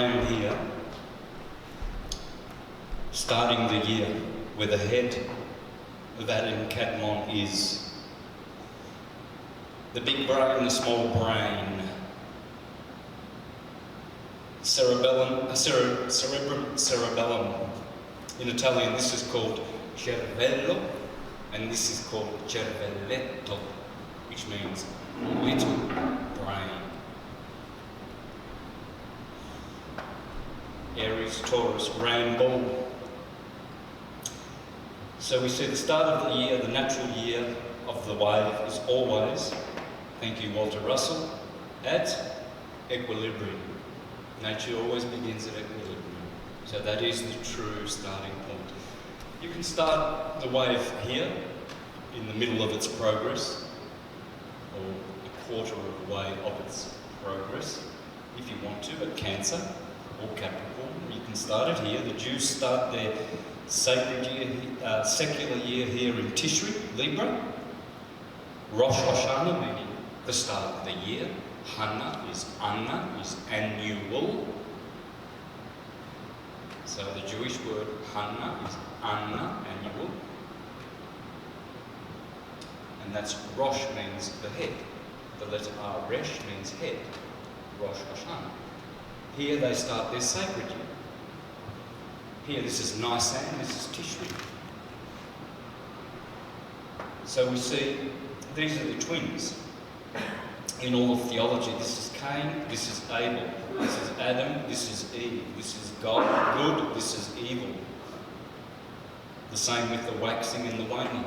ram here, starting the year where the head of Adam Kadmon is. The big brain, the small brain. Cerebellum, cerebellum. In Italian, this is called cervello, and this is called cervelletto, which means little brain. Aries, Taurus, rainbow. So we see the start of the year, the natural year of the wave is always, thank you Walter Russell, at equilibrium. Nature always begins at equilibrium. So that is the true starting point. You can start the wave here, in the middle of its progress, or a quarter of the way of its progress, if you want to, at Cancer or Capricorn. You can start it here. The Jews start their sacred year, secular year here in Tishri, Libra. Rosh Hashanah, meaning the start of the year. Anna is annual. So the Jewish word Hanna is Anna, annual. And that's Rosh means the head. The letter R, Resh, means head. Rosh Hashanah. Here they start their sacred year. Here this is Nisan, this is Tishri. So we see these are the twins. In all of theology, this is Cain, this is Abel, this is Adam, this is Eve, this is God, good, this is evil. The same with the waxing and the waning.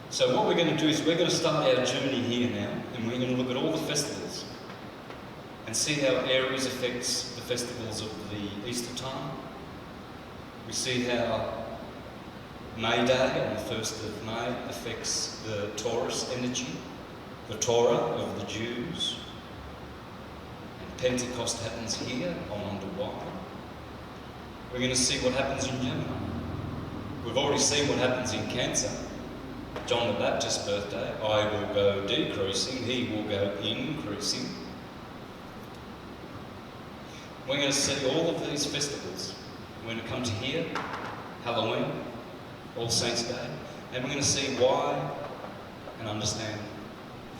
So what we're going to do is we're going to start our journey here now, and we're going to look at all the festivals and see how Aries affects the festivals of the Easter time. We see how May Day on the 1st of May affects the Taurus energy, the Torah of the Jews. And Pentecost happens here on under Y. We're going to see what happens in Gemini. We've already seen what happens in Cancer. John the Baptist's birthday, I will go decreasing, he will go increasing. We're going to see all of these festivals. We're going to come to here, Halloween, All Saints' Day, and we're going to see why and understand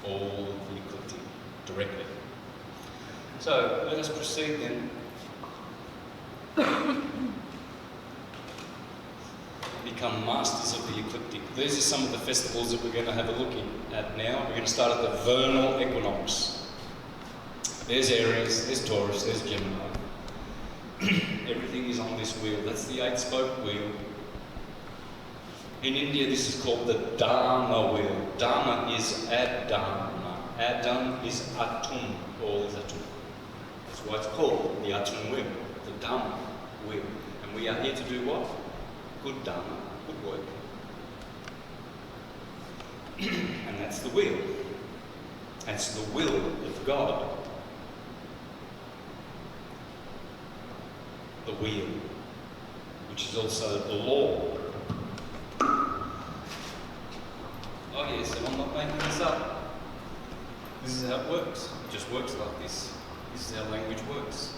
all of the ecliptic directly. So let us proceed then. Become masters of the ecliptic. These are some of the festivals that we're going to have a look at now. We're going to start at the vernal equinox. There's Aries, there's Taurus, there's Gemini. Everything is on this wheel. That's the 8-spoke wheel. In India, this is called the Dharma wheel. Dharma is Adama. Adam is Atum. All is Atum. That's why it's called the Atum wheel, the Dharma wheel. And we are here to do what? Good Dharma, good work. And that's the wheel. That's the will of God. The wheel, which is also the law. Oh yes, and I'm not making this up. This is how it works. It just works like this. This is how language works.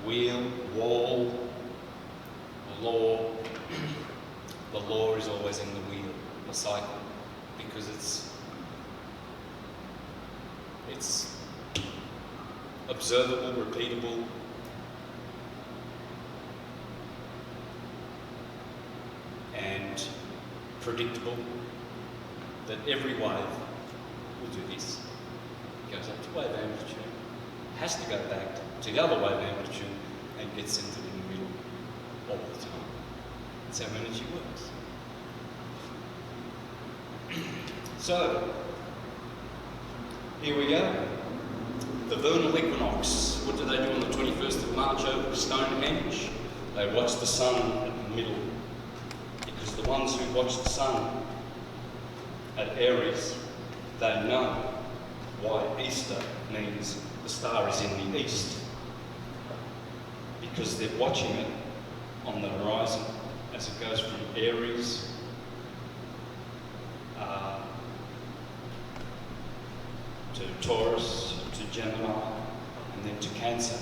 Wheel, wall, law. The law is always in the wheel, the cycle, because it's observable, repeatable, and predictable, that every wave will do this. It goes up to wave amplitude, has to go back to the other wave amplitude, and gets centered in the middle all the time. That's how energy works. So, here we go. The vernal equinox. What do they do on the 21st of March over Stonehenge? They watch the sun at the middle. Because the ones who watch the sun at Aries, they know why Easter means the star is in the east. because they're watching it on the horizon as it goes from Aries to Taurus, to Gemini, and then to Cancer.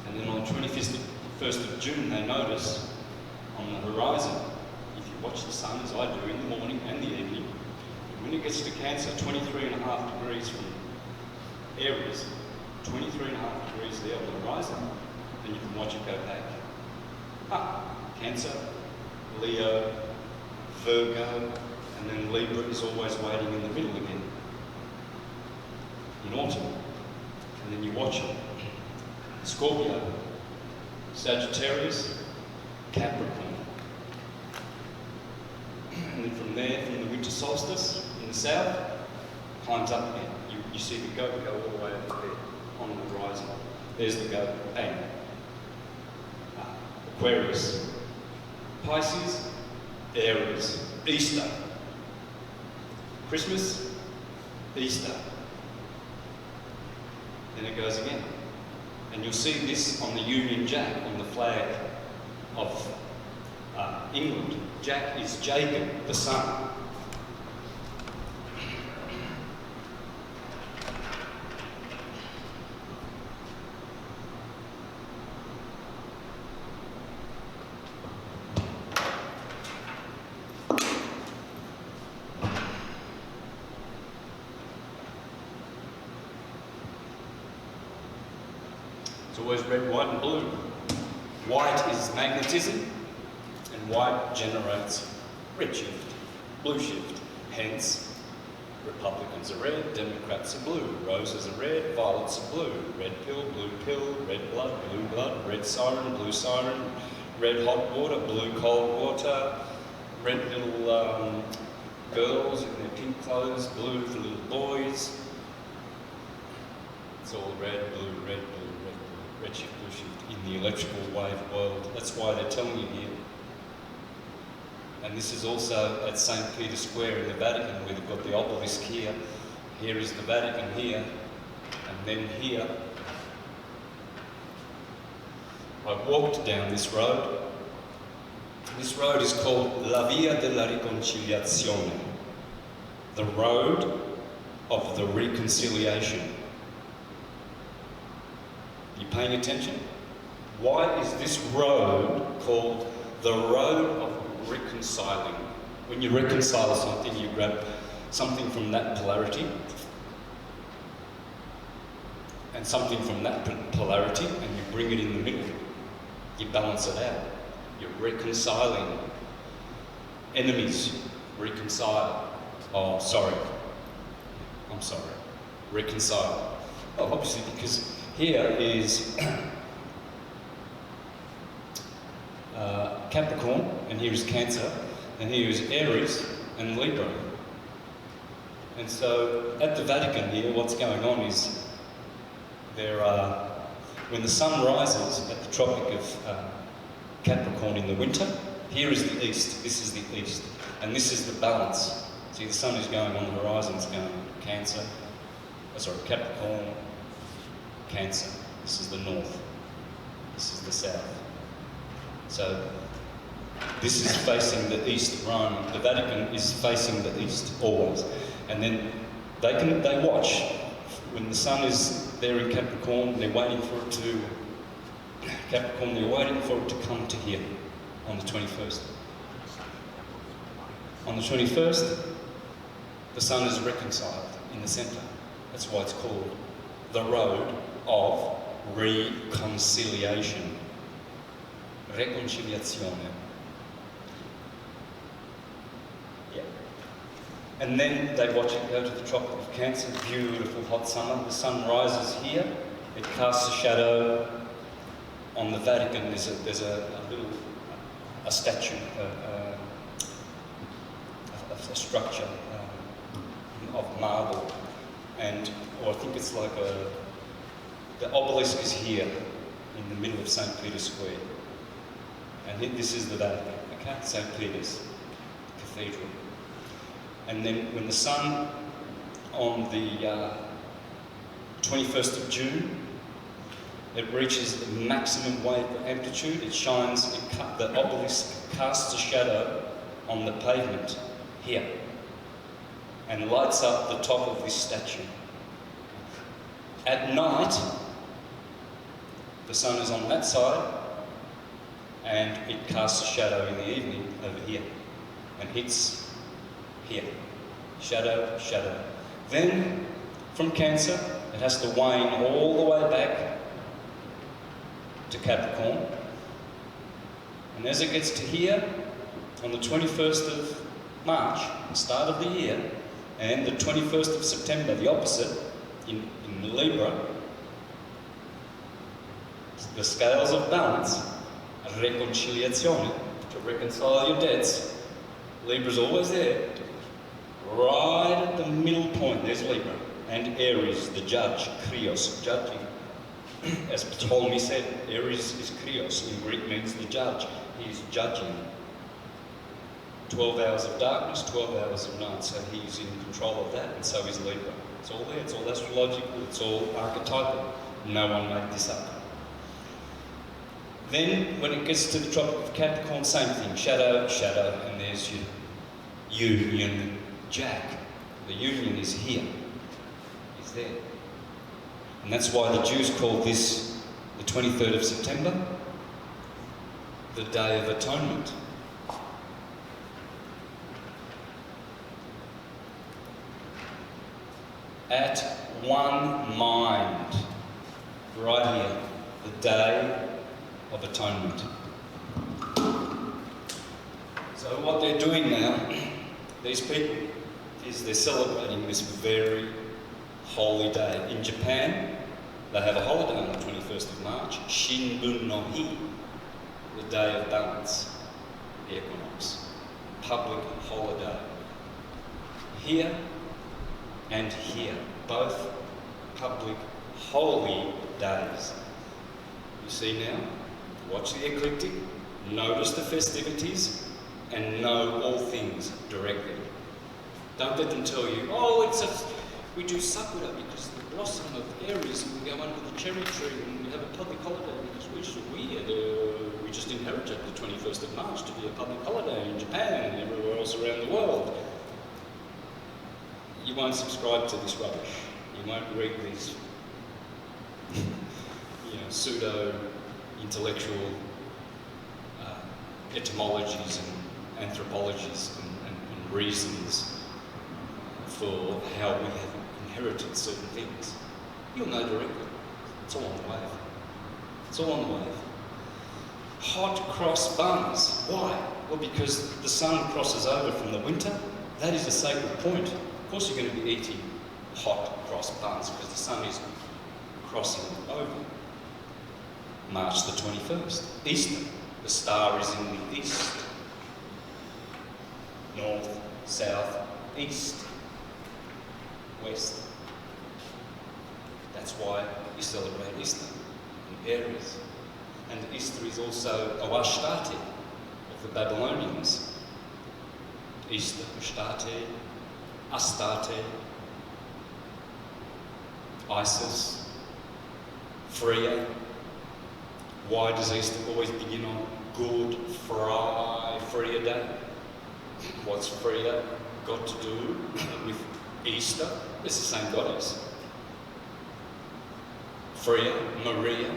And then on the 21st of June, they notice on the horizon, if you watch the sun, as I do, in the morning and the evening, when it gets to Cancer, 23.5 degrees from Aries, 23.5 degrees there on the horizon, then you can watch it go back. Cancer, Leo, Virgo, and then Libra is always waiting in the middle again, in autumn. And then you watch it. Scorpio, Sagittarius, Capricorn. And then from there, from the winter solstice in the south, climbs up again. You see the goat go all the way over there on the horizon. There's the goat. Bang. Aquarius, Pisces, Aries, Easter. Christmas, Easter. Then it goes again. And you'll see this on the Union Jack, on the flag of England. Jack is Jacob, the son. It's always red, white and blue. White is magnetism, and white generates redshift, blue shift. Hence, Republicans are red, Democrats are blue, roses are red, violets are blue, red pill, red blood, red siren, blue siren, red hot water, blue cold water, red little girls in their pink clothes, blue for little boys. It's all red, blue, red, redshift, blue shift in the electrical wave world. That's why they're telling you here. And this is also at St. Peter's Square in the Vatican, where they've got the obelisk here. Here is the Vatican here, and then here. I walked down this road. This road is called La Via della Riconciliazione, the road of the reconciliation. You paying attention? Why is this road called the road of reconciling? When you reconcile something, you grab something from that polarity and something from that polarity and you bring it in the middle. You balance it out. You're reconciling. Enemies reconcile. Oh, sorry. I'm sorry. Reconcile. Oh, obviously, because here is Capricorn, and here is Cancer, and here is Aries and Libra. And so at the Vatican here, what's going on is there are, when the sun rises at the Tropic of Capricorn in the winter, here is the east, this is the east, and this is the balance. See, the sun is going on the horizon, it's going Capricorn, Cancer. This is the north, this is the south. So this is facing the east. Rome, the Vatican is facing the east always. And then they watch when the sun is there in Capricorn. They're waiting for it to Capricorn. They're waiting for it to come to here on the 21st. On the 21st, the sun is reconciled in the centre. That's why it's called the road of reconciliation. Reconciliazione. Yeah. And then they watch it go to the Tropic of Cancer, beautiful hot summer. The sun rises here, it casts a shadow on the Vatican. There's a little statue, a structure of marble, or I think it's like the obelisk is here in the middle of St. Peter's Square. And this is the Vatican, okay? St. Peter's Cathedral. And then when the sun on the 21st of June it reaches the maximum wave amplitude. It shines, the obelisk casts a shadow on the pavement here and lights up the top of this statue. At night, the sun is on that side and it casts a shadow in the evening over here and hits here. Shadow, shadow. Then, from Cancer, it has to wane all the way back to Capricorn. And as it gets to here, on the 21st of March, the start of the year, and the 21st of September, the opposite, in Libra, the scales of balance, reconciliazione, to reconcile your debts. Libra's always there, right at the middle point. There's Libra. And Aries, the judge, krios, judging. As Ptolemy said, Aries is krios, in Greek means the judge. He's judging. 12 hours of darkness, 12 hours of night, so he's in control of that, and so is Libra. It's all there, it's all astrological, it's all archetypal. No one made this up. Then, when it gets to the Tropic of Capricorn, same thing, shadow, shadow, and there's your Union Jack. The Union is here, is there. And that's why the Jews call this, the 23rd of September, the Day of Atonement. At one mind, right here, the Day of Atonement. So what they're doing now, these people, is they're celebrating this very holy day. In Japan, they have a holiday on the 21st of March, Shinbun no Hi, the Day of Balance, the equinox, public holiday. Here and here, both public holy days. You see now, watch the ecliptic, notice the festivities, and know all things directly. Don't let them tell you, oh, we do Sakura because the blossom of Aries, and we go under the cherry tree and we have a public holiday because we're just weird. We just inherited the 21st of March to be a public holiday in Japan and everywhere else around the world. You won't subscribe to this rubbish. You won't read these pseudo-intellectual etymologies and anthropologies and reasons for how we have inherited certain things. You'll know directly. It's all on the wave. It's all on the wave. Hot cross buns. Why? Well, because the sun crosses over from the winter. That is a sacred point. Of course you're going to be eating hot cross buns because the sun is crossing over. March the 21st. Easter. The star is in the east. North, south, east, west. That's why you celebrate Easter in Aries. And Easter is also Awashtati of the Babylonians. Easter, Ashtarte, Astarte, Isis, Freya. Why does Easter always begin on Good Freya Day? What's Freya got to do with Easter? It's the same goddess. Freya, Maria,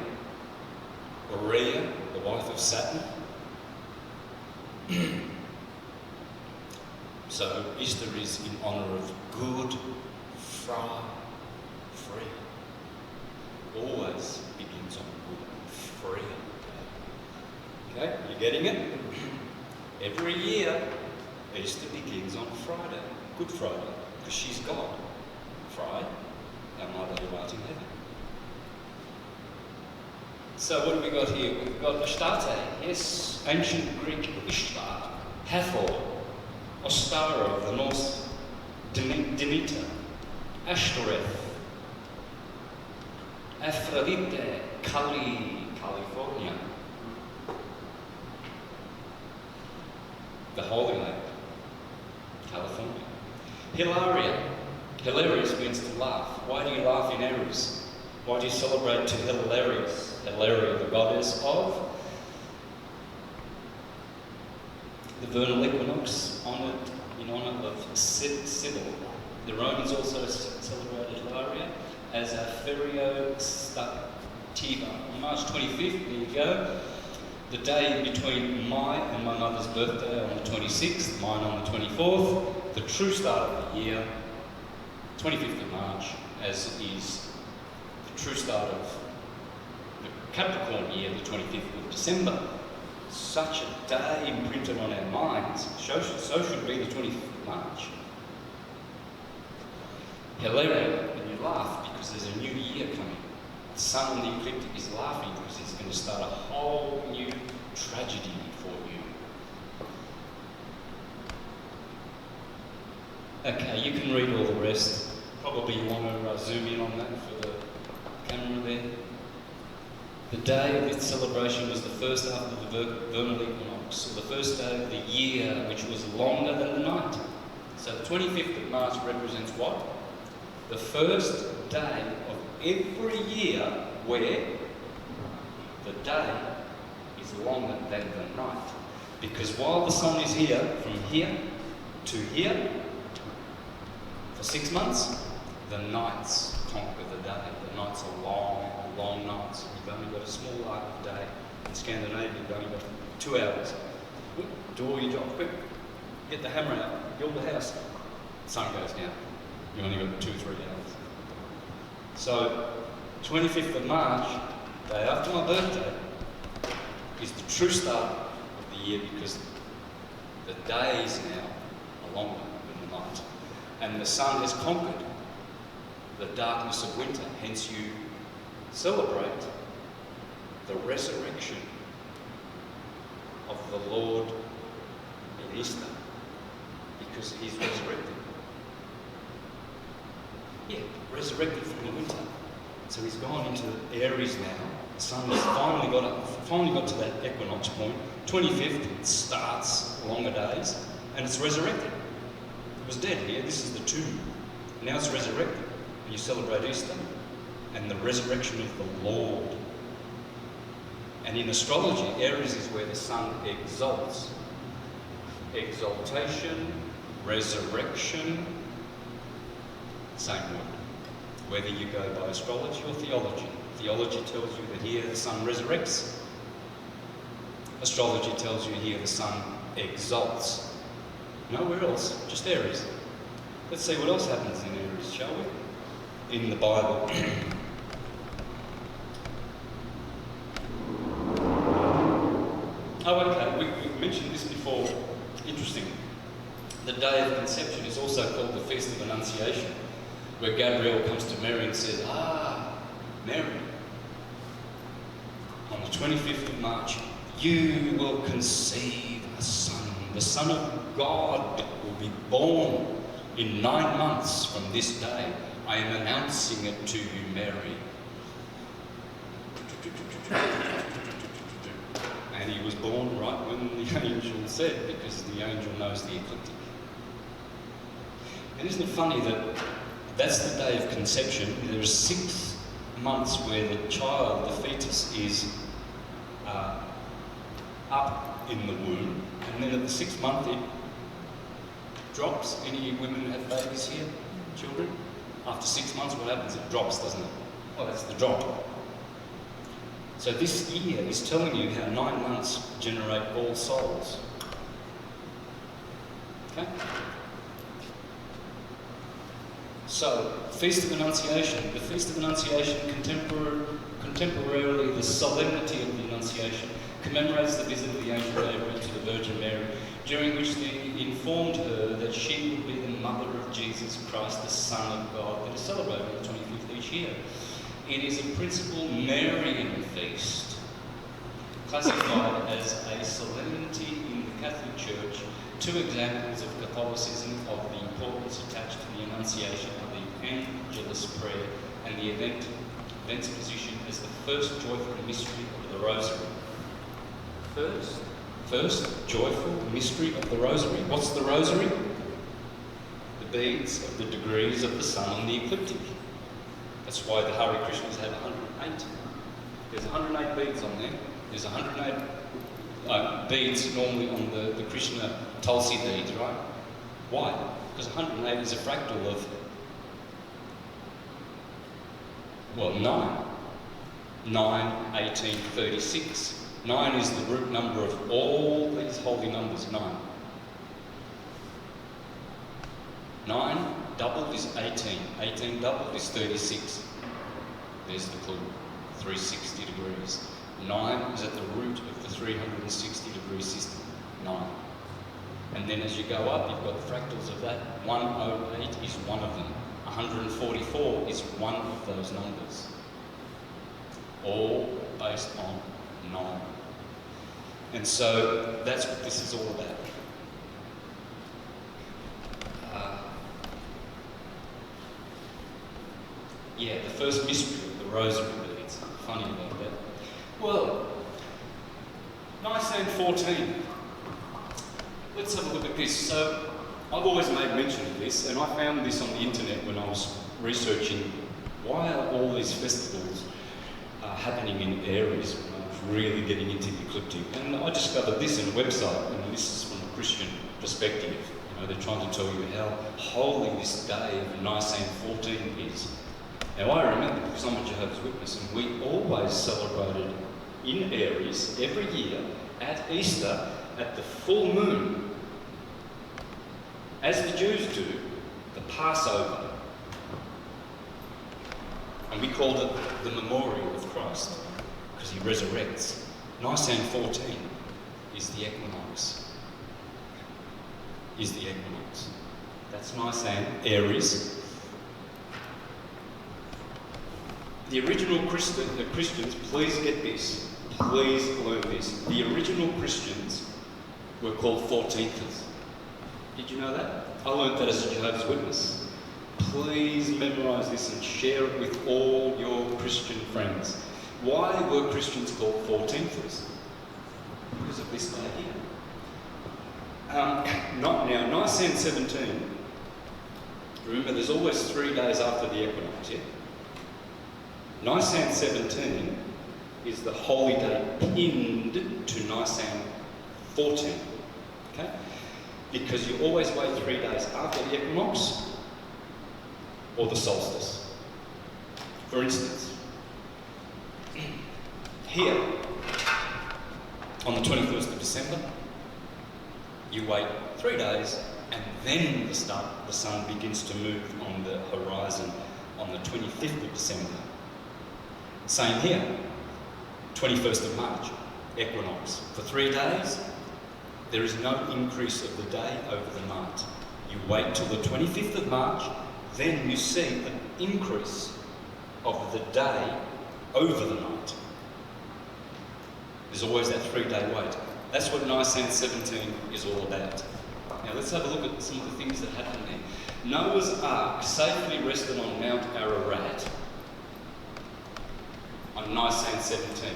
Aurea, the wife of Saturn. So Easter is in honour of Good Freya. Always begins on Good Freya. Okay, you getting it? Every year, Easter begins on Friday, Good Friday, because she's God. Friday, our Mother who art in heaven. So what have we got here? We've got Astarte, yes, ancient Greek Ishtar, Hathor, Ostara of the North, Demeter, Ashtoreth, Aphrodite, Cali, California, the Holy Land, California. Hilaria, hilarious means to laugh. Why do you laugh in Aries? Why do you celebrate to hilarious? Hilaria, the goddess of the vernal equinox, in honour of Sibyl. The Romans also celebrated Hilaria as a Ferio Stativa. On March 25th, there you go, the day between my and my mother's birthday on the 26th, mine on the 24th, the true start of the year, 25th of March, as is the true start of the Capricorn year, the 25th of December. Such a day imprinted on our minds, so should be the 25th of March. Hilaria, and you laugh because there's a new year coming. The sun on the ecliptic is laughing because it's going to start a whole new tragedy for you. Okay, you can read all the rest. Probably you want to zoom in on that for the camera there. The day of this celebration was the first after the vernal equinox, or the first day of the year, which was longer than the night. So the 25th of March represents what? The first day of every year where the day is longer than the night. Because while the sun is here, from here to here, for 6 months, the nights conquer the day. The nights are long, long nights. You've only got a small arc of day. In Scandinavia, you've only got 2 hours. Do all your job quick. Get the hammer out, build the house. Sun goes down. You only got 2 or 3 hours. So, 25th of March, day after my birthday, is the true start of the year because the days now are longer than the night. And the sun has conquered the darkness of winter. Hence you celebrate the resurrection of the Lord in Easter because he's resurrected. Yeah, resurrected from the winter. So he's gone into Aries now. The sun has finally got to that equinox point. 25th, it starts longer days, and it's resurrected. It was dead here. This is the tomb. Now it's resurrected. And you celebrate Easter and the resurrection of the Lord. And in astrology, Aries is where the sun exalts. Exaltation, resurrection, same word. Whether you go by astrology or theology. Theology tells you that here the sun resurrects. Astrology tells you here the sun exalts. Nowhere else, just Aries. Let's see what else happens in Aries, shall we? In the Bible. Oh, okay, we've mentioned this before. Interesting. The day of conception is also called the Feast of Annunciation, where Gabriel comes to Mary and says, Mary, on the 25th of March, you will conceive a son. The Son of God will be born in 9 months from this day. I am announcing it to you, Mary. And he was born right when the angel said, because the angel knows the ecliptic. And isn't it funny that that's the day of conception? There are 6 months where the child, the fetus, is up in the womb, and then at the 6th month it drops. Any women have babies here? Children? After 6 months, what happens? It drops, doesn't it? Oh, that's the drop. So this year is telling you how 9 months generate all souls. Okay? So, Feast of Annunciation. The Feast of Annunciation, contemporarily the solemnity of the Annunciation, commemorates the visit of the angel Gabriel to the Virgin Mary, during which they informed her that she would be the mother of Jesus Christ, the Son of God, that is celebrated on the 25th each year. It is a principal Marian feast, classified as a solemnity in the Catholic Church. 2 examples of Catholicism of the importance attached to the Annunciation of the Angelus prayer and the event's position as the first joyful mystery of the Rosary. First joyful mystery of the Rosary. What's the Rosary? The beads of the degrees of the sun on the ecliptic. That's why the Hare Krishnas have 108. There's 108 beads on there. There's 108 beads normally on the Krishna Tulsi beads, right? Why? Because 108 is a fractal of, well, 9. 9, 18, 36. 9 is the root number of all these holy numbers, 9. 9 doubled is 18. 18 doubled is 36. There's the clue. 360 degrees. 9 is at the root of the 360 degree system. 9. And then as you go up, you've got the fractals of that. 108 is one of them. 144 is one of those numbers. All based on 9. And so that's what this is all about. Yeah, the first mystery of the Rosary beads. Funny about that. Well, Nicene 14. Let's have a look at this. So, I've always made mention of this, and I found this on the internet when I was researching why are all these festivals happening in Aries when I was really getting into the ecliptic. And I discovered this in a website, and this is from a Christian perspective. You know, they're trying to tell you how holy this day of Nicene 14 is. Now I remember, because I'm a Jehovah's Witness, and we always celebrated in Aries every year at Easter at the full moon, as the Jews do, the Passover. And we called it the memorial of Christ, because he resurrects. Nicene 14 is the equinox. That's Nicene, Aries. The original Christians, please get this, please learn this. The original Christians were called 14thers. Did you know that? I learned that as a Jehovah's Witness. Please memorise this and share it with all your Christian friends. Why were Christians called 14thers? Because of this guy here. Now, Nicene 17, remember there's always 3 days after the equinox, yeah? Nicene 17 is the holy day pinned to Nicene 14, okay? Because you always wait 3 days after the equinox or the solstice. For instance, here, on the 21st of December, you wait 3 days and then the sun begins to move on the horizon on the 25th of December. Same here, 21st of March, equinox. For 3 days, there is no increase of the day over the night. You wait till the 25th of March, then you see an increase of the day over the night. There's always that 3-day wait. That's what Nicene 17 is all about. Now let's have a look at some of the things that happened there. Noah's Ark safely rested on Mount Ararat. On Nicene 17.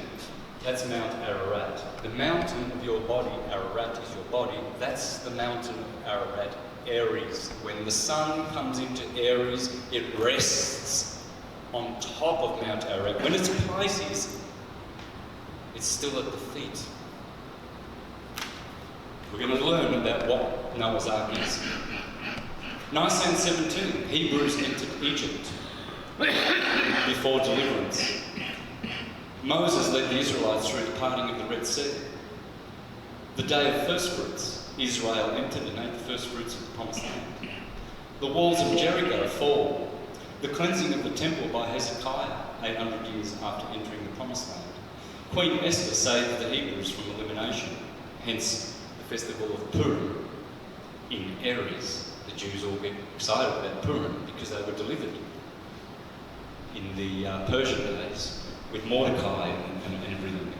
That's Mount Ararat. The mountain of your body, Ararat is your body, that's the mountain of Ararat, Aries. When the sun comes into Aries, it rests on top of Mount Ararat. When it's Pisces, it's still at the feet. We're going to learn about what Noah's Ark is. Nicene 17, Hebrews entered Egypt before deliverance. Moses led the Israelites through the parting of the Red Sea. The day of first fruits, Israel entered and ate the first fruits of the promised land. The walls of Jericho fall. The cleansing of the temple by Hezekiah, 800 years after entering the promised land. Queen Esther saved the Hebrews from elimination, hence the festival of Purim in Aries. The Jews all get excited about Purim because they were delivered in the Persian days. With Mordecai and everything.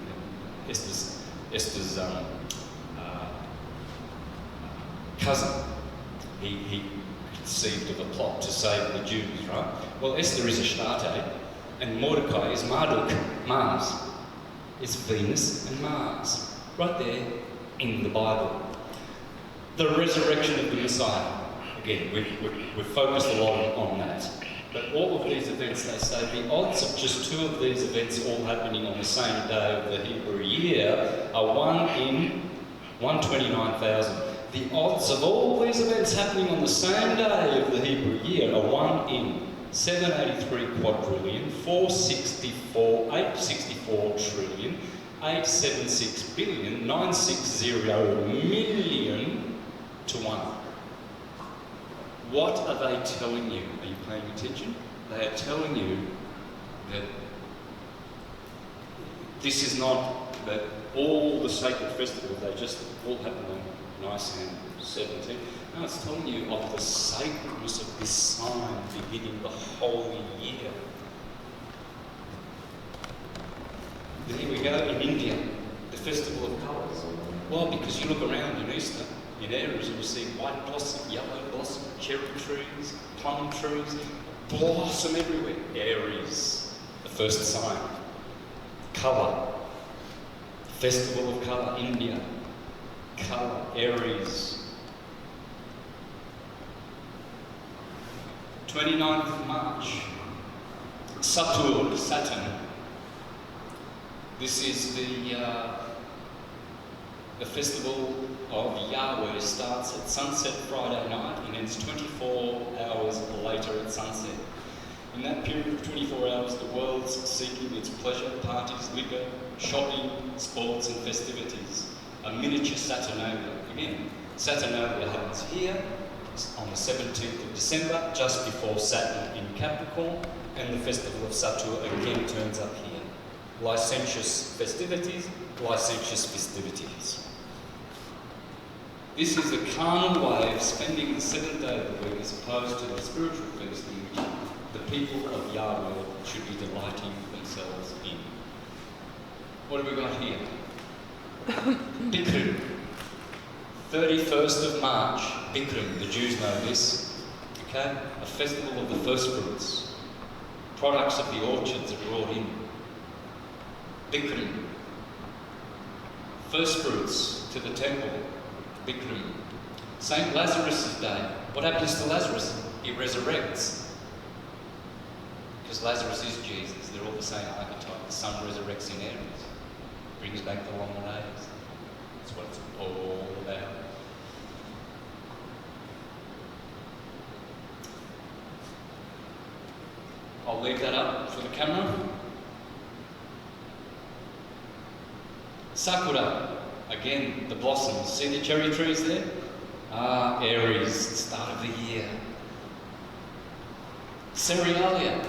Esther's cousin, he conceived of a plot to save the Jews, right? Well, Esther is Astarte, and Mordecai is Marduk, Mars. It's Venus and Mars, right there in the Bible. The resurrection of the Messiah. Again, we've focused a lot on that. But all of these events, they say, the odds of just 2 of these events all happening on the same day of the Hebrew year are 1 in 129,000. The odds of all these events happening on the same day of the Hebrew year are 1 in 783 quadrillion, 864 trillion, 876 billion, 960 million to 1. What are they telling you? Are you paying attention? They are telling you that this is not that all the sacred festivals, they just all happen on Nice and 17. No, it's telling you of the sacredness of this sign beginning the holy year. Then here we go in India, the Festival of Colours. Well, because you look around in Easter, in Aries, and you see white blossom, yellow blossom, cherry trees, plum trees, blossom everywhere. Aries, the first sign. Colour. Festival of Colour, India. Colour, Aries. 29th of March. Saturn. This is the festival of Yahweh. Starts at sunset Friday night and ends 24 hours later at sunset. In that period of 24 hours, the world's seeking its pleasure, parties, liquor, shopping, sports and festivities. A miniature Saturnalia. Again, Saturnalia happens here on the 17th of December, just before Saturn in Capricorn, and the festival of Satur again turns up here. Licentious festivities, licentious festivities. This is a carnal way of spending the 7th day of the week as opposed to the spiritual feast in which the people of Yahweh should be delighting themselves in. What have we got here? Bikram. 31st of March, Bikram, the Jews know this. Okay? A festival of the first fruits. Products of the orchards are brought in. Bikram. First fruits to the temple. Bikram. St. Lazarus' day. What happens to Lazarus? He resurrects. Because Lazarus is Jesus. They're all the same archetype. The sun resurrects in Aries. Brings back the long days. That's what it's all about. I'll leave that up for the camera. Sakura. Again, the blossoms. See the cherry trees there? Ah, Aries, start of the year. Cerealia.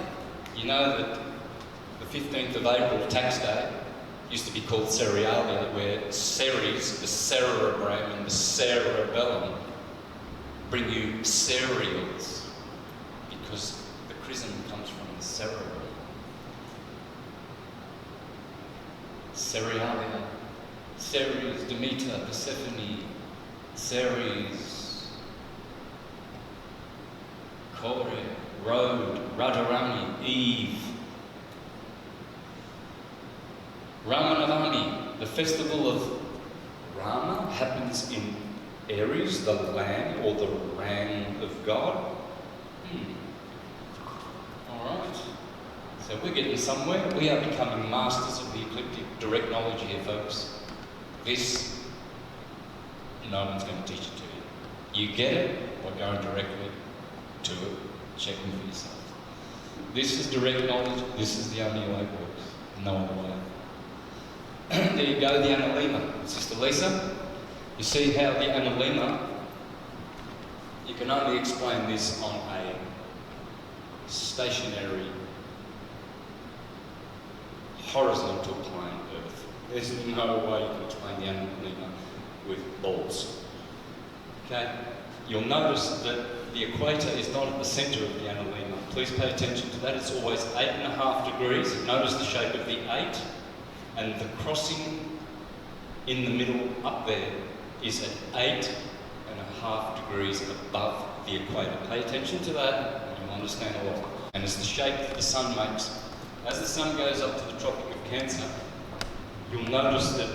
You know that the 15th of April, tax day, used to be called Cerealia, where Ceres, the cerebrum and the cerebellum, bring you cereals, because the chrism comes from the cerebrum. Cerealia. Ceres, Demeter, Persephone, Ceres, Kore, Road, Radharani, Eve. Ramanavami, the festival of Rama, happens in Aries, the lamb or the ram of God. Alright, so we're getting somewhere. We are becoming masters of the ecliptic direct knowledge here, folks. This, no one's going to teach it to you. You get it by going directly to it, checking for yourself. This is direct knowledge, this is the only way it works. No other way. There you go, the analema. Sister Lisa, you see how the analema, you can only explain this on a stationary, horizontal plane Earth. There's no way you can explain the analema with balls. Okay? You'll notice that the equator is not at the centre of the analema. Please pay attention to that. It's always 8.5 degrees. Notice the shape of the 8. And the crossing in the middle up there is at 8.5 degrees above the equator. Pay attention to that and you'll understand a lot. And it's the shape that the sun makes. As the sun goes up to the Tropic of Cancer, you'll notice that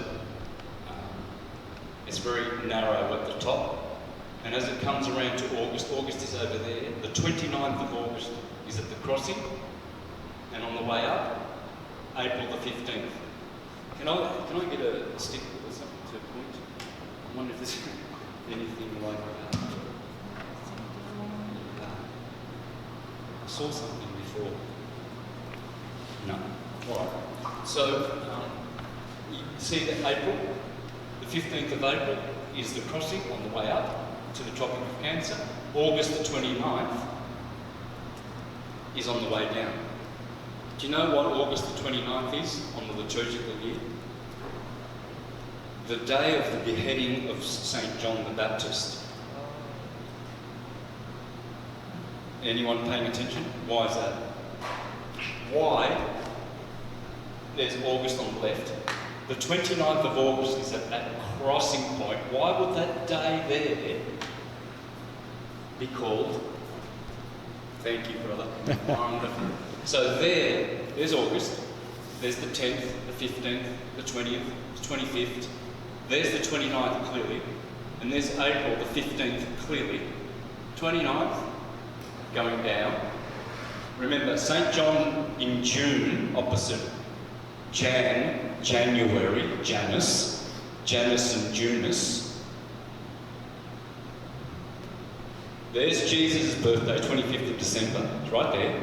it's very narrow at the top. And as it comes around to August, August is over there, the 29th of August is at the crossing, and on the way up, April the 15th. Can I get a stick or something to point? I wonder if there's anything like that. I saw something before. No. All right. So, you see that April, the 15th of April, is the crossing on the way up to the Tropic of Cancer. August the 29th is on the way down. Do you know what August the 29th is on the liturgical year? The day of the beheading of St. John the Baptist. Anyone paying attention? Why is that? Why? There's August on the left. The 29th of August is at that crossing point. Why would that day there be called? Thank you, brother. Wonderful. So there's August. There's the 10th, the 15th, the 20th, the 25th. There's the 29th clearly. And there's April the 15th clearly. 29th going down. Remember, St. John in June, opposite January, Janus and Junus. There's Jesus' birthday, 25th of December, it's right there.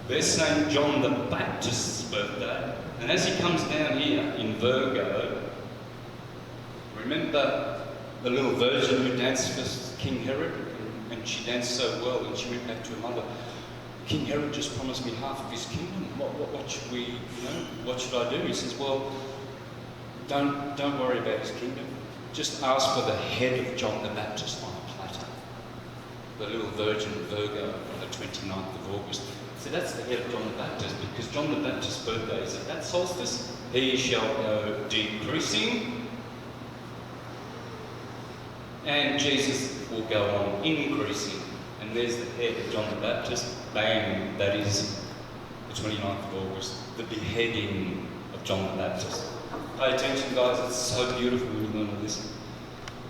There's St. John the Baptist's birthday. And as he comes down here in Virgo, remember the little virgin who danced for King Herod? And she danced so well, and she went back to her mother. King Herod just promised me half of his kingdom. What should we, what should I do? He says, well, don't worry about his kingdom. Just ask for the head of John the Baptist on a platter. The little virgin Virgo on the 29th of August. So that's the head of John the Baptist, because John the Baptist's birthday is at that solstice. He shall go decreasing, and Jesus will go on increasing. And there's the head of John the Baptist. Bang, that is the 29th of August, the beheading of John the Baptist. Pay attention, guys, it's so beautiful when you learn all this.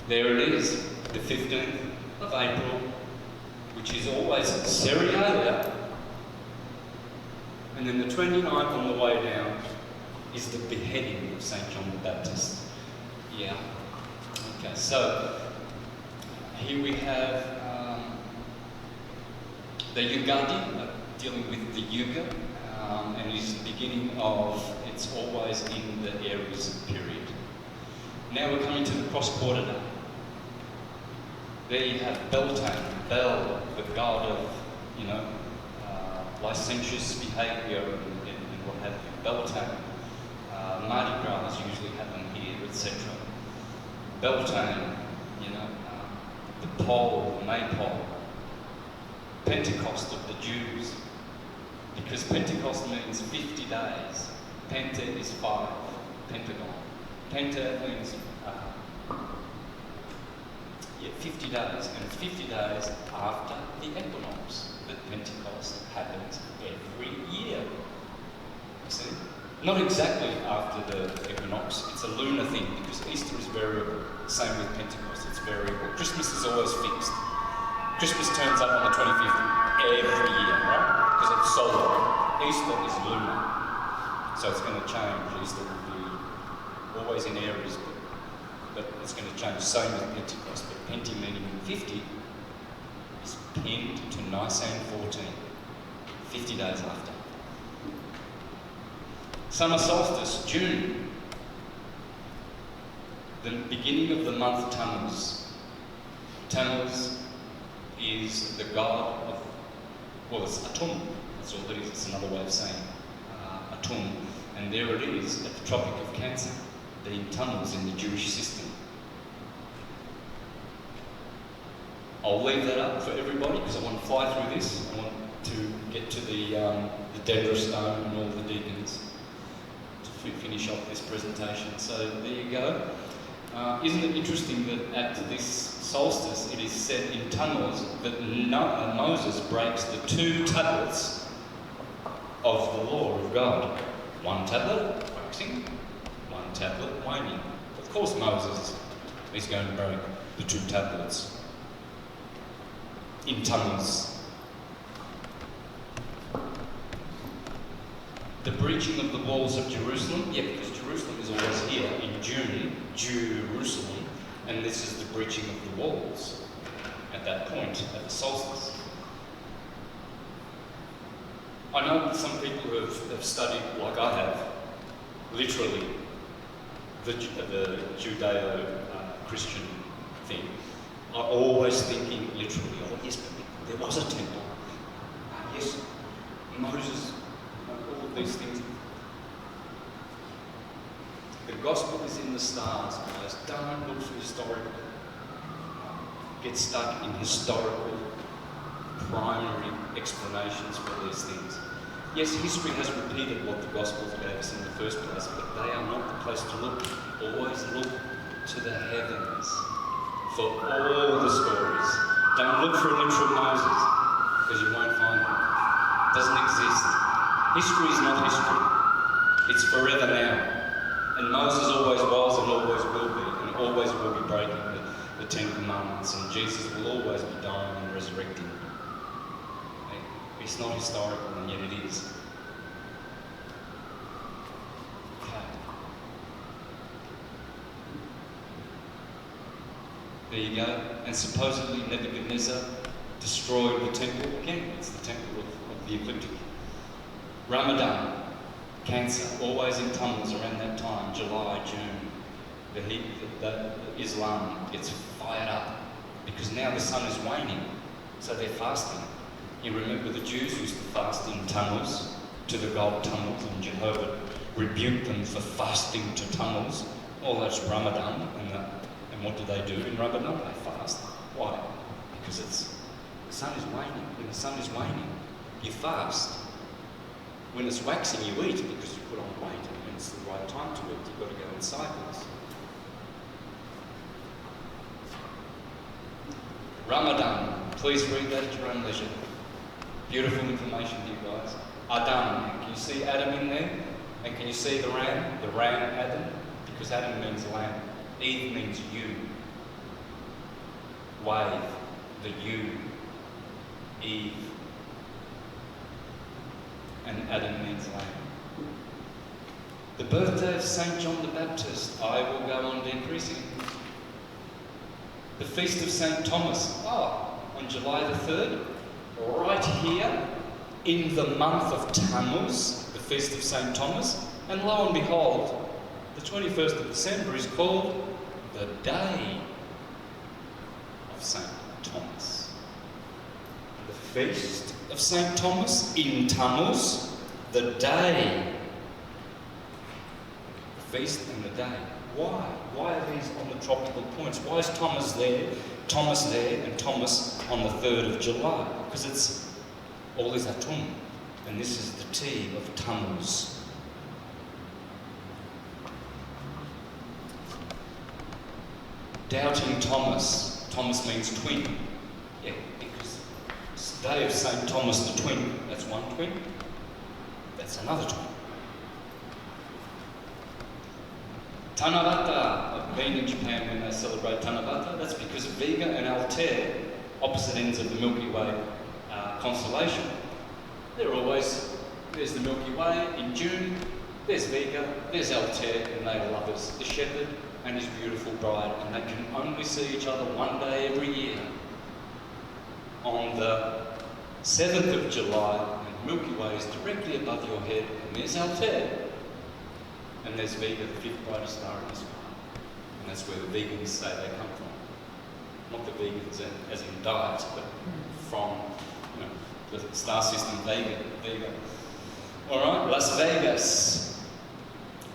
There it is, the 15th of April, which is always Serialia. And then the 29th on the way down is the beheading of St. John the Baptist. Yeah. Okay, so here we have the Yugadi, dealing with the Yuga, and it is the beginning of, it's always in the Aries period. Now we're coming to the cross-quarter day. There you have Beltane, Bel, the god of, licentious behaviour and what have you. Beltane, Mardi Gras usually happen here, etc. Beltane, the pole, the maypole. Pentecost of the Jews, because Pentecost means 50 days. Penta is 5, pentagon. Penta means 50 days, and 50 days after the equinox. That Pentecost happens every year. You see? Not exactly after the equinox, it's a lunar thing, because Easter is variable. Same with Pentecost, it's variable. Christmas is always fixed. Christmas turns up on the 25th every year, right? Because it's solar. Easter is lunar. So it's going to change. Easter will be always in Aries, but it's going to change. Same with Pentecost. But Penti meaning 50 is pinned to Nicene 14, 50 days after. Summer solstice, June. The beginning of the month Tammuz. Tammuz is the god of, it's Atum, that's all it is, it's another way of saying Atum. And there it is at the Tropic of Cancer, being Tammuz in the Jewish system. I'll leave that up for everybody because I want to fly through this. I want to get to the Dedra stone and all the deacons to finish off this presentation. So there you go. Isn't it interesting that at this solstice it is said in Tammuz that Moses breaks the 2 tablets of the law of God. 1 tablet waxing, 1 tablet waning. Of course Moses is going to break the 2 tablets in Tammuz. breaching of the walls of Jerusalem, yeah, because Jerusalem is always here in June, Jerusalem, and this is the breaching of the walls at that point, at the solstice. I know some people who have studied, like I have, literally, the Judeo-Christian thing. I'm always thinking literally, oh yes, but there was a temple. Yes, Moses, all of these things. The gospel is in the stars, guys. Don't look for historical. Get stuck in historical, primary explanations for these things. Yes, history has repeated what the Gospels gave us in the first place, but they are not the place to look. Always look to the heavens for all the stories. Don't look for a literal Moses, because you won't find it. It doesn't exist. History is not history. It's forever now. And Moses always was and always will be, and always will be breaking the Ten Commandments, and Jesus will always be dying and resurrecting. It's not historical, and yet it is. Okay. There you go. And supposedly Nebuchadnezzar destroyed the temple. Again, it's the temple of the ecliptic. Ramadan, Cancer, always in Tammuz around that time, July, June. The heat, the Islam gets fired up because now the sun is waning, so they're fasting. You remember the Jews used to fast in Tammuz, to the god Tammuz, and Jehovah rebuked them for fasting to Tammuz. Well, that's Ramadan, and what do they do in Ramadan? They fast. Why? Because the sun is waning. When the sun is waning, you fast. When it's waxing, you eat because you put on weight, and when it's the right time to eat, you've got to go in cycles. Ramadan, please read that at your own leisure. Beautiful information here, guys. Adam, can you see Adam in there? And can you see the ram? The ram, Adam? Because Adam means lamb. Eve means you. Wave, the you. Eve. And Adam means lamb. The birthday of St. John the Baptist. I will go on decreasing. The feast of St. Thomas. On July the 3rd. Right here in the month of Tammuz, the feast of St. Thomas, and lo and behold, the 21st of December is called the Day of St. Thomas. The feast of St. Thomas in Tammuz, the day. The feast and the day. Why? Why are these on the tropical points? Why is Thomas there, and Thomas on the 3rd of July? Because it's all is Atum, and this is the T of Tammuz. Doubting Thomas. Thomas means twin. Yeah, because it's the day of St. Thomas the Twin. That's one twin. That's another twin. Tanabata. I've been in Japan when they celebrate Tanabata. That's because Vega and Altair, opposite ends of the Milky Way constellation, they're always, there's the Milky Way in June, there's Vega, there's Altair, and they are lovers. The shepherd and his beautiful bride, and they can only see each other one day every year. On the 7th of July, and the Milky Way is directly above your head, and there's Altair. And there's Vega, the fifth brightest star in the sky. And that's where the vegans say they come from. Not the vegans as in diet, but from the star system Vega. Alright, Las Vegas.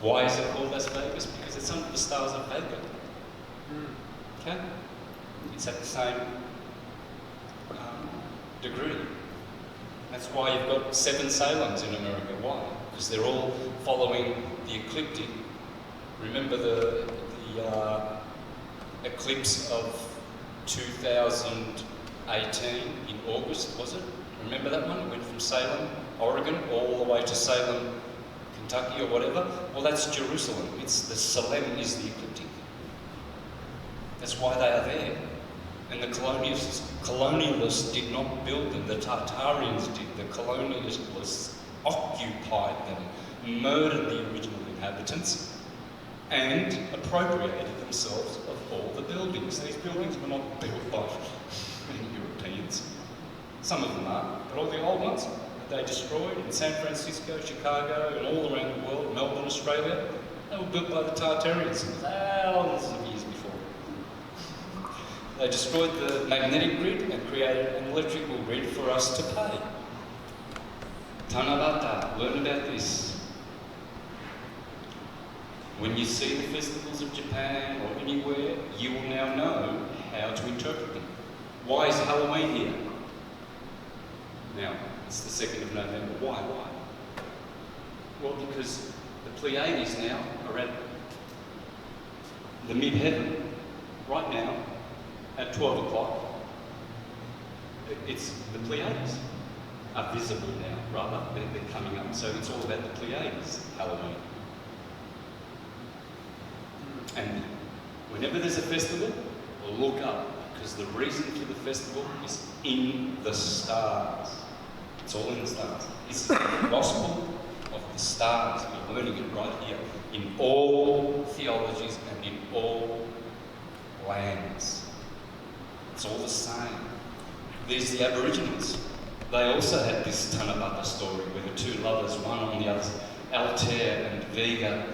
Why is it called Las Vegas? Because it's under the stars of Vega. Okay? It's at the same degree. That's why you've got 7 Salons in America. Why? Because they're all following the ecliptic. Remember the eclipse of 2018 in August, was it? Remember that one? It went from Salem, Oregon, all the way to Salem, Kentucky or whatever. Well, that's Jerusalem. It's the Salem is the ecliptic. That's why they are there. And the colonialists did not build them. The Tartarians did. The colonialists occupied them murdered the original inhabitants, and appropriated themselves of all the buildings. These buildings were not built by Europeans. Some of them are, but all the old ones they destroyed in San Francisco, Chicago, and all around the world, Melbourne, Australia, they were built by the Tartarians thousands of years before. They destroyed the magnetic grid and created an electrical grid for us to pay. Tanabata, learn about this. When you see the festivals of Japan or anywhere, you will now know how to interpret them. Why is Halloween here? Now, it's the 2nd of November. Why? Well, because the Pleiades now are at the mid-heaven, right now, at 12 o'clock. It's the Pleiades are visible now, rather. They're coming up. So it's all about the Pleiades, Halloween. And whenever there's a festival, look up, because the reason for the festival is in the stars. It's all in the stars. It's the gospel of the stars. We're learning it right here in all theologies and in all lands. It's all the same. There's the Aboriginals. They also had this Tanabata story where the two lovers, one on the other, Altair and Vega,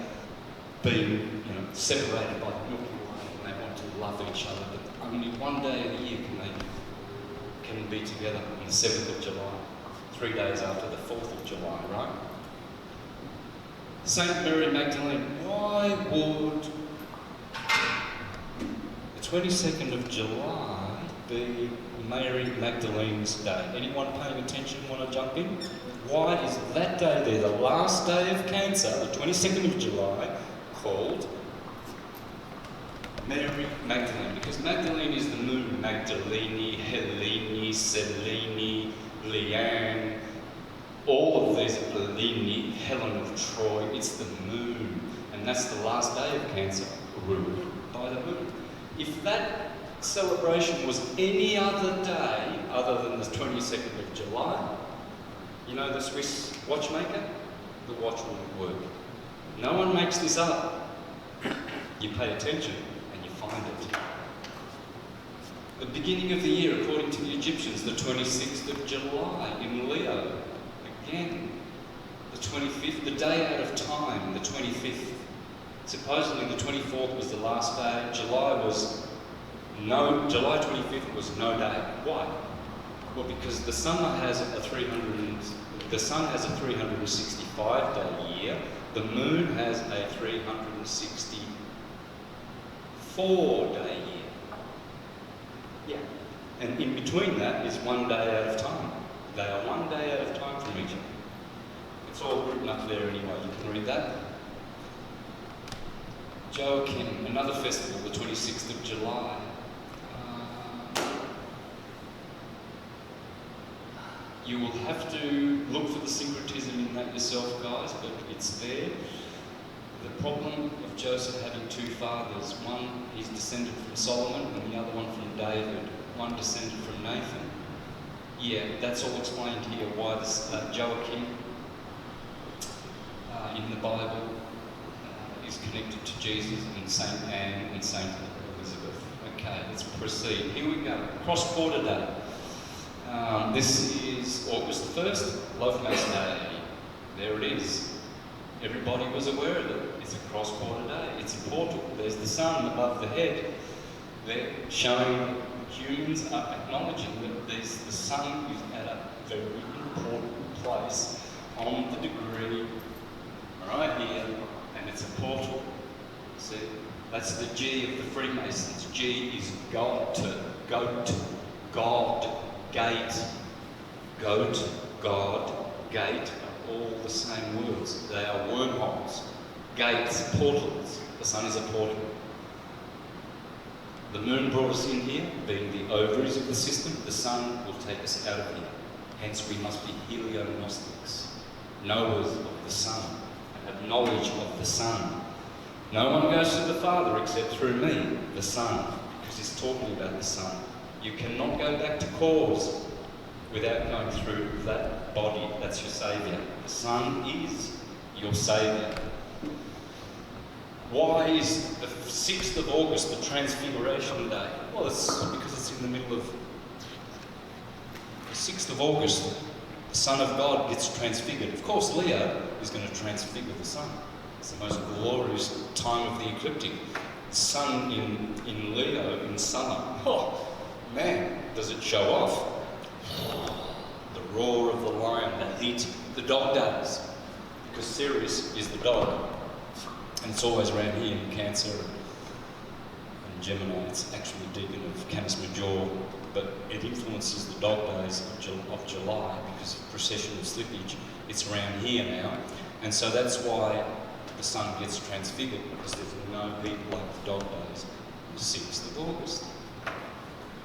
being separated by the Milky Way, and they want to love each other, but only one day of the year can be together, on the 7th of July, 3 days after the 4th of July, right? Saint Mary Magdalene, why would the 22nd of July be Mary Magdalene's day? Anyone paying attention want to jump in? Why is that day there, the last day of Cancer, the 22nd of July, called Mary Magdalene? Because Magdalene is the moon. Magdalene, Helene, Selene, Leanne, all of these are Helene, Helen of Troy. It's the moon, and that's the last day of Cancer, ruled by the moon. If that celebration was any other day other than the 22nd of July, the Swiss watchmaker, the watch wouldn't work. No one makes this up. You pay attention and you find it. The beginning of the year, according to the Egyptians, the 26th of July in Leo. Again, the 25th, the day out of time, the 25th. Supposedly the 24th was the last day. July 25th was no day. Why? Well, because the sun has a 365 day year. The moon has a 364 day year. Yeah. And in between that is 1 day out of time. They are 1 day out of time from each other. It's all written up there anyway, you can read that. Joachim, another festival, the 26th of July. You will have to look for the syncretism in that yourself, guys, but it's there. The problem of Joseph having two fathers, one he's descended from Solomon and the other one from David, one descended from Nathan. Yeah, that's all explained here, why this Joachim in the Bible is connected to Jesus and Saint Anne and Saint Elizabeth. Okay, let's proceed. Here we go. Cross-border day. This is August 1st, Love Mass Day. There it is. Everybody was aware of it. It's a cross-border day. It's a portal. There's the sun above the head. They're showing humans are acknowledging that the sun is at a very important place on the degree right here, and it's a portal. See, that's the G of the Freemasons. G is goat, God, gate. Goat, God, gate are all the same words. They are wormholes, gates, portals. The sun is a portal. The moon brought us in here, being the ovaries of the system. The sun will take us out of here. Hence we must be heliognostics, knowers of the sun, and have knowledge of the sun. No one goes to the Father except through me, the Son, because he's talking about the sun. You cannot go back to cause without going through that body. That's your saviour. The sun is your Saviour. Why is the 6th of August the Transfiguration Day? Well, it's because it's in the middle of the 6th of August. The Son of God gets transfigured. Of course, Leo is going to transfigure the Sun. It's the most glorious time of the ecliptic. The Sun in Leo in summer. Oh, man, does it show off. The roar of the lion, the heat, the dog days. Because Sirius is the dog. And it's always around here in Cancer and Gemini. It's actually deacon of Canis Major, but it influences the dog days of July because of precessional slippage. It's around here now. And so that's why the Sun gets transfigured, because there's no heat like the dog days. The 6th of August.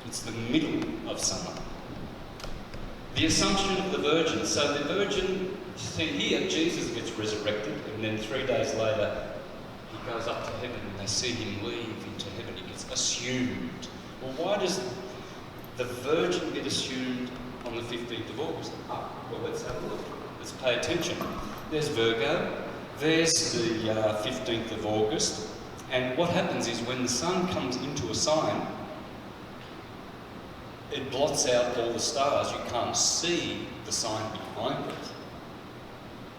It's the middle of summer. The Assumption of the Virgin. So the Virgin, see here, Jesus gets resurrected, and then 3 days later, he goes up to heaven, and they see him leave into heaven. He gets assumed. Well, why does the Virgin get assumed on the 15th of August? Ah, well, let's have a look. Let's pay attention. There's Virgo. There's the 15th of August. And what happens is when the Sun comes into a sign, it blots out all the stars. You can't see the sign behind it.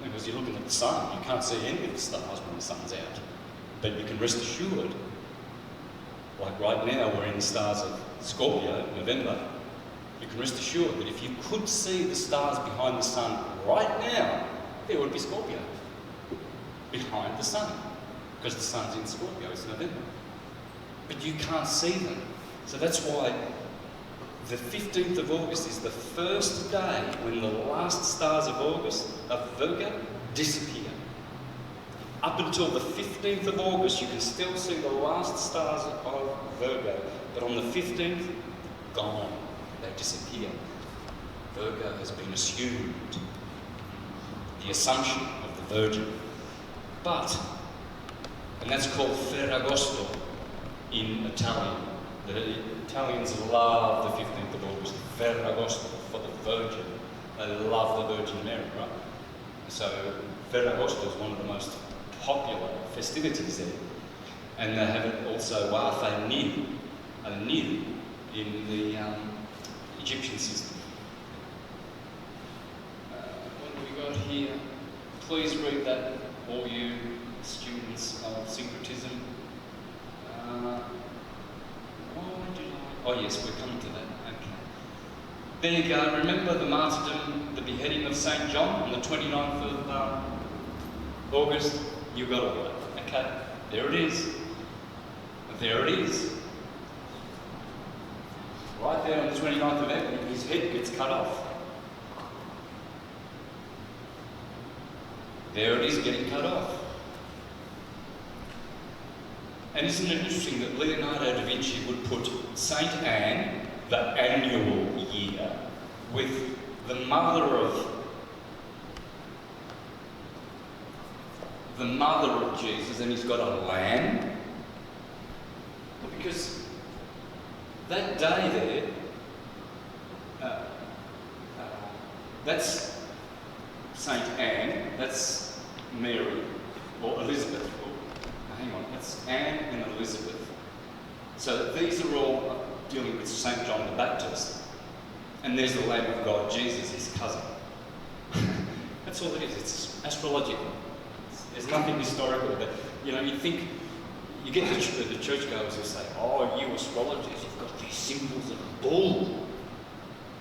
Because you're looking at the Sun, you can't see any of the stars when the Sun's out. But you can rest assured, like right now we're in the stars of Scorpio, November, you can rest assured that if you could see the stars behind the Sun right now, there would be Scorpio behind the Sun, because the Sun's in Scorpio, it's November. But you can't see them. So that's why the 15th of August is the first day when the last stars of August, of Virgo, disappear. Up until the 15th of August, you can still see the last stars of Virgo, but on the 15th, gone. They disappear. Virgo has been assumed. The Assumption of the Virgin. But, and that's called Ferragosto in Italian. The Italians love the 15th of August, Ferragosto, for the Virgin. They love the Virgin Mary, right? So Ferragosto is one of the most popular festivities there. And they have it also Wafe Nil, a Nil, in the Egyptian system. What do we got here? Please read that, all you students of syncretism. Oh yes, we're coming to that. Okay. There you go. Remember the martyrdom, the beheading of St. John on the 29th of August? You got all that. Okay. There it is. There it is. Right there on the 29th of April, his head gets cut off. There it is, getting cut off. And isn't it interesting that Leonardo da Vinci would put Saint Anne, the annual year, with the mother of Jesus, and he's got a lamb? Because that day there, that's Saint Anne, that's Mary, or Elizabeth. Hang on, that's Anne and Elizabeth. So these are all dealing with St. John the Baptist. And there's the Lamb of God, Jesus, his cousin. That's all it is, it's astrological. There's nothing historical, but you know, you think, you get the churchgoers who say, oh, you astrologers, you've got these symbols of a bull,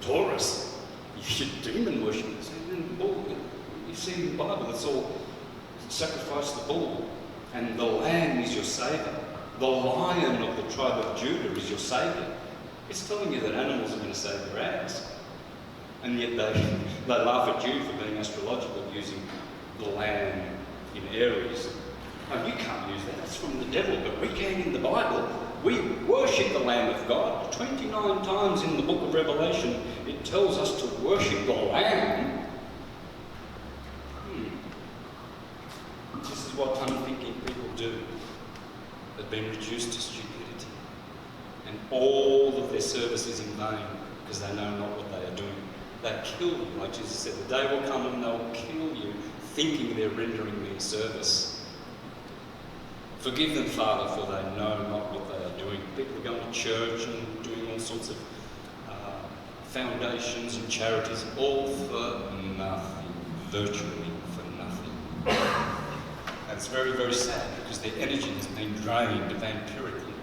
Taurus, you're demon worshippers. And bull, you see in the Bible, it's all sacrifice the bull. And the Lamb is your saviour. The Lion of the tribe of Judah is your saviour. It's telling you that animals are going to save your ass. And yet they laugh at you for being astrological, using the Lamb in Aries. Oh, you can't use that, that's from the devil, but we can in the Bible. We worship the Lamb of God. 29 times in the book of Revelation, it tells us to worship the Lamb. This is what unthinking people do. They've been reduced to stupidity. And all of their service is in vain because they know not what they are doing. They kill you, like Jesus said. The day will come when they'll kill you thinking they're rendering me a service. Forgive them, Father, for they know not what they are doing. People are going to church and doing all sorts of foundations and charities, all for nothing, virtually for nothing. And it's very, very sad because their energy has been drained vampirically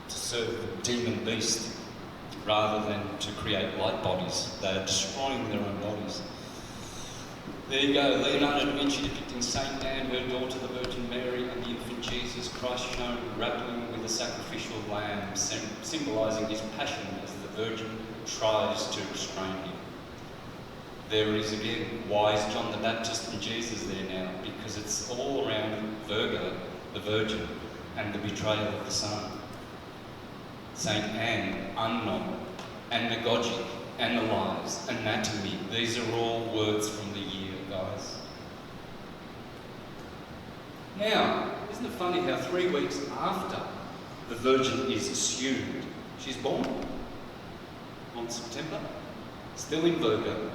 to serve the demon beast rather than to create light bodies. They are destroying their own bodies. There you go, Leonardo da Vinci depicting Saint Anne, her daughter, the Virgin Mary, and the infant Jesus Christ shown grappling with a sacrificial lamb, symbolising his passion as the Virgin tries to restrain him. There it is again. Why is John the Baptist and Jesus there now? Because it's all around Virgo, the Virgin, and the betrayal of the Son. Saint Anne, unknown, anagogic, analyse, anatomy. These are all words from the year, guys. Now, isn't it funny how 3 weeks after the Virgin is assumed, she's born on September, still in Virgo,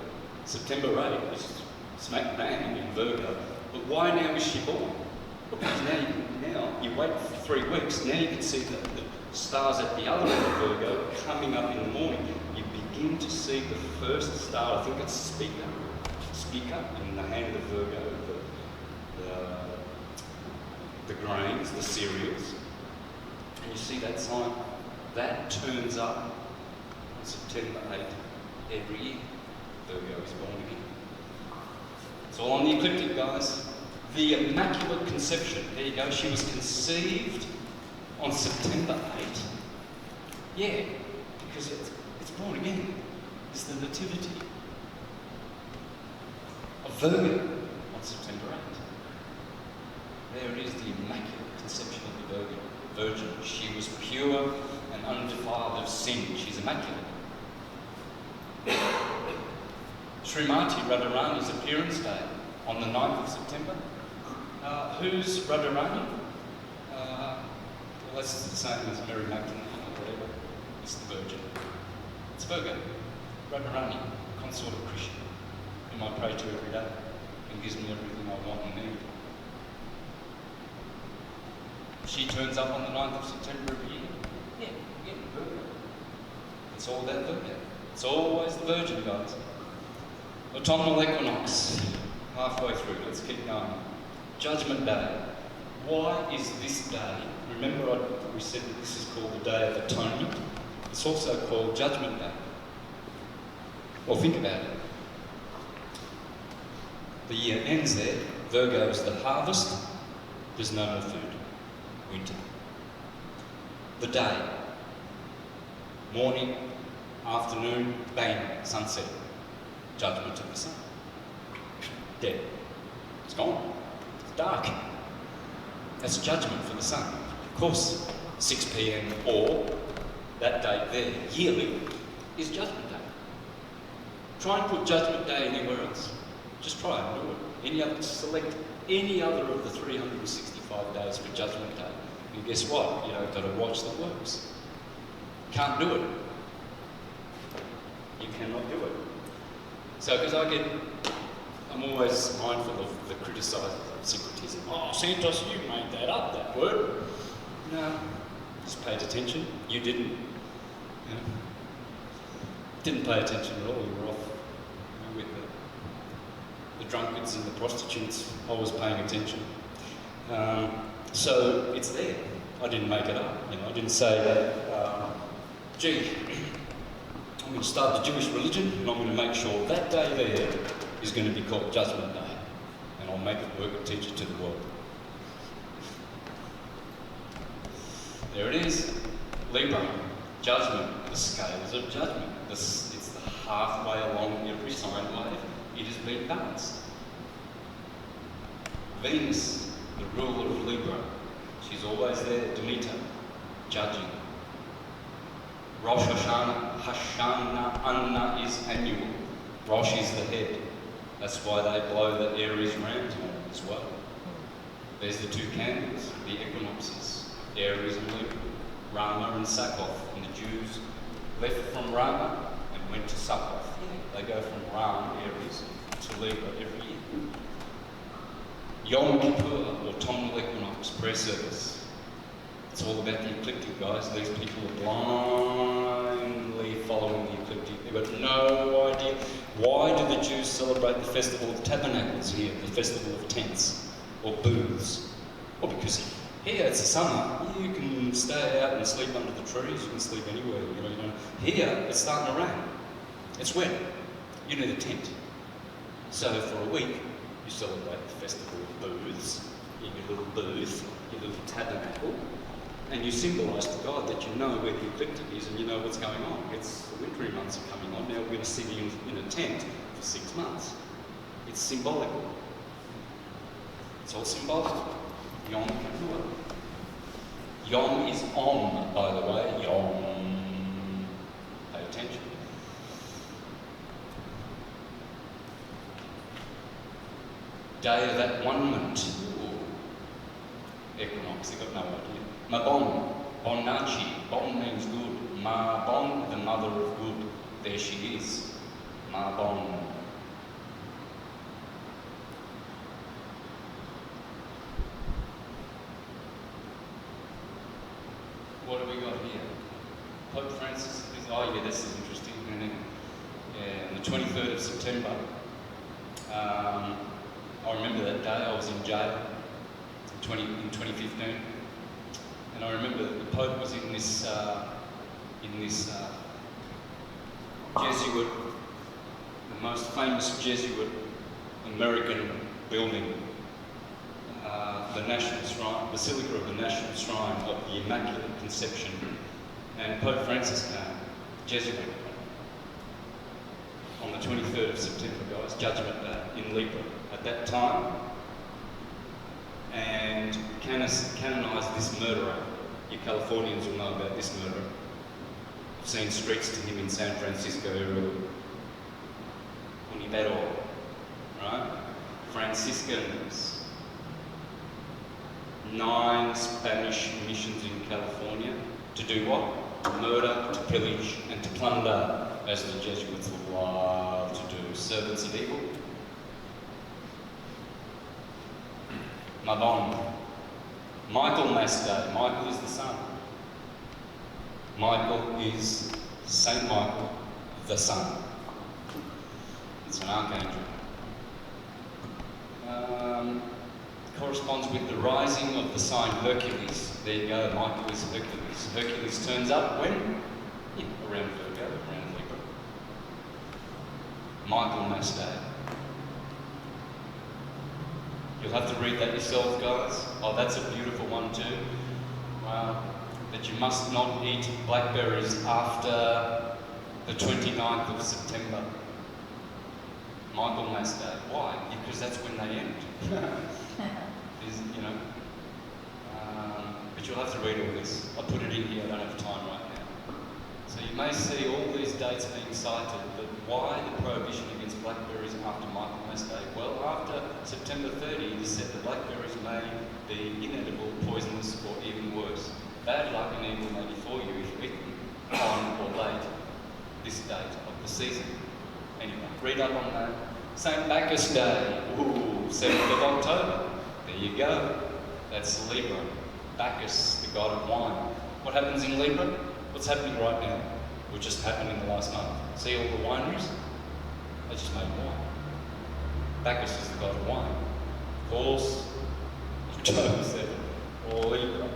September 8th, is smack bang in Virgo. But why now is she born? Because now you wait for 3 weeks, now you can see the stars at the other end of Virgo coming up in the morning. You begin to see the first star, I think it's Speaker in the hand of Virgo, the grains, the Sirius. And you see that sign, that turns up on September 8th every year. Virgo is born again. It's all on the ecliptic, guys. The Immaculate Conception. There you go. She was conceived on September 8th. Yeah, because it's born again. It's the Nativity of Virgo on September 8th. There it is, the Immaculate Conception of the Virgin. She was pure and undefiled of sin. She's immaculate. Srimati Radharani's appearance day on the 9th of September. Who's Radharani? Well, that's the same as Mary Magdalene or whatever. It's the Virgin. It's Virgo. Radharani, consort of Krishna, whom I pray to every day and gives me everything I want and need. She turns up on the 9th of September every year. Yeah, Virgo. It's all about Virgo. It's always the Virgin, guys. Autumnal equinox, halfway through, let's keep going. Judgment Day. Why is this day? Remember we said that this is called the Day of Atonement. It's also called Judgment Day. Well, think about it. The year ends there, Virgo is the harvest, there's no more food. Winter. The day. Morning, afternoon, bang, sunset. Judgment of the sun. Dead. It's gone. It's dark. That's judgment for the sun. Of course, 6 p.m. or that date there, yearly, is Judgment Day. Try and put Judgment Day anywhere else. Just try and do it. Select any other of the 365 days for Judgment Day. And guess what? You don't got to watch the works. Can't do it. You cannot do it. So, because I'm always mindful of the criticising of syncretism. Oh, Santos, you made that up, that word. No, just paid attention. You didn't. You know, didn't pay attention at all. You were off with the drunkards and the prostitutes. I was paying attention. So it's there. I didn't make it up. You know, I didn't say, gee, I'm going to start the Jewish religion and I'm going to make sure that day there is going to be called Judgment Day. And I'll make it work and teach it to the world. There it is. Libra. Judgment. The scales of judgment. It's the halfway along every sine wave. It has been balanced. Venus, the ruler of Libra. She's always there. Demeter. Judging. Rosh Hashanah, Anna is annual. Rosh is the head. That's why they blow the Aries ram time as well. There's the two candles, the equinoxes, Aries and Libra, Rama and Sakoth. And the Jews left from Rama and went to Sakoth. They go from Ram, Aries, to Libra every year. Yom Kippur, autumnal equinox, prayer service. It's all about the ecliptic, guys. These people are blindly following the ecliptic. They've got no idea. Why do the Jews celebrate the Festival of Tabernacles here, the Festival of Tents, or booths? Well, because here it's the summer. You can stay out and sleep under the trees. You can sleep anywhere. You know. Here it's starting to rain. It's wet. You need a tent. So for a week, you celebrate the Festival of Booths, in your little booth, your little tabernacle, and you symbolise to God that you know where the ecliptic is and you know what's going on. It's the wintry months are coming on. Now we're going to sit in a tent for 6 months. It's symbolical. It's all symbolic. Yom Kippur. Yom is on, by the way. Yom. Pay attention. Day of At-One-ment. Equinox, they've got no idea. Mabon, Bonacci. Bon means good. Ma-bon, the mother of good. There she is. Ma-bon. What have we got here? Pope Francis is, oh yeah, this is interesting. Yeah, on the 23rd of September, I remember that day. I was in jail in 2015, and I remember that the Pope was in this Jesuit, the most famous Jesuit American building, the National Shrine, Basilica of the National Shrine of the Immaculate Conception, and Pope Francis came, Jesuit, on the 23rd of September, guys, Judgment Day in Libra. At that time, and canonised this murderer. You Californians will know about this murderer. I've seen streets to him in San Francisco, Unibero, right? Franciscans. 9 Spanish missions in California to do what? To murder, to pillage, and to plunder, as the Jesuits love to do. Servants of evil. Mabon. Michaelmas Day. Michael is the sun. Michael is Saint Michael, the sun. It's an archangel. Corresponds with the rising of the sign Hercules. There you go, Michael is Hercules. Hercules turns up when? Yeah, around Virgo, around Libra. Michaelmas Day. You'll have to read that yourself, guys. Oh, that's a beautiful one too. Wow. That you must not eat blackberries after the 29th of September. Michaelmas Day. Why? Because that's when they end. But you'll have to read all this. I put it in here, I don't have time right now. So you may see all these dates being cited, but why the prohibition against blackberries after Michaelmas Day? Well, after September 30, it is said that blackberries may be inedible, poisonous, or even worse. Bad luck and evil may befall you if you eat them on or late this date of the season. Anyway, read up on that. St. Bacchus Day, ooh, 7th of October. There you go. That's Libra. Bacchus, the god of wine. What happens in Libra? What's happening right now? What just happened in the last month? See all the wineries? They just made wine. Bacchus is the god of wine. Of course, October 7th, or Libra.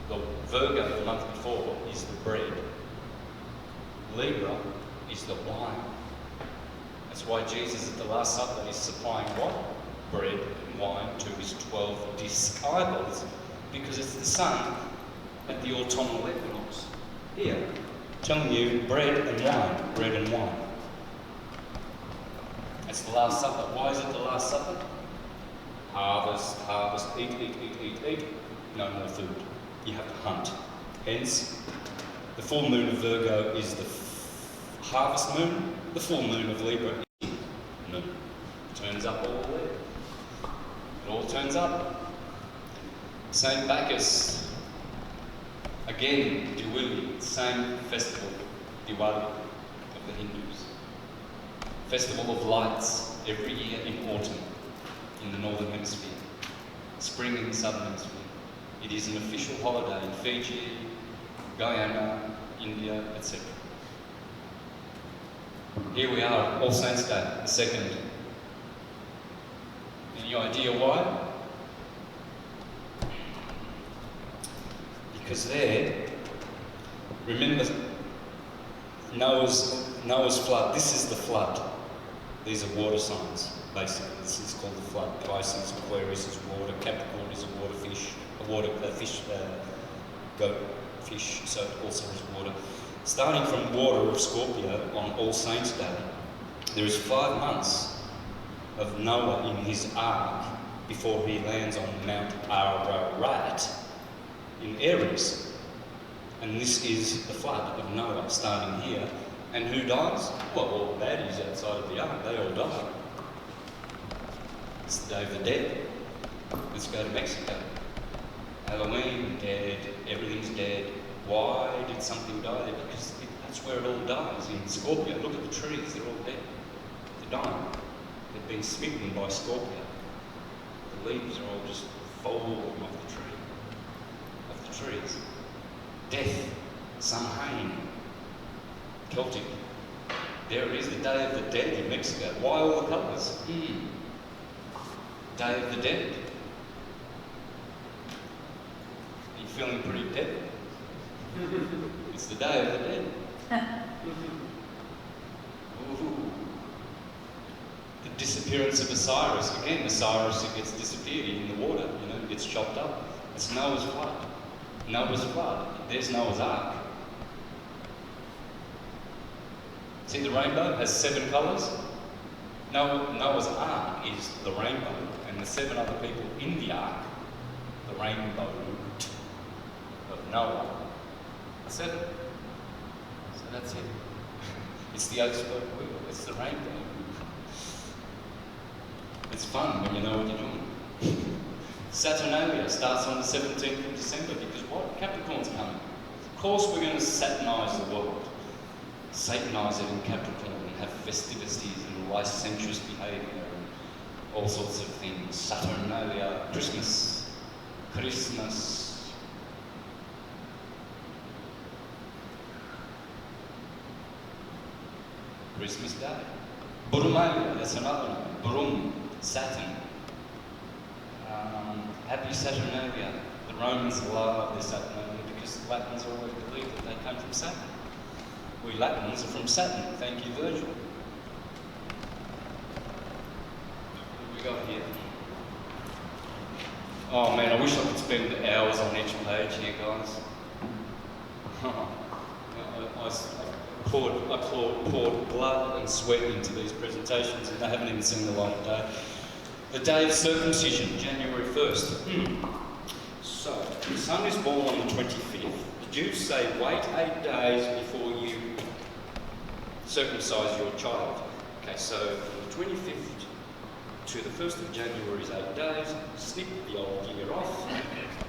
The Virgo, the month before, is the bread. Libra is the wine. That's why Jesus at the Last Supper is supplying what? Bread and wine to his 12 disciples, because it's the sun at the autumnal equinox. Here, telling you bread and wine, bread and wine. It's the Last Supper. Why is it the Last Supper? Harvest, harvest, eat, eat, eat, eat, eat. No more food. You have to hunt. Hence, the full moon of Virgo is the harvest moon. The full moon of Libra is the moon. Turns up all there. It all turns up. St. Bacchus, again, Diwali, same festival, Diwali of the Hindus. Festival of lights every year in autumn in the Northern Hemisphere. spring in the Southern Hemisphere. It is an official holiday in Fiji, Guyana, India, etc. Here we are, All Saints Day, the 2nd. Any idea why? Because there, remember Noah's flood. This is the flood. These are water signs, basically. This is called the flood. Pisces, Aquarius is water, Capricorn is a water fish, goat fish, so it also is water. Starting from water of Scorpio on All Saints Day, there is 5 months of Noah in his ark before he lands on Mount Ararat in Aries. And this is the flood of Noah starting here. And who dies? Well, all the baddies outside of the ark, they all die. It's the Day of the Dead. Let's go to Mexico. Halloween, dead, everything's dead. Why did something die there? Because that's where it all dies, in Scorpio. Look at the trees, they're all dead. They're dying. They've been smitten by Scorpio. The leaves are all just falling off the tree, off the trees. Death, Samhain, Celtic. There it is, the Day of the Dead in Mexico. Why all the colours? Day of the Dead. Are you feeling pretty dead? It's the Day of the Dead. Ooh. The disappearance of Osiris. Again, Osiris gets disappeared in the water, gets chopped up. It's Noah's flood. Noah's flood. There's Noah's Ark. See, the rainbow has 7 colours. Noah's Ark is the rainbow, and the 7 other people in the Ark, the rainbow of Noah. 7. So that's it. It's the iceberg wheel. It's the rainbow. It's fun when you know what you're doing. Saturnalia starts on the 17th of December because what? Capricorn's coming. Of course we're going to Saturnise the world. Satanise it in Capricorn and have festivities and licentious behaviour and all sorts of things. Saturnalia, Christmas. Christmas Day. Burumalia, that's another name. Burum, Saturn. Happy Saturnalia. The Romans love their Saturnalia because the Latins always believed that they came from Saturn. We Latins are from Saturn. Thank you, Virgil. What have we got here? Oh man, I wish I could spend hours on each page here, guys. I poured blood and sweat into these presentations and they haven't even seen the light of day. The day of circumcision, January 1st. So, the sun is born on the 25th. The Jews say wait 8 days before you circumcise your child. Okay, so from the 25th to the 1st of January is 8 days. Snip the old year off,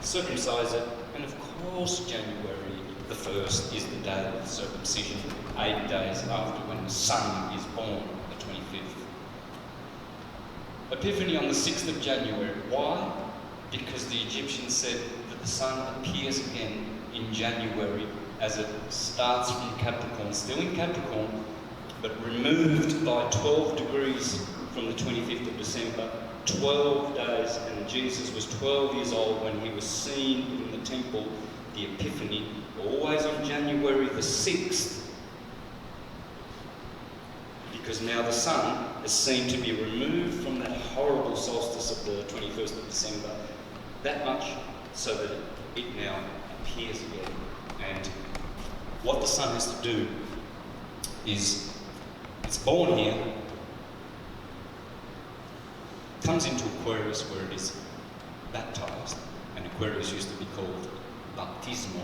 circumcise it, and of course January the 1st is the day of circumcision, 8 days after when the sun is born, the 25th. Epiphany on the 6th of January. Why? Because the Egyptians said that the sun appears again in January as it starts from Capricorn, still in Capricorn, but removed by 12 degrees from the 25th of December, 12 days, and Jesus was 12 years old when he was seen in the temple, the Epiphany, always on January the 6th, because now the sun is seen to be removed from that horrible solstice of the 21st of December, that much so that it now appears again. And what the sun has to do is, it's born here, comes into Aquarius where it is baptised, and Aquarius used to be called baptismo.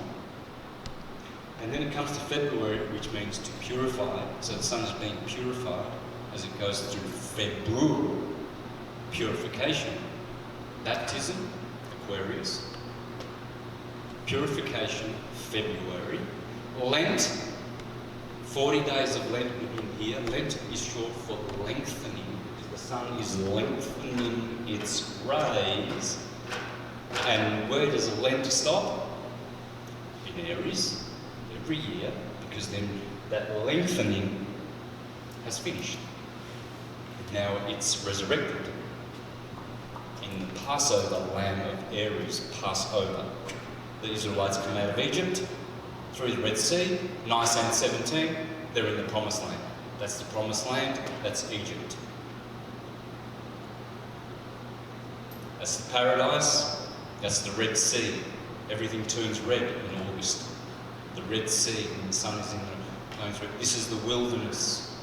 And then it comes to February, which means to purify. So the sun is being purified as it goes through February, purification. Baptism, Aquarius. Purification, February. Lent, 40 days of Lent within here. Lent is short for lengthening, because the sun is lengthening its rays And where does a Lent stop? In Aries, every year, because then that lengthening has finished. Now it's resurrected. In the Passover, Lamb of Aries, Passover. The Israelites come out of Egypt, through the Red Sea, Nisan 17, they're in the Promised Land. That's the Promised Land, that's Egypt. That's the Paradise, that's the Red Sea. Everything turns red in August. The Red Sea, and the sun is in the going through. This is the wilderness.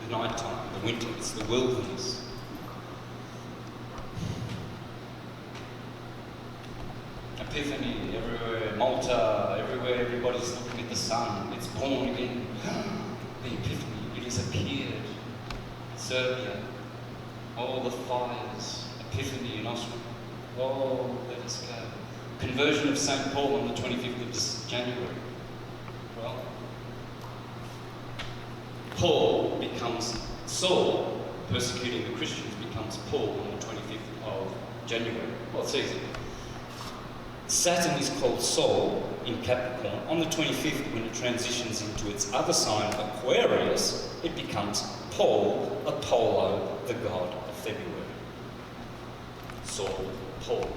The night time, the winter, it's the wilderness. Epiphany, everywhere, Malta, everywhere, everybody's looking at the sun. It's born again. The Epiphany, it has appeared. Serbia, all the fires, Epiphany in Austria. Oh, let us go. Conversion of St. Paul on the 25th of January. Well, Paul becomes Saul, persecuting the Christians, becomes Paul on the 25th of January. Well, it's easy. Saturn is called Sol in Capricorn. On the 25th, when it transitions into its other sign, Aquarius, it becomes Paul, Apollo, the god of February. Sol, Paul.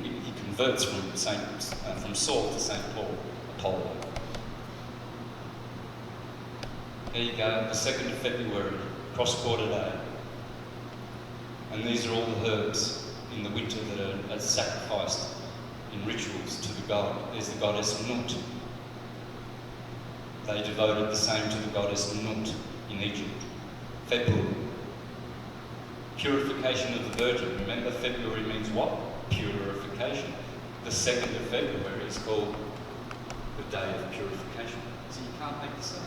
He converts from Saul to St. Paul, Apollo. There you go, the 2nd of February, cross-quarter day. And these are all the herbs in the winter that are sacrificed in rituals to the god. There's the goddess Nut. They devoted the same to the goddess Nut in Egypt. February. Purification of the Virgin. Remember, February means what? Purification. The 2nd of February is called the day of purification. So you can't make this up.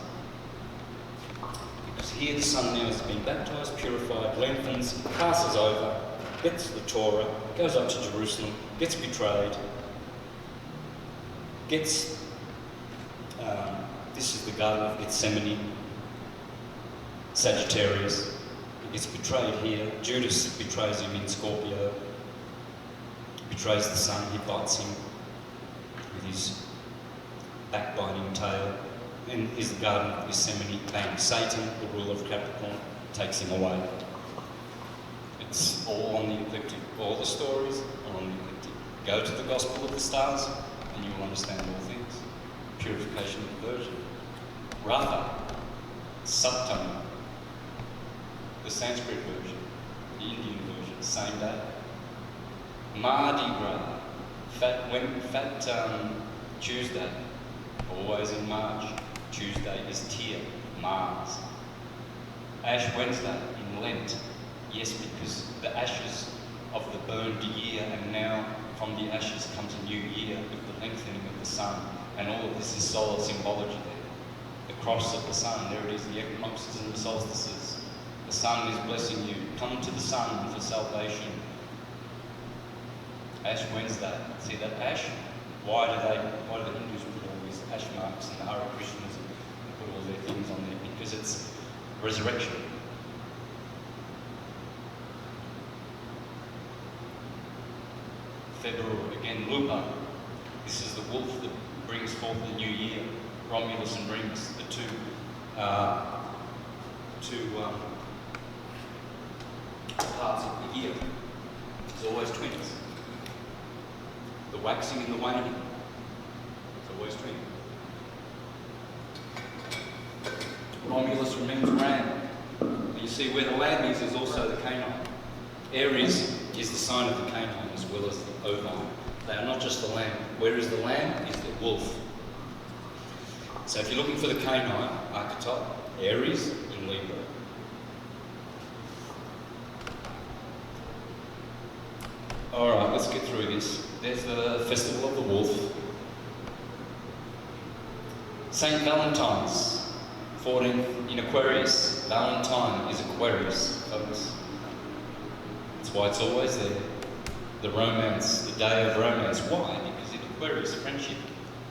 Because here the sun now has been baptized, purified, lengthens, passes over, gets the Torah, goes up to Jerusalem, gets betrayed, gets, this is the Garden of Gethsemane, Sagittarius, he gets betrayed here, Judas betrays him in Scorpio, betrays the sun, he bites him with his backbiting tail, and is the Garden of Gethsemane, bang, Satan, the ruler of Capricorn, takes him away. It's all on the ecliptic. All the stories are on the ecliptic. Go to the Gospel of the Stars and you will understand all things. Purification of the Virgin. Ratha, Saptami, the Sanskrit version, the Indian version, same day. Mardi Gras, Fat Tuesday, always in March. Tuesday is Tyr, Mars. Ash Wednesday in Lent. Yes, because the ashes of the burned year, and now from the ashes comes a new year with the lengthening of the sun, and all of this is solar symbology there. The cross of the sun, there it is, the equinoxes and the solstices. The sun is blessing you. Come to the sun for salvation. Ash Wednesday. See that ash? Why do the Hindus put all these ash marks and the Hare Krishnas and put all their things on there? Because it's resurrection. February, again, Lupa. This is the wolf that brings forth the new year. Romulus and Remus, the two parts of the year. It's always twins. The waxing and the waning. It's always twins. Romulus means ram. And you see where the lamb is also the canine. Aries is the sign of the canine as well as the ovine. They are not just the lamb. Where is the lamb? Is the wolf. So if you're looking for the canine archetype, Aries in Libra. Alright, let's get through this. There's the Festival of the Wolf. St. Valentine's, 14th in Aquarius. Valentine is Aquarius, folks. That's why it's always there. The romance, the day of romance. Why? Because in Aquarius, friendship,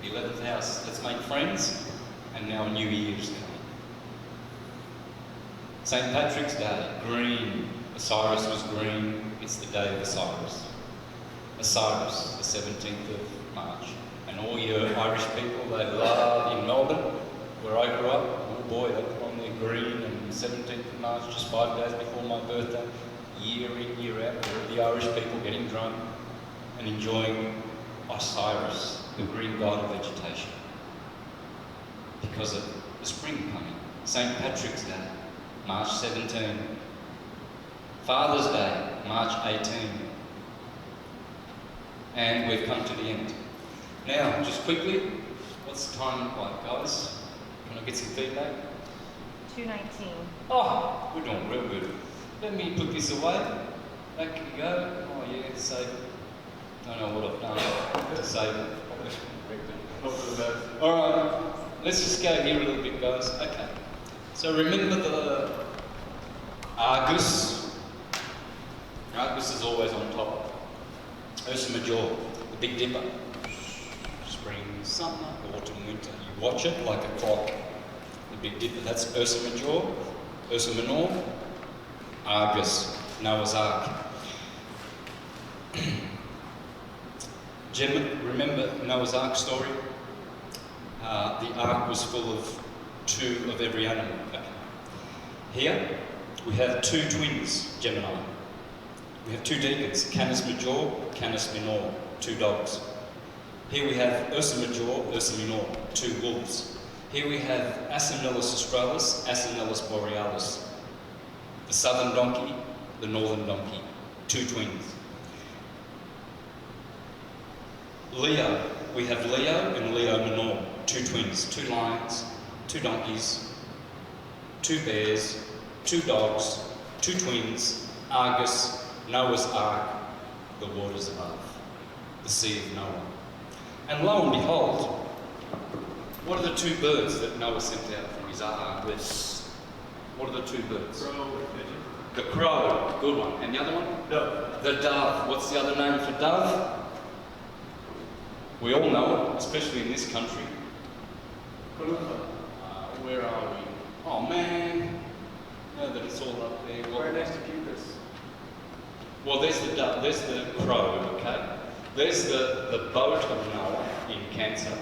the 11th house. Let's make friends, and now a new year's coming. St. Patrick's Day, green, Osiris was green, it's the day of Osiris. Osiris, the 17th of March. And all your Irish people, they love, in Melbourne, where I grew up, oh boy, they put on their green and 17th of March, just 5 days before my birthday, year in, year out, where are the Irish people getting drunk and enjoying Osiris, the green god of vegetation, because of the spring coming. St. Patrick's Day, March 17. Father's Day, March 18. And we've come to the end. Now, just quickly, what's the time like, guys? Can I get some feedback? 2:19. Oh, we're doing real good. Let me put this away. Back you go. Oh yeah, save it. Don't know what I've done to save it. Alright, let's just go here a little bit, guys. Okay. So remember the Argus. Argus is always on top. Ursa Major, the Big Dipper. Spring, summer, autumn, winter. You watch it like a clock. The Big Dipper, that's Ursa Major. Ursa Minor, Argus, Noah's Ark. Remember Noah's Ark story? The ark was full of 2 of every animal. Okay. Here we have 2 twins, Gemini. We have 2 deacons, Canis Major, Canis Minor, 2 dogs. Here we have Ursa Major, Ursa Minor, 2 wolves. Here we have Asinellus australis, Asinellus borealis. The southern donkey, the northern donkey, 2 twins. Leo, we have Leo and Leo Minor, 2 twins, 2 lions, 2 donkeys, 2 bears, 2 dogs, 2 twins, Argus, Noah's Ark, the waters above, the Sea of Noah. And lo and behold, what are the 2 birds that Noah sent out from his ark? What are the 2 birds? Crow and pigeon. The crow, good one. And the other one? Dove. The dove. What's the other name for dove? We all know it, especially in this country. Columba. Where are we? Oh man, now that it's all up there. Right next to Cupid. Well, there's the dove, there's the crow, okay? There's the boat of Noah in Cancer.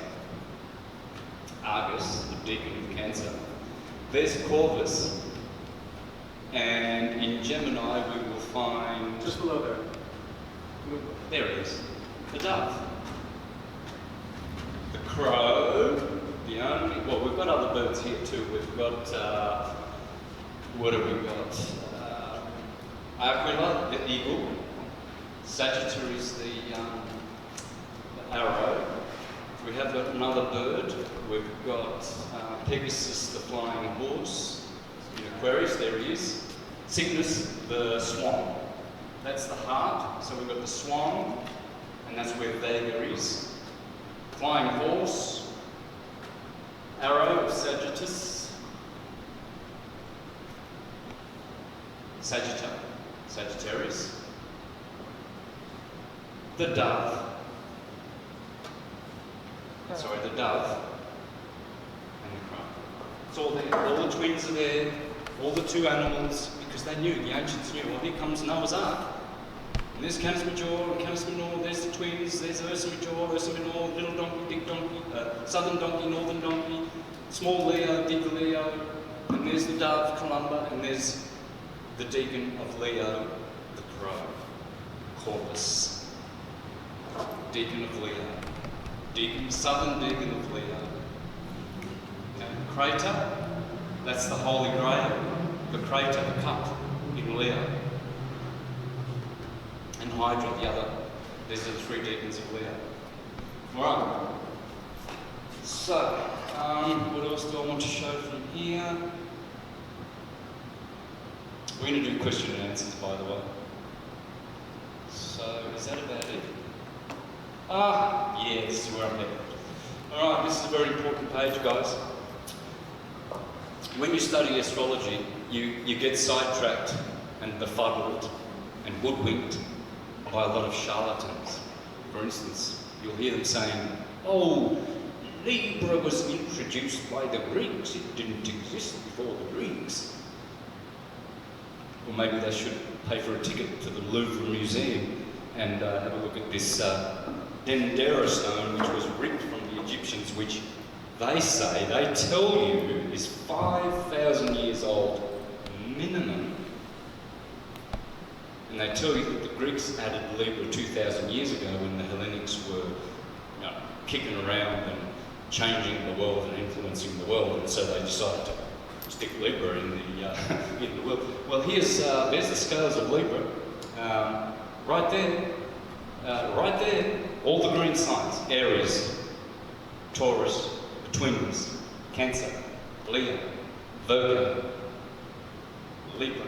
Argus, the deacon of Cancer. There's Corvus. And in Gemini we will find... Just below there. There it is. The dove. The crow. The only... Well, we've got other birds here too. We've got... what have we got? Aquila, the eagle. Sagittarius, the arrow. We have got another bird. We've got Pegasus, the flying horse. In Aquarius, there he is. Cygnus, the swan. That's the heart. So we've got the swan, and that's where Vega is. Flying horse. Arrow of Sagittarius. Sagittarius. The dove. Sorry, the dove. And the crow. It's all there. All the twins are there. All the 2 animals, because they knew, the ancients knew, well, here comes Noah's Ark. And there's Canis Major and Canis Minor, there's the twins, there's Ursa Major, Ursa Minor, little donkey, big donkey, southern donkey, northern donkey, small Leo, big Leo, and there's the dove, Columba, and there's the deacon of Leo, the crow, Corpus, deacon of Leo, deacon, southern deacon of Leo. Okay. Crater, that's the Holy Grail, the crater, the cup in Leo. And Hydra, the other, these are the 3 deacons of Leo. Alright, so, what else do I want to show from here? We're going to do question and answers, by the way. So, is that about it? Yeah, this is where I'm headed. Alright, this is a very important page, guys. When you study astrology, you get sidetracked and befuddled and hoodwinked by a lot of charlatans. For instance, you'll hear them saying, oh, Libra was introduced by the Greeks, it didn't exist before the Greeks. Or maybe they should pay for a ticket to the Louvre Museum and have a look at this Dendera stone, which was ripped from the Egyptians, which they say, they tell you, is 5,000 years old minimum. And they tell you that the Greeks added Libra 2,000 years ago when the Hellenics were kicking around and changing the world and influencing the world, and so they decided to stick Libra in the world. Well, there's the scales of Libra, right there, all the green signs: Aries, Taurus, the twins, Cancer, Leo, Virgo, Libra,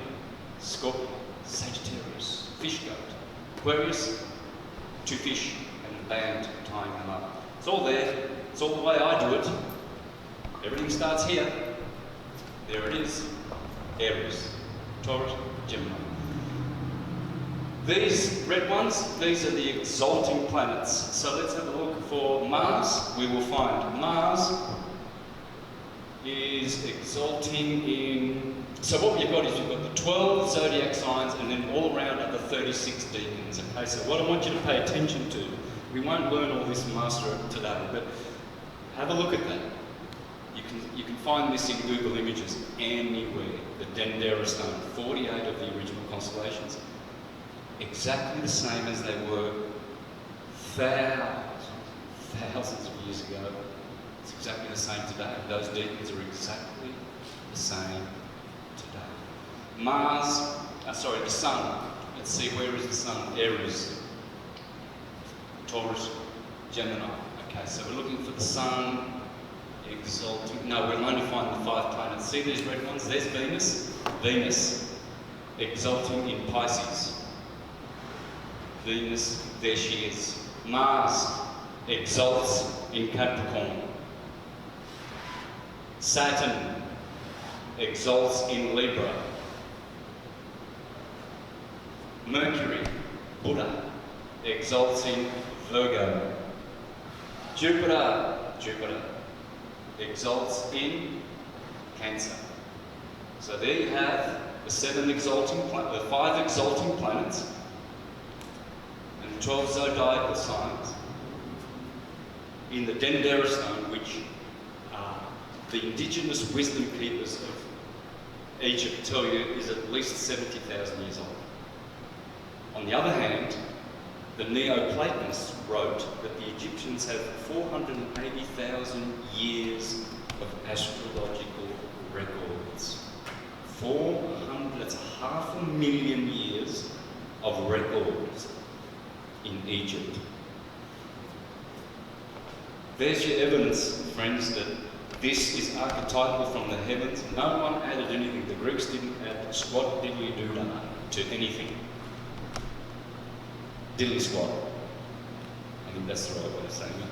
Scorpio, Sagittarius, fish goat, Aquarius, two fish, and the band tying them up. It's all there. It's all the way I do it. Everything starts here. There it is. Aries, Taurus, Gemini. These red ones, these are the exalting planets. So let's have a look for Mars. We will find Mars is exalting in... So what you've got is you've got the 12 zodiac signs, and then all around are the 36 deacons. Okay, so what I want you to pay attention to, we won't learn all this and master it today, but have a look at that. You can find this in Google Images anywhere. The Dendera stone, 48 of the original constellations, exactly the same as they were thousands of years ago. It's exactly the same today. Those deacons are exactly the same today. Mars, the Sun. Let's see, where is the Sun? Aries, Taurus, Gemini. Okay, so we're looking for the Sun exalting. No, we'll only find the 5 planets. See these red ones? There's Venus. Venus exalting in Pisces. Venus, there she is. Mars exalts in Capricorn. Saturn exalts in Libra. Mercury, Buddha, exalts in Virgo. Jupiter exalts in Cancer. So there you have the 5 exalting planets and the 12 zodiacal signs in the Dendera stone, which the indigenous wisdom keepers of Egypt tell you is at least 70,000 years old. On the other hand, the Neoplatonists wrote that the Egyptians have 480,000 years of astrological records. 400, that's 500,000 years of records in Egypt. There's your evidence, friends, that this is archetypal from the heavens. No one added anything. The Greeks didn't add squat diddly doo to anything. Diddly squat. I think that's the right way of saying it.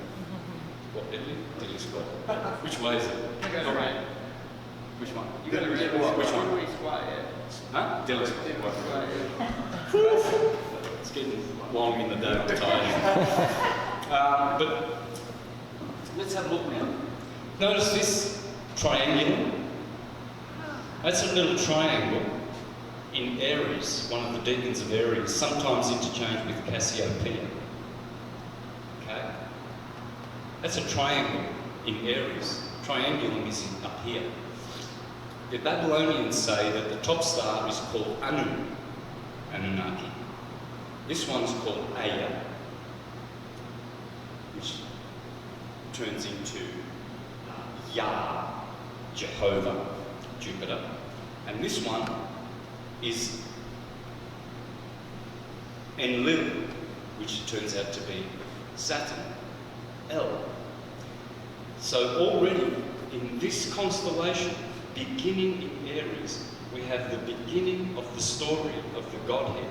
What diddly? Diddly squat. Which way is it? All right. Which one? You got to read Which one? Diddly squat, yeah. Huh? Diddly squat. Diddly squat, yeah. It's getting long in the day, I'm tired. But let's have a look now. Notice this triangle. That's a little triangle in Aries, one of the deacons of Aries, sometimes interchanged with Cassiopeia. Okay? That's a triangle in Aries. Triangulum is up here. The Babylonians say that the top star is called Anu, Anunnaki. This one's called Aya, which turns into Yah, Jehovah, Jupiter. And this one is Enlil, which turns out to be Saturn, El. So already in this constellation, beginning in Aries, we have the beginning of the story of the Godhead.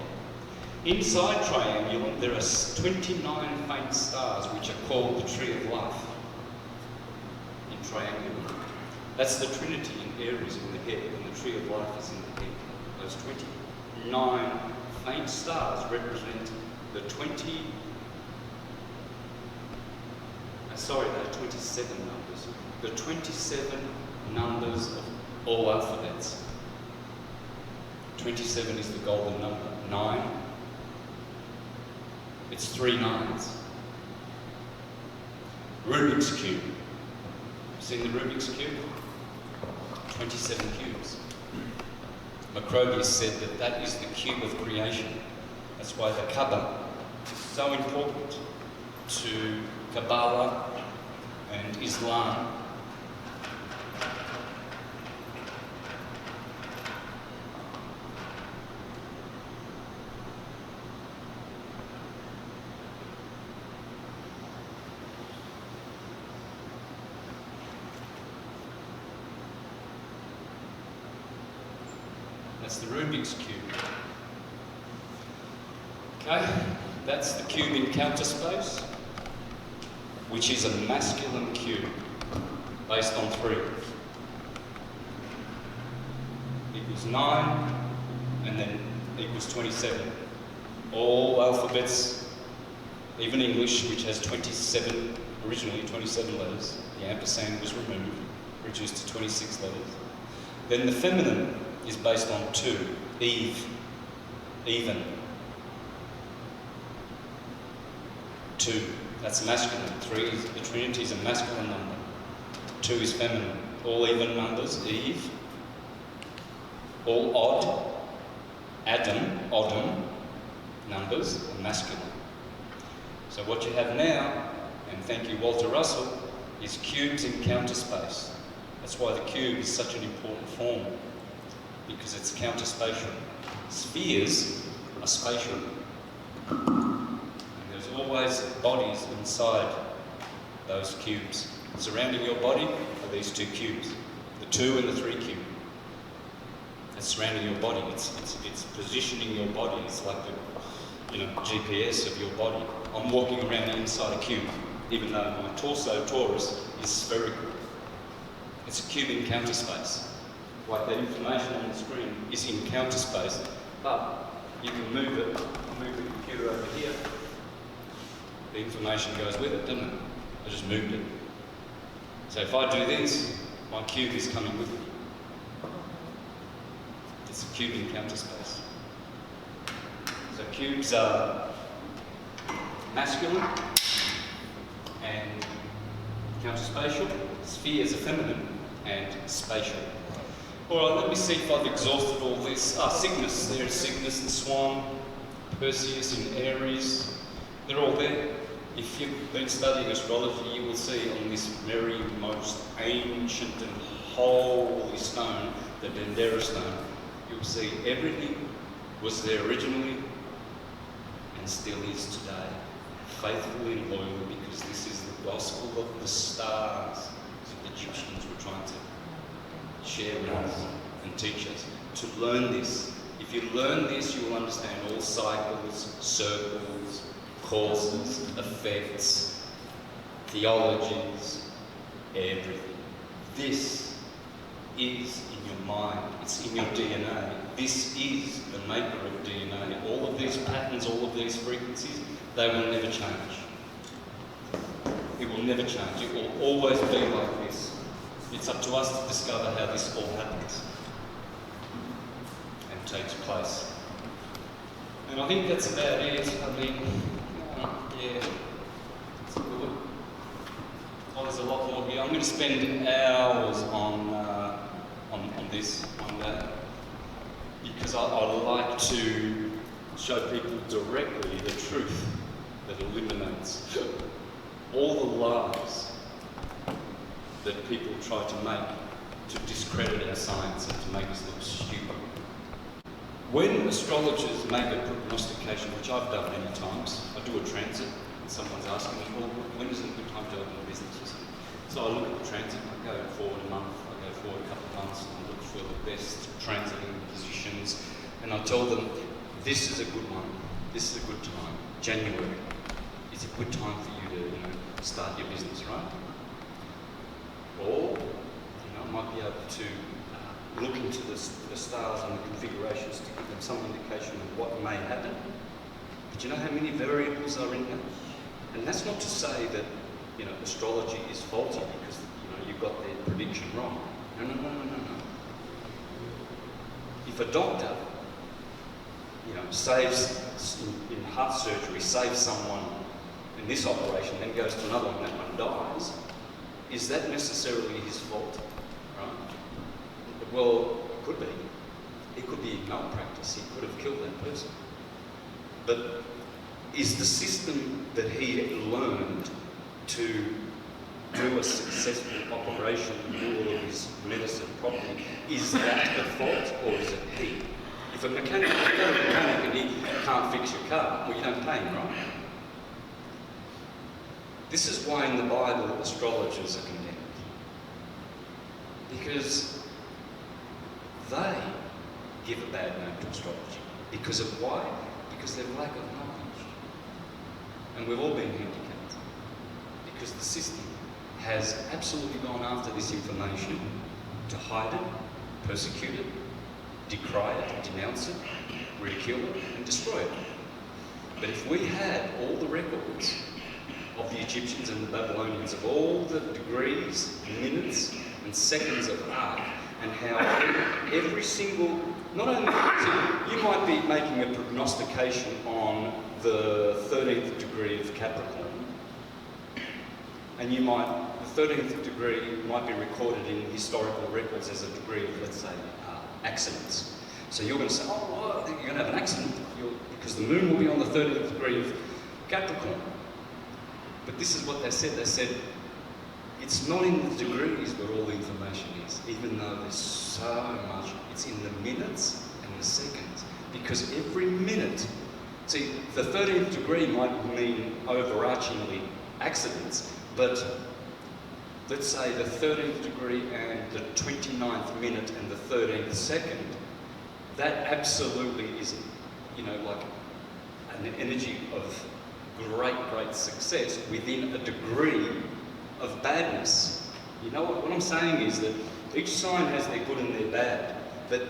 Inside Triangulum, there are 29 faint stars, which are called the Tree of Life. In Triangulum. That's the Trinity in Aries in the head, and the Tree of Life is in the head. Those 29 faint stars represent the 27 numbers. The 27 numbers of all alphabets. 27 is the golden number. 9. It's 3 9s. Rubik's Cube. Seen the Rubik's Cube? 27 cubes. Macrobius said that that is the cube of creation. That's why the Kaaba is so important to Kabbalah and Islam. That's the Rubik's Cube. Okay, that's the cube in counter space, which is a masculine cube based on 3. Equals 9, and then equals 27. All alphabets, even English, which has 27, originally 27 letters, the ampersand was removed, reduced to 26 letters. Then the feminine is based on 2, Eve, even. 2, that's masculine. 3 is, the Trinity is a masculine number. 2 is feminine. All even numbers, Eve. All odd, Adam, Odom, numbers are masculine. So what you have now, and thank you Walter Russell, is cubes in counter space. That's why the cube is such an important form, because it's counter-spatial. Spheres are spatial. And there's always bodies inside those cubes. Surrounding your body are these 2 cubes, the 2 and the 3 cube. It's surrounding your body. It's positioning your body. It's like the GPS of your body. I'm walking around inside a cube, even though my torso, torus, is spherical. It's a cube in counter space. Like that information on the screen is in counter space, but you can move it, move the computer over here. The information goes with it, doesn't it? I just moved it. So if I do this, my cube is coming with me. It's a cube in counter space. So cubes are masculine and counterspatial. Spheres are feminine and spatial. All right, let me see if I've exhausted all this. Cygnus, there's Cygnus and Swan, Perseus in Aries, they're all there. If you've been studying astrology, you will see on this very most ancient and holy stone, the Dendera stone, you'll see everything was there originally and still is today, faithfully and loyally, because this is the gospel of the stars that the Egyptians were trying to share with us and teach us. To learn this. If you learn this, you will understand all cycles, circles, causes, effects, theologies, everything. This is in your mind. It's in your DNA. This is the maker of DNA. All of these patterns, all of these frequencies, they will never change. It will never change. It will always be like this. It's up to us to discover how this all happens and takes place. And I think that's about it. I mean, yeah, it's good. Oh, there's a lot more here. I'm going to spend hours on this, on that, because I like to show people directly the truth that illuminates all the lies that people try to make to discredit our science and to make us look stupid. When astrologers make a prognostication, which I've done many times, I do a transit and someone's asking me, well, when is it a good time to open a business or something? So I look at the transit, I go forward a month, I go forward a couple of months, and I look for the best transiting positions, and I tell them, this is a good one, this is a good time. January is a good time for you to start your business, right? Or, I might be able to look into the stars and the configurations to give them some indication of what may happen. But you know how many variables are in that? And that's not to say that, astrology is faulty because, you got their prediction wrong. No. If a doctor saves in heart surgery, saves someone in this operation, then goes to another one, and that one dies, is that necessarily his fault? Right? Well, it could be. It could be malpractice. He could have killed that person. But is the system that he learned to do a successful operation, do all of his medicine properly, is that at fault, or is it he? If a mechanic, if you go to a mechanic and he can't fix your car, well, you don't pay him, right? This is why in the Bible astrologers are condemned. Because they give a bad name to astrology. Because of why? Because their lack of knowledge. And we've all been handicapped. Because the system has absolutely gone after this information to hide it, persecute it, decry it, denounce it, ridicule it, and destroy it. But if we had all the records of the Egyptians and the Babylonians, of all the degrees, minutes, and seconds of arc, and how every single, not only, you might be making a prognostication on the 13th degree of Capricorn, and you might, the 13th degree might be recorded in historical records as a degree of, let's say, accidents. So you're going to say, oh, well, you're going to have an accident because the moon will be on the 13th degree of Capricorn. But this is what they said. They said, it's not in the degrees where all the information is, even though there's so much. It's in the minutes and the seconds. Because every minute, see, the 13th degree might mean overarchingly accidents, but let's say the 13th degree and the 29th minute and the 13th second, that absolutely is, like an energy of great, great success within a degree of badness. You know what I'm saying is that each sign has their good and their bad. But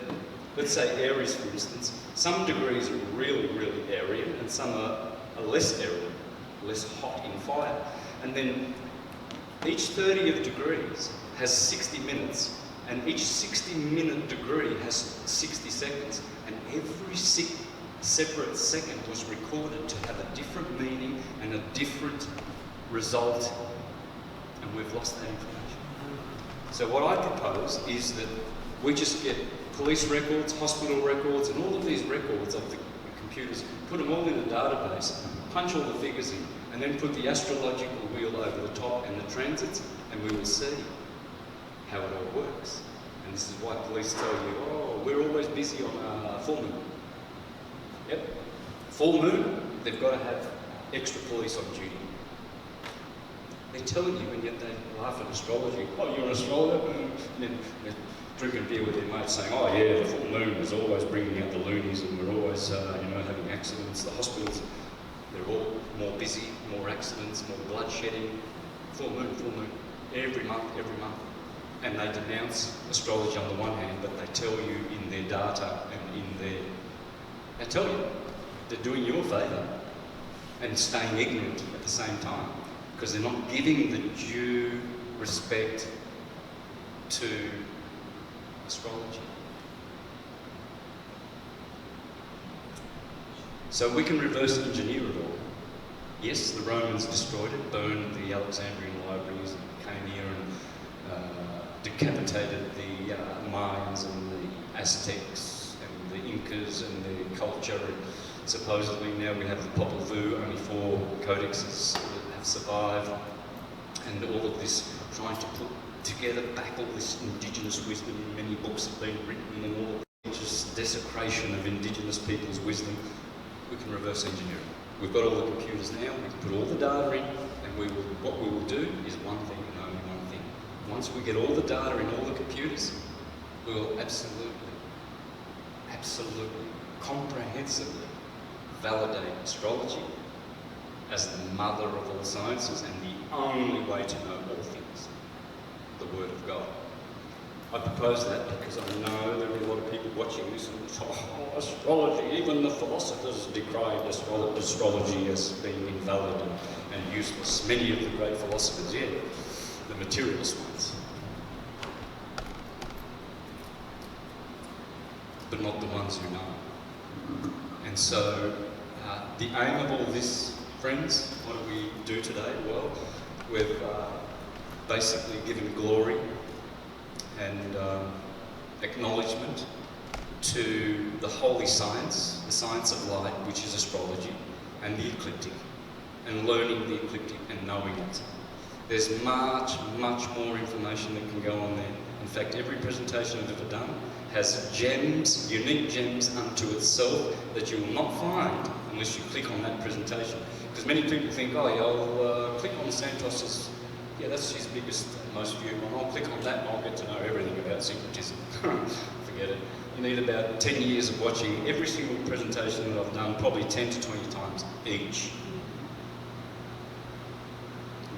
let's say Aries, for instance, some degrees are really, really Aryan and some are less Aryan, less hot in fire. And then each 30th degrees has 60 minutes, and each 60-minute degree has 60 seconds, and every separate second was recorded to have a different meaning and a different result, and we've lost that information. So what I propose is that we just get police records, hospital records, and all of these records of the computers, put them all in a database, punch all the figures in, and then put the astrological wheel over the top and the transits, and we will see how it all works. And this is why police tell you, oh, we're always busy on full moon. Yep, full moon, they've got to have extra police on duty. They're telling you, and yet they laugh at astrology. Oh, you're an astrologer? And then they're drinking beer with their mates saying, oh yeah, the full moon is always bringing out the loonies and we're always, having accidents. The hospitals, they're all more busy, more accidents, more bloodshedding. Full moon, every month. And they denounce astrology on the one hand, but they tell you in their data and in their... They tell you they're doing you a favour and staying ignorant at the same time because they're not giving the due respect to astrology. So we can reverse engineer it all. Yes, the Romans destroyed it, burned the Alexandrian libraries, and came here and decapitated the Mayans and the Aztecs and the Incas and their culture. And supposedly now we have the Popol Vuh, only 4 codexes that have survived, and all of this trying to put together back all this indigenous wisdom. Many books have been written, and all of the just desecration of indigenous people's wisdom. We can reverse engineer it. We've got all the computers now, we can put all the data in, and what we will do is one thing and only one thing. Once we get all the data in all the computers, we will absolutely, comprehensively validate astrology as the mother of all sciences and the only way to know all things, the Word of God. I propose that because I know there are a lot of people watching this and oh, astrology, even the philosophers decried astrology as being invalid and useless. Many of the great philosophers, yeah, the materialist ones. But not the ones who know. And so the aim of all this, friends, what do we do today? Well, we've basically given glory and acknowledgement to the holy science, the science of light, which is astrology, and the ecliptic, and learning the ecliptic and knowing it. There's much, much more information that can go on there. In fact, every presentation I've ever done has gems, unique gems unto itself that you will not find unless you click on that presentation. Because many people think, oh yeah, I'll click on Santos's, yeah, that's his biggest, most viewed one. I'll click on that and I'll get to know everything about syncretism. Forget it. You need about 10 years of watching every single presentation that I've done, probably 10 to 20 times each.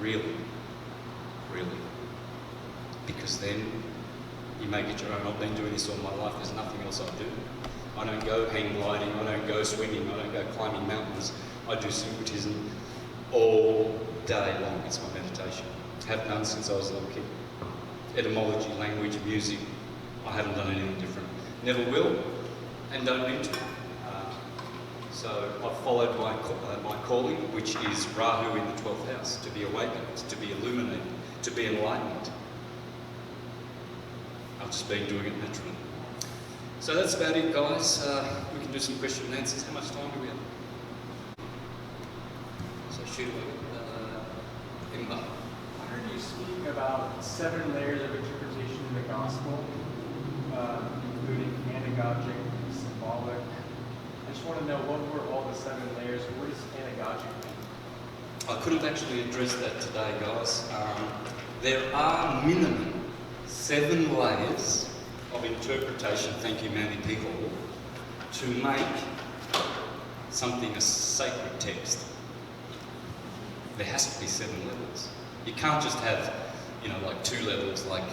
Really. Really. Because then you make it your own. I've been doing this all my life, there's nothing else I do. I don't go hang gliding, I don't go swimming, I don't go climbing mountains. I do syncretism all day long. It's my meditation. Have done since I was a little kid. Etymology, language, music, I haven't done anything different. Never will, and don't need to. So I've followed my calling, which is Rahu in the 12th house, to be awakened, to be illuminated, to be enlightened. I've just been doing it naturally. So that's about it, guys. We can do some question and answers. How much time do we have? So shoot away. Emma. I heard you speak about 7 layers of interpretation in the gospel, including anagogic, symbolic. I just want to know, what were all the 7 layers? What does anagogic mean? I could have actually addressed that today, guys. There are minimum 7 layers of interpretation, thank you, Mandy People, to make something a sacred text. There has to be 7 levels. You can't just have, you know, like 2 levels, like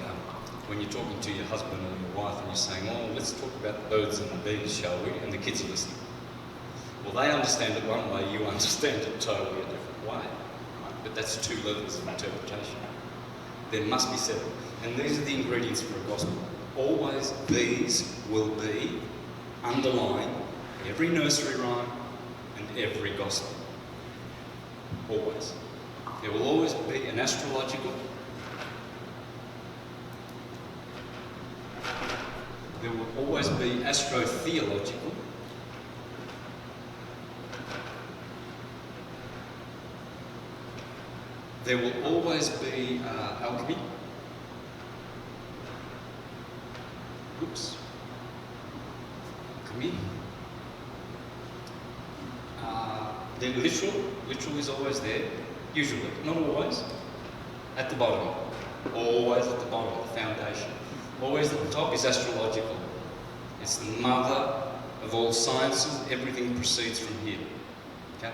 when you're talking to your husband or your wife and you're saying, oh, let's talk about the birds and the bees, shall we? And the kids are listening. Well, they understand it one way, you understand it totally a different way. Right? But that's 2 levels of interpretation. There must be 7. And these are the ingredients for a gospel. Always these will be underlying every nursery rhyme and every gospel. Always. There will always be an astrological. There will always be astrotheological. There will always be alchemy. Oops. Alchemy. Then literal is always there, usually, not always. At the bottom, always at the bottom, the foundation. Always at the top is astrological. It's the mother of all sciences, everything proceeds from here. Okay?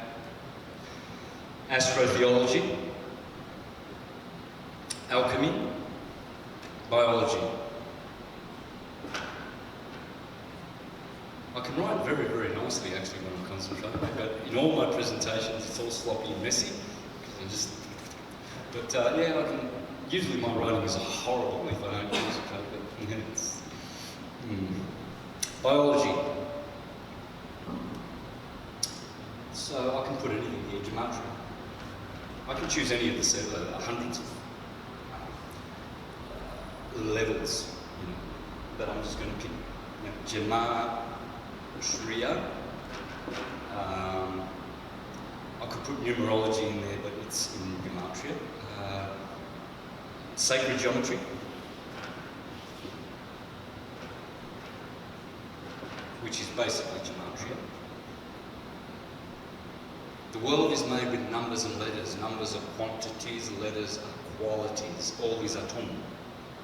Astrotheology, alchemy, biology. I can write very, very nicely actually when I'm concentrating, but in all my presentations it's all sloppy and messy. But yeah, I can. Usually my writing is horrible if I don't use it, but it's, Biology. So I can put anything here, gematria. I can choose any of the hundreds of levels, you know, but I'm just going to pick gematria. I could put numerology in there, but it's in gematria. Sacred geometry, which is basically gematria. The world is made with numbers and letters. Numbers are quantities, letters are qualities. All is atom.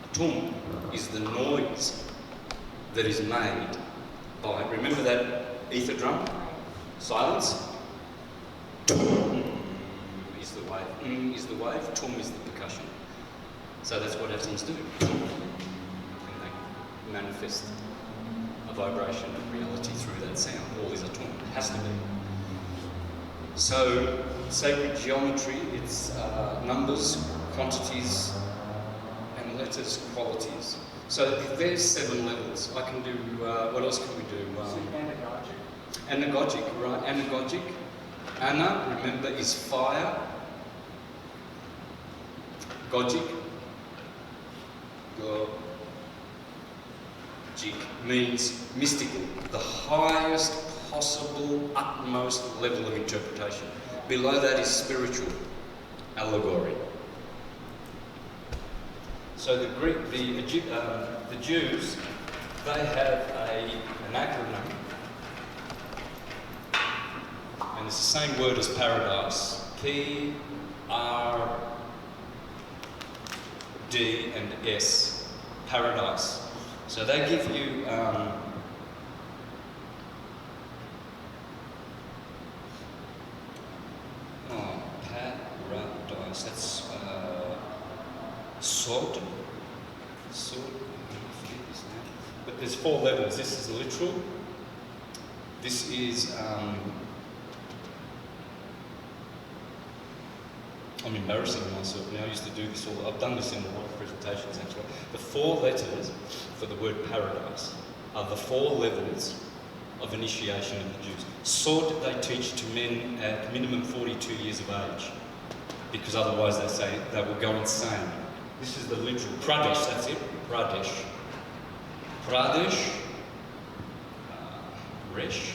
Atom is the noise that is made by, remember that ether drum? Silence. Tum is the wave. Is the wave. Tum is the percussion. So that's what atoms do. And they manifest a vibration of reality through that sound. All is atom. It has to be. So, sacred geometry, it's numbers, quantities, and letters, qualities. So there's 7 levels. I can do, what else can we do? Anagogic, right? Anagogic. Ana, remember, is fire. Gogic. Gogic means mystical, the highest possible, utmost level of interpretation. Below that is spiritual, allegory. So the Jews, they have an acronym, and it's the same word as paradise. P-R-D and S, paradise. So they give you paradise, that's Sod. But there's 4 levels. This is literal. This is, I'm embarrassing myself now. I used to do this all. I've done this in a lot of presentations actually. The 4 letters for the word paradise are the 4 levels of initiation of the Jews. Sod they teach to men at minimum 42 years of age, because otherwise they say they will go insane. This is the literal. Pradesh, that's it. Pradesh. Pradesh. Resh.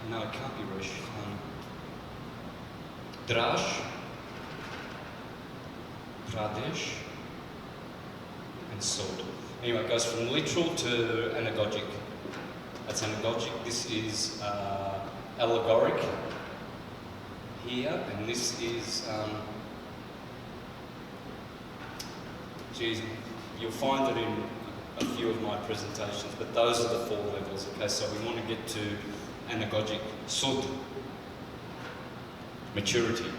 No, it can't be Resh. Drash. Pradesh. And Sod. Anyway, it goes from literal to anagogic. That's anagogic. This is allegoric here, and this is geez, you'll find it in a few of my presentations, but those are the 4 levels. Okay, so we want to get to anagogic, sud, maturity.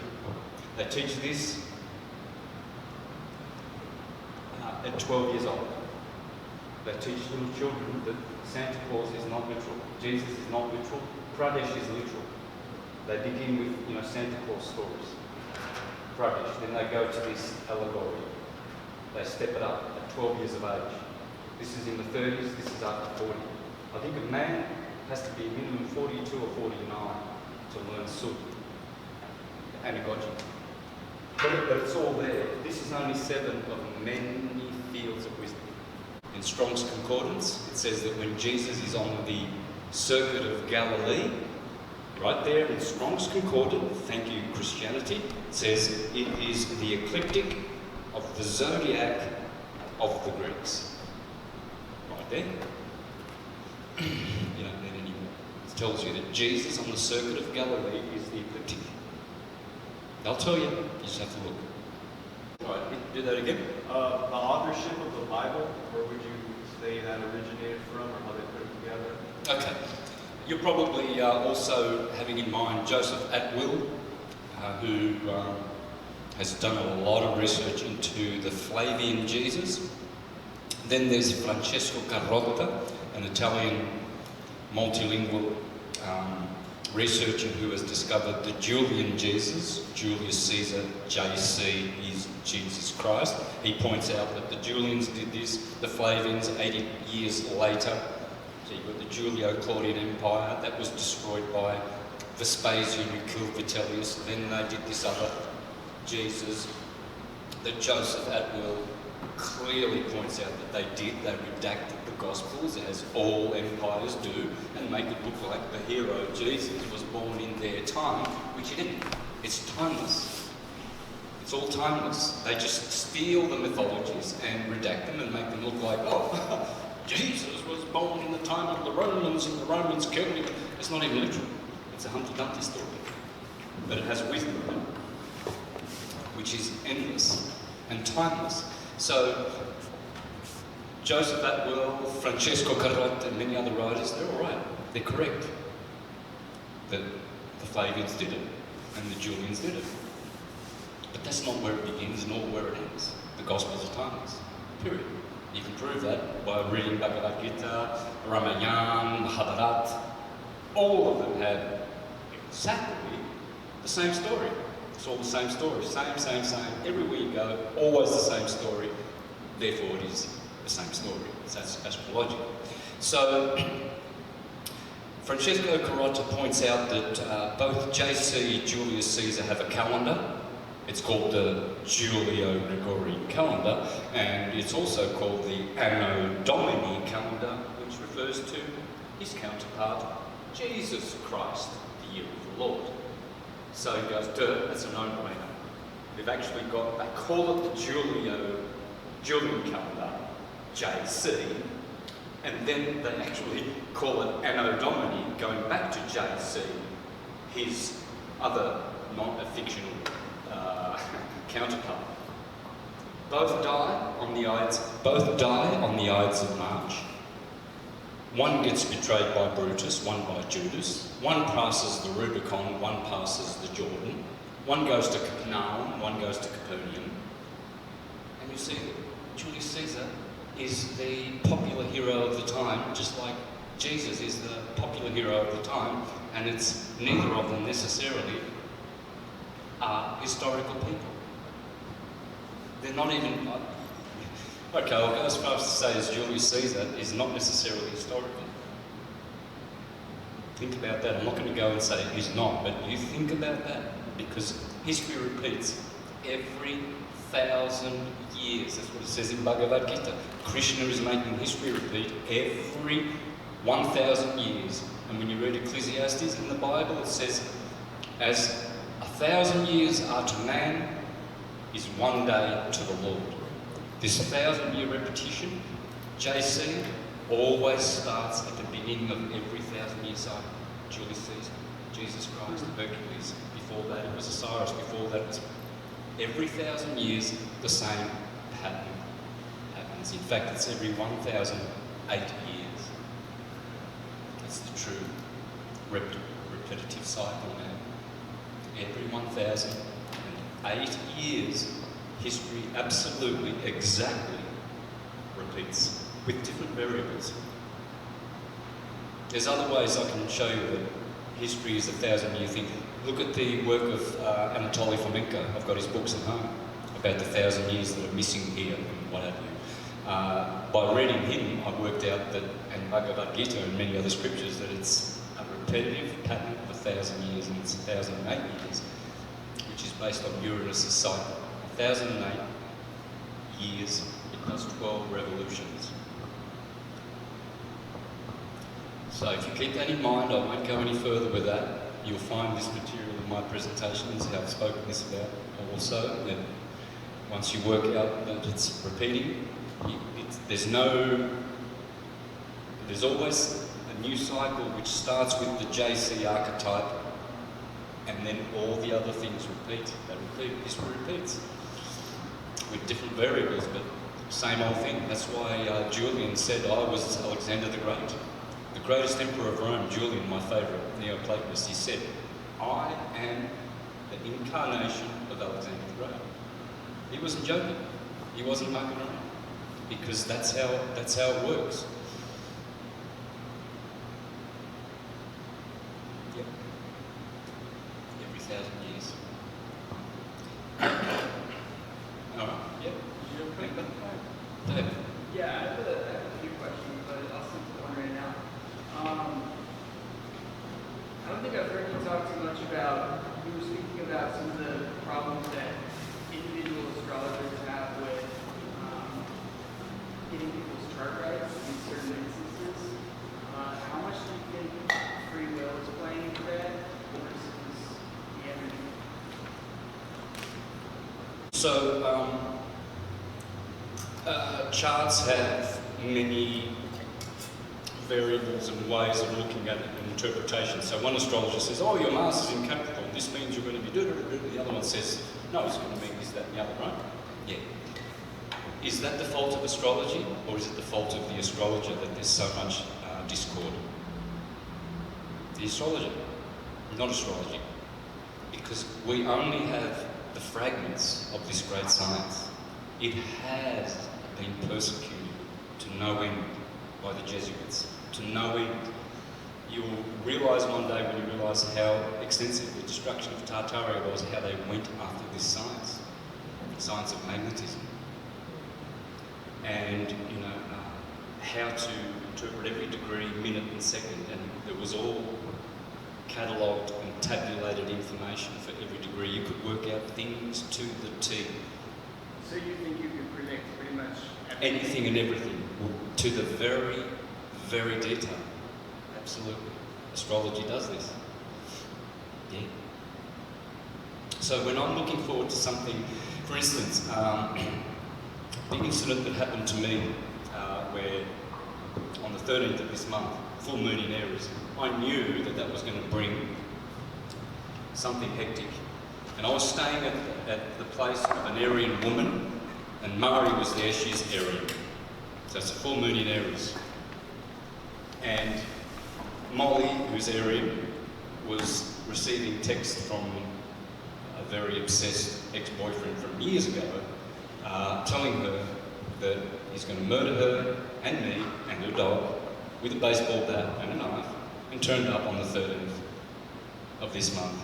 They teach this at 12 years old. They teach little children that Santa Claus is not literal, Jesus is not literal, Pradesh is literal. They begin with, Santa Claus stories. Pradesh. Then they go to this allegory. They step it up at 12 years of age. This is in the 30s, this is after 40. I think a man has to be a minimum 42 or 49 to learn Sud, anagogy. But it's all there. This is only 7 of many fields of wisdom. In Strong's Concordance, it says that when Jesus is on the circuit of Galilee, right there in Strong's Concordance, thank you Christianity, it says it is the ecliptic of the zodiac of the Greeks. Right there. You don't need any more. It tells you that Jesus on the circuit of Galilee is the ecliptic. I'll tell you, you just have to look. All right, do that again. The authorship of the Bible, where would you say that originated from, or how they put it together? Okay. You're probably also having in mind Joseph Atwill, who has done a lot of research into the Flavian Jesus. Then there's Francesco Carlotta, an Italian multilingual researcher who has discovered the Julian Jesus. Julius Caesar, JC, is Jesus Christ. He points out that the Julians did this, the Flavians 80 years later. So you've got the Julio-Claudian Empire, that was destroyed by Vespasian who killed Vitellius. Then they did this other Jesus that Joseph Atwill clearly points out that they did. They redacted the Gospels, as all empires do, and make it look like the hero Jesus was born in their time, which he didn't. It's timeless. It's all timeless. They just steal the mythologies and redact them and make them look like, oh, Jesus was born in the time of the Romans and the Romans killed him. It's not even literal. It's a Humpty Dumpty story. But it has wisdom in it, which is endless and timeless. So, Joseph Atwill, Francesco Carlotta, and many other writers, they're all right. They're correct. That the Flavians did it, and the Julians did it. But that's not where it begins, nor where it ends. The Gospels are timeless. Period. You can prove that by reading Bhagavad Gita, Ramayana, Mahabharata. All of them have exactly the same story. It's all the same story. Same. Everywhere you go, always the same story. Therefore, it is the same story. That's astrological. So, Francesco Carota points out that both JC Julius Caesar have a calendar. It's called the Julio-Gregorian calendar, and it's also called the Anno Domini calendar, which refers to his counterpart, Jesus Christ, the year of the Lord. So he goes, duh, that's a no-brainer. They've actually got, they call it the Julian calendar, JC, and then they actually call it Anno Domini, going back to JC, his other non-fictional counterpart. Both die on the Ides of March. One gets betrayed by Brutus, one by Judas. One passes the Rubicon, one passes the Jordan. One goes to Capernaum, one goes to Capernaum. And you see that Julius Caesar is the popular hero of the time, just like Jesus is the popular hero of the time, and it's neither of them necessarily are historical people. They're not even... Okay, I'll go as far as to say as Julius Caesar is not necessarily historical. Think about that. I'm not going to go and say he's not, but you think about that, because history repeats every 1,000 years. That's what it says in Bhagavad Gita. Krishna is making history repeat every 1,000 years. And when you read Ecclesiastes in the Bible, it says, as 1,000 years are to man, is one day to the Lord. This 1,000-year repetition, JC, always starts at the beginning of every 1,000-year cycle. Julius Caesar, Jesus Christ, Hercules. Before that it was Osiris. Before that it was... Every 1,000 years, the same pattern happens. In fact, it's every 1,008 years. That's the true repetitive cycle now. Every 1,008 years, history absolutely, exactly repeats with different variables. There's other ways I can show you that history is a 1,000-year thing. Look at the work of Anatoly Fomenko. I've got his books at home about the 1,000 years that are missing here and what have you. By reading him, I worked out that, and Bhagavad Gita and many other scriptures, that it's a repetitive pattern of 1,000 years, and it's 1,008 years, which is based on Uranus' cycle. 1,008 years, it does 12 revolutions. So if you keep that in mind, I won't go any further with that. You'll find this material in my presentations, how I've spoken this about also, that once you work out that it's repeating, there's always a new cycle which starts with the JC archetype, and then all the other things repeat. They repeat, history repeats, with different variables, but same old thing. That's why Julian said I was Alexander the Great. The greatest emperor of Rome, Julian, my favourite Neoplatonist, he said, I am the incarnation of Alexander the Great. He wasn't joking. He wasn't mucking around, because that's how it works. Yep. Every 1,000 years. All right. Yep. David. Yeah, I have a few questions, but I'll stick to one right now. I don't think I've heard you talk too much about, you were speaking about some of the problems that individual astrologers have with getting people's chart right in certain instances. How much do you think free will is playing into that versus the energy? So, charts have many variables and ways of looking at it and interpretation. So one astrologer says, oh, your Mars is in Capricorn, this means you're going to be do-do-do-do. The other one says, no, it's going to mean this, that, and the other, right? Yeah. Is that the fault of astrology, or is it the fault of the astrologer that there's so much discord? The astrologer, not astrology. Because we only have the fragments of this great science. It has been persecuted to no end by the Jesuits, to no end. You will realise one day when you realise how extensive the destruction of Tartaria was, how they went after this science, the science of magnetism. And, how to interpret every degree, minute and second, and it was all catalogued and tabulated information for every degree. You could work out things to the T. So you think you can predict pretty much Anything and everything, to the very, very detail. Absolutely. Astrology does this. Yeah. So when I'm looking forward to something, for instance, the incident that happened to me where on the 13th of this month, full moon in Aries, I knew that that was going to bring something hectic. And I was staying at the place of an Arian woman, and Mari was there, she's Arian. So it's a full moon in Aries. And Molly, who's Arian, was receiving text from a very obsessed ex-boyfriend from years ago, telling her that he's going to murder her and me and her dog with a baseball bat and a knife, and turned up on the 13th of this month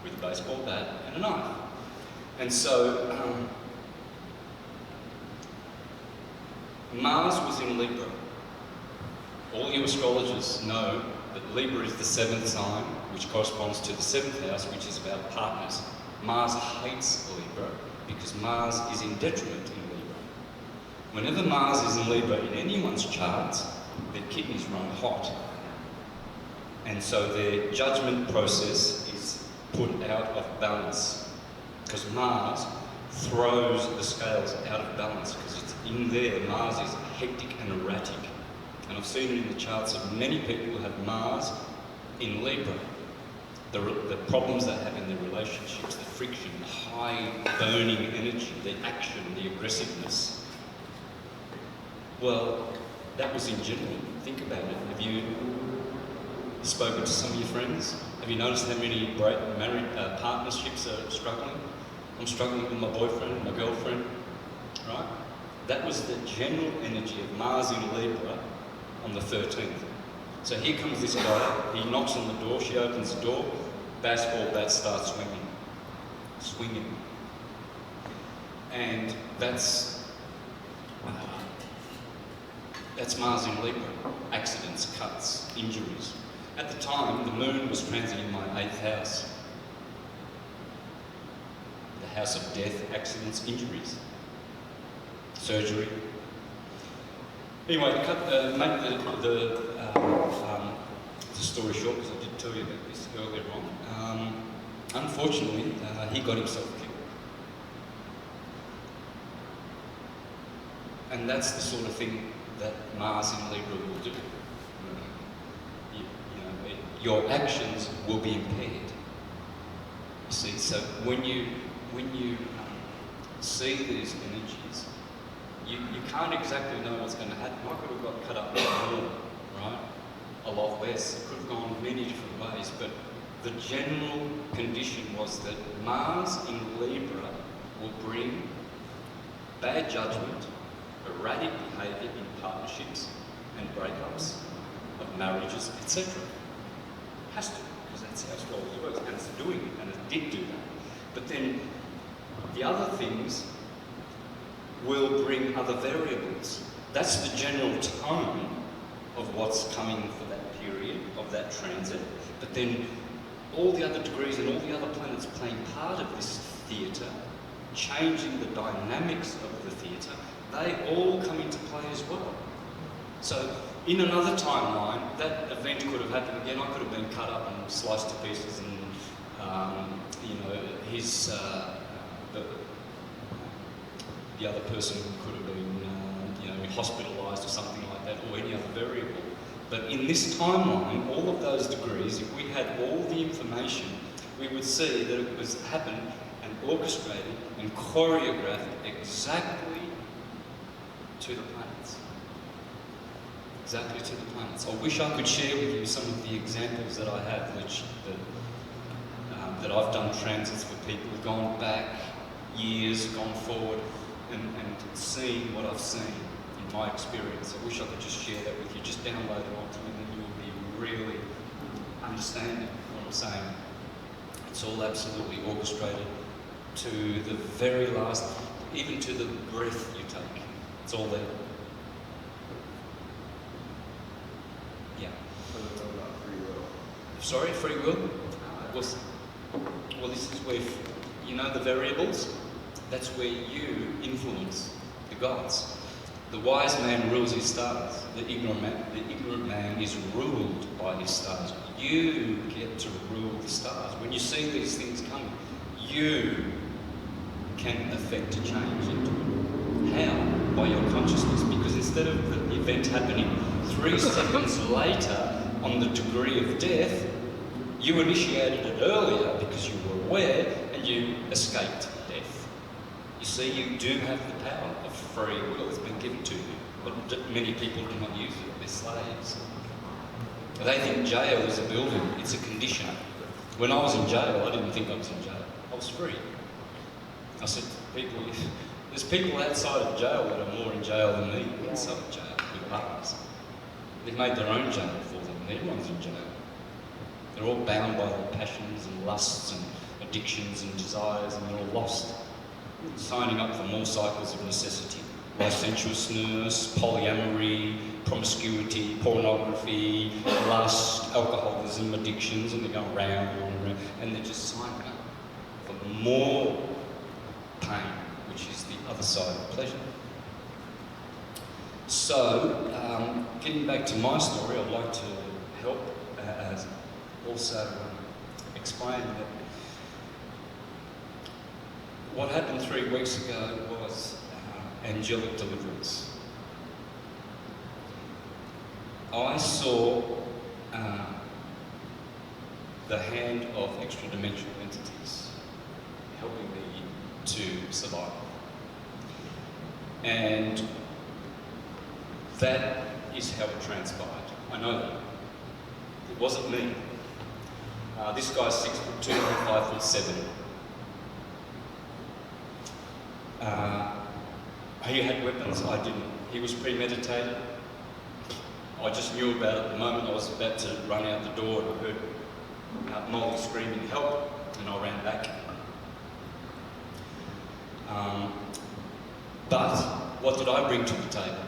with a baseball bat and a knife. And so Mars was in Libra. All you astrologers know that Libra is the 7th sign, which corresponds to the 7th house, which is about partners. Mars hates Libra because Mars is in detriment in Libra. Whenever Mars is in Libra in anyone's charts, their kidneys run hot. And so their judgment process is put out of balance because Mars throws the scales out of balance because it's in there. Mars is hectic and erratic. And I've seen it in the charts of many people who have Mars in Libra. The problems they have in their relationships, the friction, the high burning energy, the action, the aggressiveness. Well, that was in general. Think about it. Have you spoken to some of your friends? Have you noticed how many married partnerships are struggling? I'm struggling with my boyfriend, my girlfriend, right? That was the general energy of Mars in Libra on the 13th. So here comes this guy, he knocks on the door, she opens the door, baseball bat starts swinging. And that's Mars in Libra. Accidents, cuts, injuries. At the time, the moon was transiting my 8th house. The house of death, accidents, injuries, surgery. Anyway, to make the story short, because I did tell you about this earlier on, unfortunately, he got himself killed. And that's the sort of thing that Mars in Libra will do. Your actions will be impaired. You see, so when you see these energies, you can't exactly know what's going to happen. I could have got cut up more, right? A lot less. It could have gone many different ways, but the general condition was that Mars in Libra will bring bad judgment, erratic behaviour in partnerships and breakups of marriages, etc. Has to, because that's how astrology works, and it's doing it, and it did do that. But then the other things will bring other variables. That's the general tone of what's coming for that period, of that transit. But then all the other degrees and all the other planets playing part of this theatre, changing the dynamics of the theatre, they all come into play as well. So in another timeline, that event could have happened again. I could have been cut up and sliced to pieces, and his the other person could have been hospitalised or something like that, or any other variable. But in this timeline, all of those degrees, if we had all the information, we would see that it was happened and orchestrated and choreographed exactly to the planets. Exactly to the planets. I wish I could share with you some of the examples that I have that I've done transits for people, gone back years, gone forward, and seen what I've seen in my experience. I wish I could just share that with you. Just download it onto you, and then you'll be really understanding what I'm saying. It's all absolutely orchestrated to the very last, even to the breath you take. It's all there. Sorry, free will? Well, this is where, you know the variables? That's where you influence the gods. The wise man rules his stars. The ignorant man is ruled by his stars. You get to rule the stars. When you see these things coming, you can affect a change into it. How? By your consciousness. Because instead of the event happening 3 seconds later on the degree of death, you initiated it earlier because you were aware and you escaped death. You see, you do have the power of free will. It's been given to you, but many people do not use it. They're slaves. They think jail is a building. It's a condition. When I was in jail, I didn't think I was in jail. I was free. I said to people, there's people outside of jail that are more in jail than me inside of jail with bars. They've made their own jail for them. Everyone's in jail. They're all bound by their passions and lusts and addictions and desires, and they're all lost. Signing up for more cycles of necessity. Licentiousness, polyamory, promiscuity, pornography, lust, alcoholism, addictions, and they go round and round, and they're just signing up for more pain, which is the other side of pleasure. So, getting back to my story, I'd like to help also explain that what happened 3 weeks ago was angelic deliverance. I saw the hand of extra-dimensional entities helping me to survive. And that is how it transpired. I know that. It wasn't me. This guy's 6'2", 5'7". He had weapons, I didn't. He was premeditated. I just knew about it the moment I was about to run out the door and I heard Molly screaming, "Help!" and I ran back. But what did I bring to the table?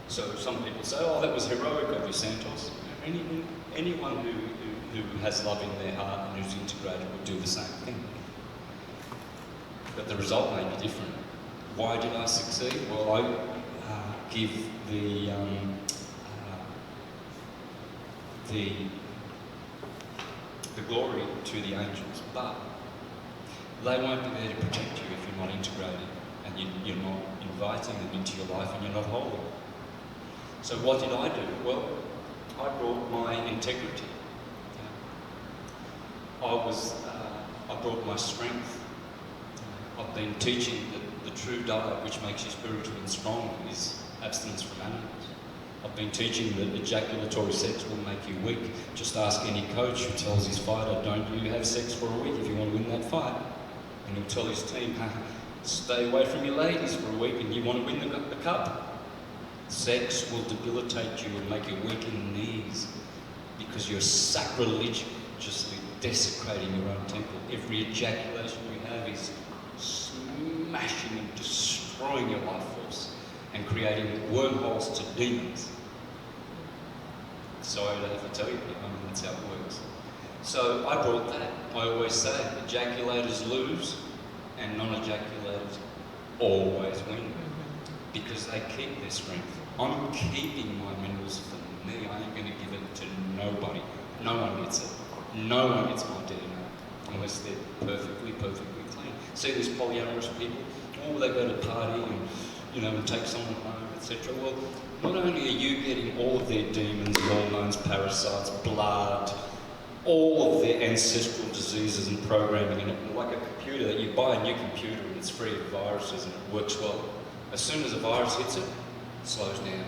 So some people say, "Oh, that was heroic of you, Santos." Anyone who has love in their heart and who's integrated would do the same thing. But the result may be different. Why did I succeed? Well, I give the glory to the angels, but they won't be there to protect you if you're not integrated and you're not inviting them into your life and you're not holy. So what did I do? Well, I brought my integrity. I brought my strength. I've been teaching that the true diet which makes you spiritual and strong is abstinence from animals. I've been teaching that ejaculatory sex will make you weak. Just ask any coach who tells his fighter, "Don't you have sex for a week if you want to win that fight." And he'll tell his team, "Stay away from your ladies for a week and you want to win the cup." Sex will debilitate you and make you weak in the knees because you're sacrilegiously desecrating your own temple. Every ejaculation you have is smashing and destroying your life force and creating wormholes to demons. Sorry to have to tell you, but that's how it works. So I brought that. I always say, ejaculators lose and non-ejaculators always win because they keep their strength. I'm keeping my minerals for me. I ain't going to give it to nobody. No one gets it. No one gets my DNA unless they're perfectly clean. See these polyamorous people? Oh, they go to party and take someone home, etc. Well, not only are you getting all of their demons, hormones, parasites, blood, all of their ancestral diseases and programming in it, like a computer that you buy a new computer and it's free of viruses and it works well. As soon as a virus hits it, it slows down.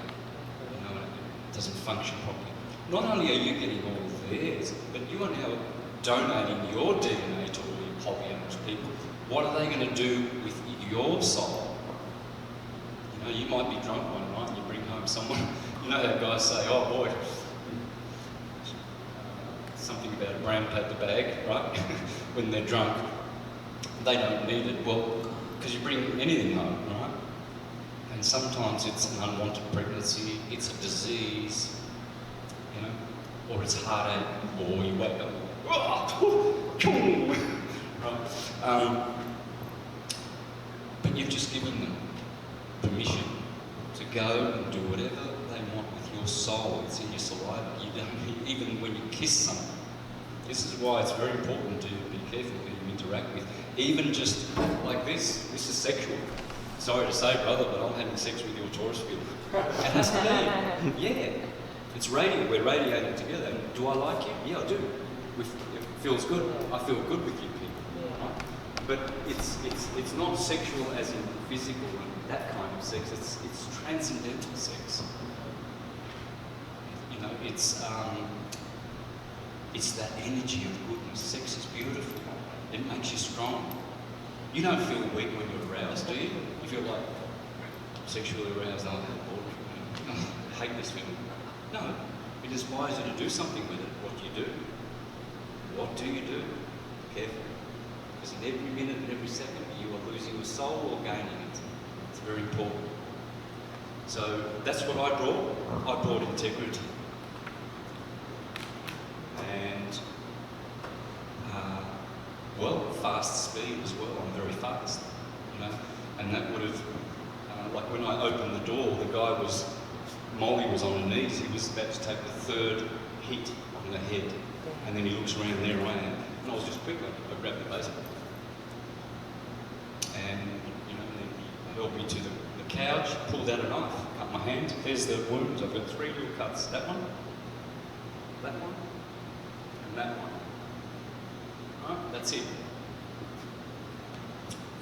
It doesn't function properly. Not only are you getting all of theirs, but you are now donating your DNA to all your polyamorous people. What are they going to do with your soul? You might be drunk one night and you bring home someone. You know how guys say, "Oh boy," something about a brown paper bag, right? When they're drunk, they don't need it. Well, because you bring anything home, right? And sometimes it's an unwanted pregnancy, it's a disease, or it's heartache, or you wake up, right? But you've just given them permission to go and do whatever they want with your soul. It's in your saliva. You don't, even when you kiss someone. This is why it's very important to be careful who you interact with. Even just like this is sexual. Sorry to say, brother, but I'm having sex with your Taurus field. It has to be. Yeah. It's radiating. We're radiating together. And do I like you? Yeah, I do. It feels good. I feel good with you people. Right? But it's not sexual as in physical and that kind of sex. It's transcendental sex. You know, it's that energy of goodness. Sex is beautiful. It makes you strong. You don't feel weak when you're aroused, do you? You feel like sexually aroused. Oh, I hate this feeling. No, it inspires you to do something with it. What do you do? What do you do? Careful. Because in every minute and every second, you are losing your soul or gaining it. It's very important. So that's what I brought. I brought integrity. And, well, fast speed as well. I'm very fast, you know. And that would have, like when I opened the door, the guy was, Molly was on her knees. He was about to take the third hit on the head. And then he looks around, there I am. And I was just quick, I grabbed the baseball. And, you know, then he held me to the couch, pulled out a knife, cut my hand. There's the wounds. I've got 3 little cuts. That one, and that one. Right, that's it.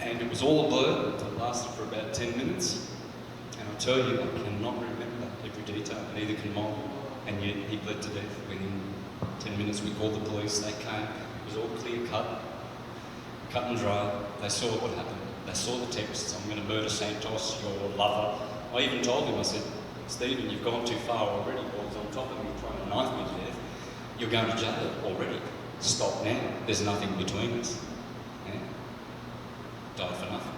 And it was all a blur. It lasted for about 10 minutes. And I tell you, I cannot remember every detail, neither can Molly. And yet he bled to death within 10 minutes. We called the police, they came. It was all clear cut and dry. They saw what happened. They saw the texts, I'm going to murder Santos, your lover. I even told him, I said, Stephen, you've gone too far already. He was on top of me trying to knife me to death. You're going to jail already. Stop now. There's nothing between us. Yeah? Die for nothing.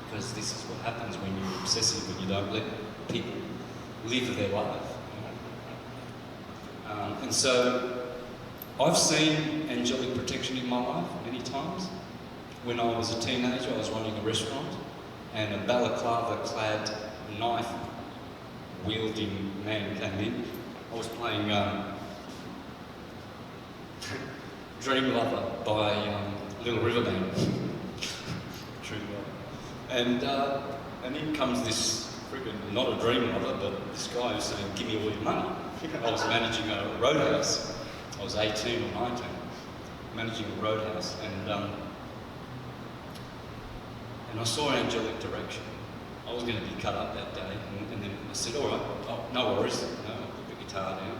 Because this is what happens when you're obsessive and you don't let people live their life. And so I've seen angelic protection in my life many times. When I was a teenager, I was running a restaurant and a balaclava-clad, knife-wielding man came in. I was playing Dream Lover by Little River Band. Dream Lover. And in comes this friggin', not a dream lover, but this guy who's saying, give me all your money. I was managing a roadhouse. I was 18 or 19, managing a roadhouse, and I saw angelic direction. I was going to be cut up that day, and then I said, all right, oh, no worries. No, I'll put the guitar down.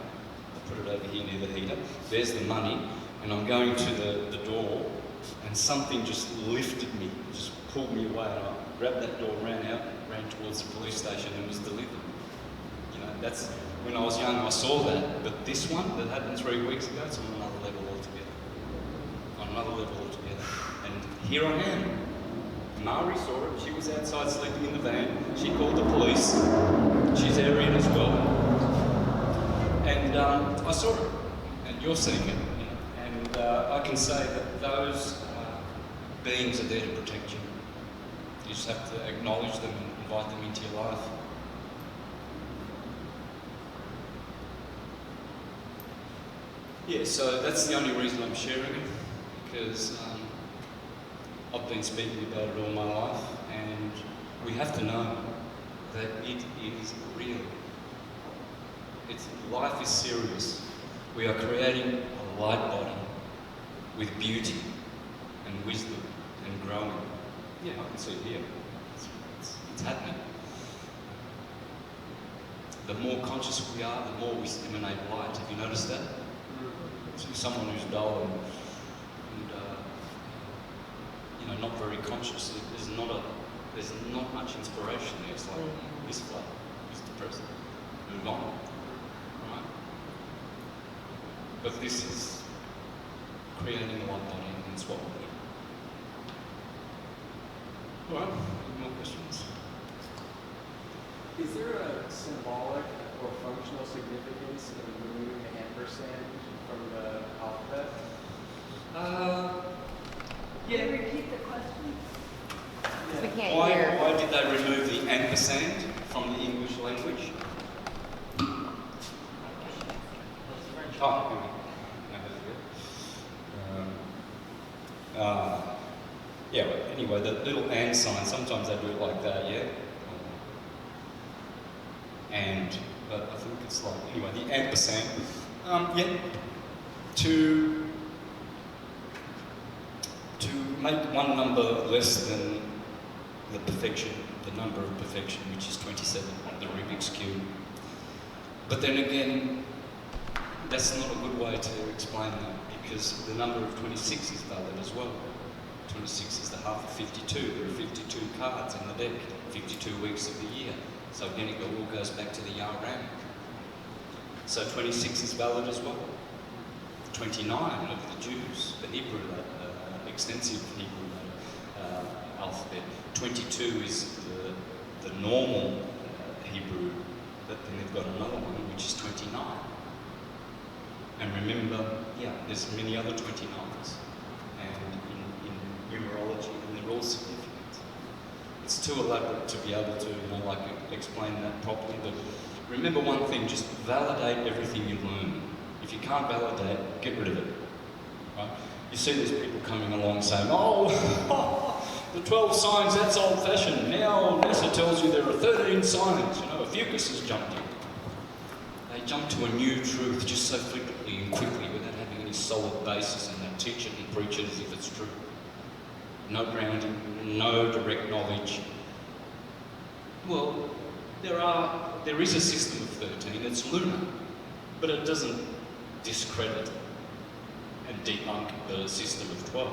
I'll put it over here near the heater. There's the money, and I'm going to the door, and something just lifted me, just pulled me away, and I grabbed that door, ran towards the police station, and was delivered. You know, that's when I was young. I saw that, but this one that happened 3 weeks ago, it's on another level altogether. On another level altogether, and here I am. Mari saw it. She was outside sleeping in the van. She called the police. She's Aryan as well. And I saw it. And you're seeing it. You know? And I can say that those beings are there to protect you. You just have to acknowledge them and invite them into your life. Yeah, so that's the only reason I'm sharing it, because I've been speaking about it all my life, and we have to know that it is real. Life is serious. We are creating a light body with beauty and wisdom and growing. Yeah, I can see it here. It's happening. The more conscious we are, the more we emanate light. Have you noticed that? So someone who's dull and not very conscious, there's not much inspiration there. It's like this flow is depressing. Move on. Right? But this is creating a light body, and it's what we do. Alright, any more questions? Is there a symbolic or functional significance of removing the ampersand from the alphabet? Can you repeat the question? We Yeah. can't hear. Why did they remove the ampersand from the English language? Oh, yeah, but anyway, the little and sign, sometimes they do it like that, yeah? And, but I think it's like, anyway, the ampersand, yeah, to make one number less than the perfection, the number of perfection, which is 27 on the Rubik's Cube. But then again, that's not a good way to explain that, because the number of 26 is valid as well. 26 is the half of 52. There are 52 cards in the deck, 52 weeks of the year. So again, it all goes back to the Yaram. So 26 is valid as well. 29 of the Jews, the Hebrew, extensive Hebrew alphabet. 22 is the normal Hebrew, but then they've got another one which is 29. And remember, yeah, there's many other 29s, and in numerology, and they're all significant. It's too elaborate to be able to, explain that properly. But remember one thing: just validate everything you learn. If you can't validate, get rid of it. Right? You see these people coming along saying, "Oh, the 12 signs, that's old-fashioned. Now NASA tells you there are 13 signs. A fucus has jumped in." They jump to a new truth just so flippantly and quickly without having any solid basis, and they teach it and preach it as if it's true. No grounding, no direct knowledge. Well, there is a system of 13, it's lunar, but it doesn't discredit and debunk the system of 12.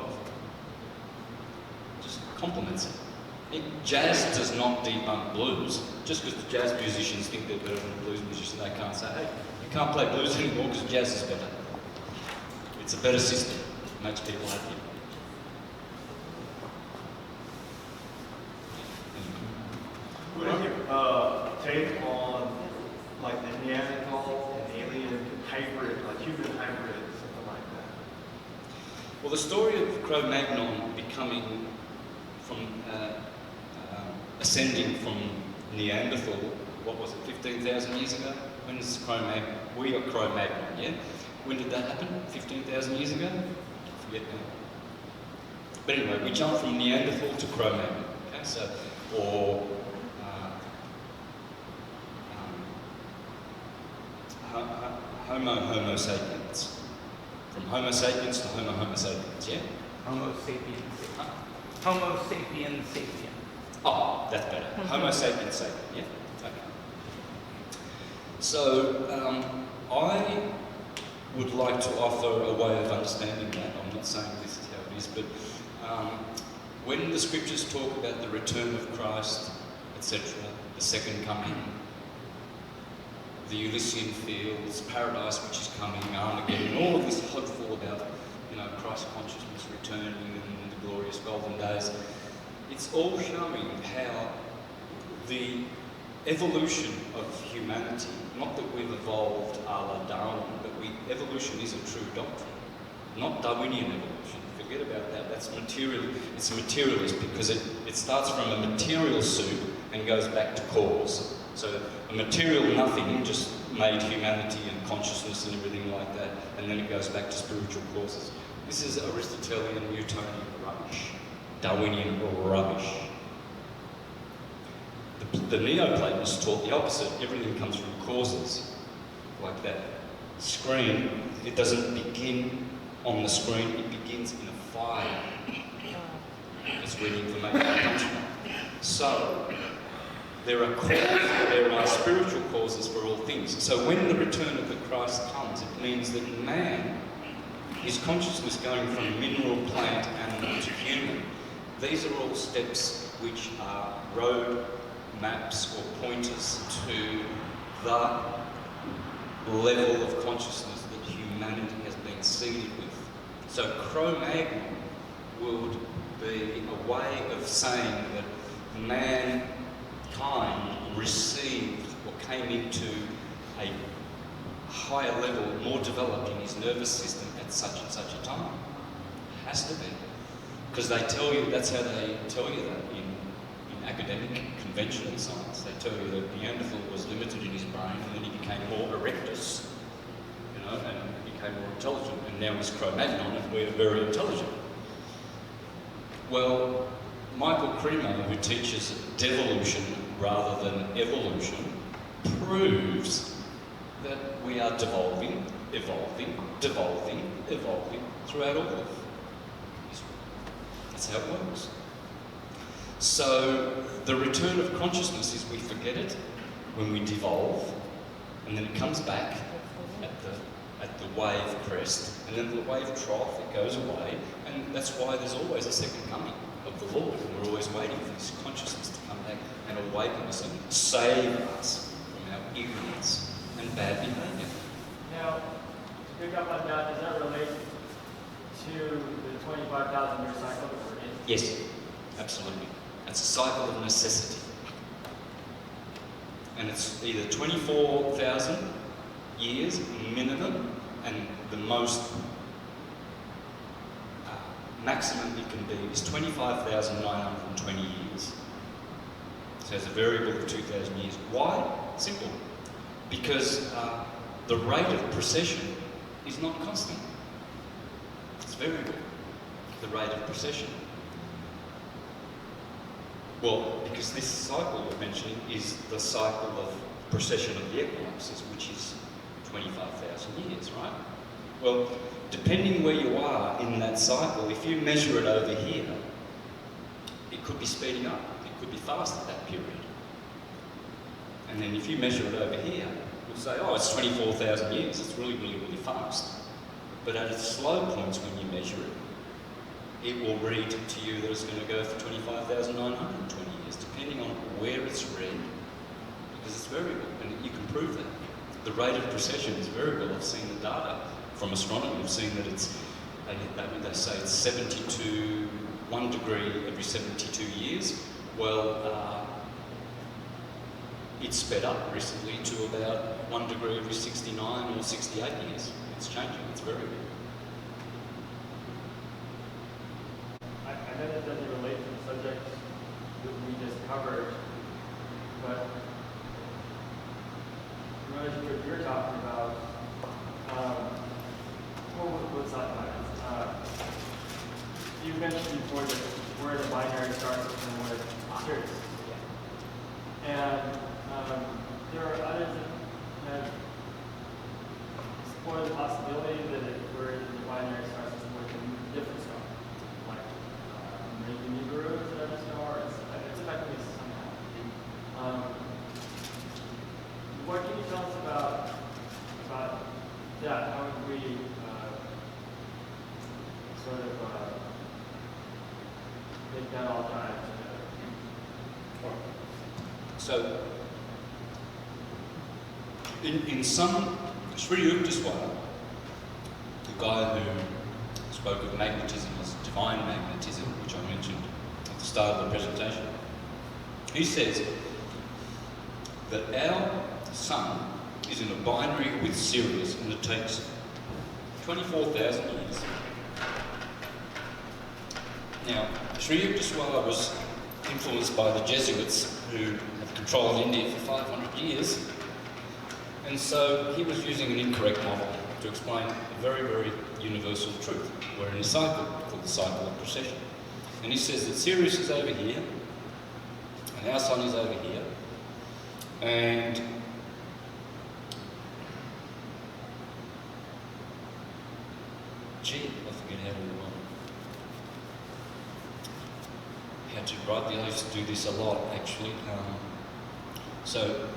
It just complements it. Jazz does not debunk blues. Just because the jazz musicians think they're better than the blues musicians, they can't say, hey, you can't play blues anymore because jazz is better. It's a better system. It makes people happy. What is your take on like the Neanderthal and alien hybrid, like human hybrid, something like that? Well, the story of Cro-Magnon becoming from ascending from Neanderthal, what was it, 15,000 years ago? When is Cro-Magnon? We got Cro-Magnon, yeah? When did that happen? 15,000 years ago? I forget now. But anyway, we jumped from Neanderthal to Cro-Magnon, okay? So, or Homo sapiens. From Homo sapiens to Homo sapiens, yeah? Homo sapiens. Homo sapiens sapien. Oh, that's better. Homo sapiens sapien, yeah? Okay. So, I would like to offer a way of understanding that. I'm not saying this is how it is, but when the scriptures talk about the return of Christ, etc., the second coming, the Elysian fields, paradise which is coming, Armageddon, all of this hopeful about, Christ consciousness returning and the glorious golden days, it's all showing how the evolution of humanity, not that we've evolved a la Darwin, but evolution is a true doctrine, not Darwinian evolution. Forget about that. That's material. It's materialist because it starts from a material soup and goes back to cause. So a material nothing just made humanity and consciousness and everything like that, and then it goes back to spiritual causes. This is Aristotelian Newtonian rubbish, Darwinian rubbish. The Neoplatonists taught the opposite. Everything comes from causes, like that screen. It doesn't begin on the screen, it begins in a fire. That's where the information comes from. So, there are spiritual causes for all things. So when the return of the Christ comes, it means that man, his consciousness going from mineral, plant, animal to human, these are all steps which are road maps or pointers to the level of consciousness that humanity has been seeded with. So Cro-Magnon would be a way of saying that mankind received or came into a higher level, more developed in his nervous system at such and such a time. Has to be. Because they tell you, that's how they tell you that in academic conventional science. They tell you that Neanderthal was limited in his brain and then he became more erectus, you know, and became more intelligent, and now he's Cro-Magnon and we're very intelligent. Well, Michael Cremer, who teaches devolution rather than evolution, proves that we are devolving, evolving, devolving, evolving throughout all of history. That's how it works. So the return of consciousness is we forget it when we devolve, and then it comes back at the wave crest, and then the wave trough, it goes away, and that's why there's always a second coming of the Lord, and we're always waiting for this consciousness to come back and awaken us and save us from our ignorance and bad behaviour. Now, to pick up on that, does that relate to the 25,000 year cycle that we're in? Yes, absolutely. That's a cycle of necessity. And it's either 24,000 years minimum, and the most maximum it can be is 25,920 years. So it's a variable of 2,000 years. Why? Simple. Because the rate of precession is not constant. It's variable, the rate of precession. Well, because this cycle we're mentioning is the cycle of precession of the equinoxes, which is 25,000 years, right? Well, depending where you are in that cycle, if you measure it over here, it could be speeding up, it could be fast at that period. And then if you measure it over here, you'll say, oh, it's 24,000 years, it's really, really, really fast. But at its slow points when you measure it, it will read to you that it's going to go for 25,920 years, depending on where it's read, because it's variable, and you can prove that. The rate of precession is variable. I've seen the data from astronomy. I've seen that it's, they say it's 72, 1 degree every 72 years. Well, it's sped up recently to about 1 degree every 69 or 68 years. It's changing, it's variable. I know that doesn't relate to the subject that we just covered, but what you're talking about, what's that? You mentioned before that where the binary starts and where Sirius. And there are others that have explored the possibility that where the binary starts is with a different star, like maybe Nibiru is another star. It's affecting us somehow. What can you tell us about that? How would we sort of make that all tie together? So, in some, Sri Yukteswar, the guy who spoke of magnetism as divine magnetism, which I mentioned at the start of the presentation, he says that our sun is in a binary with Sirius, and it takes 24,000 years. Now, Sri Yukteswar was influenced by the Jesuits who have controlled India for 500 years, and so he was using an incorrect model to explain a very, very universal truth. We're in a cycle called the cycle of precession. And he says that Sirius is over here, and our sun is over here, and gee, I forget how to write the. I used to do this a lot, actually. So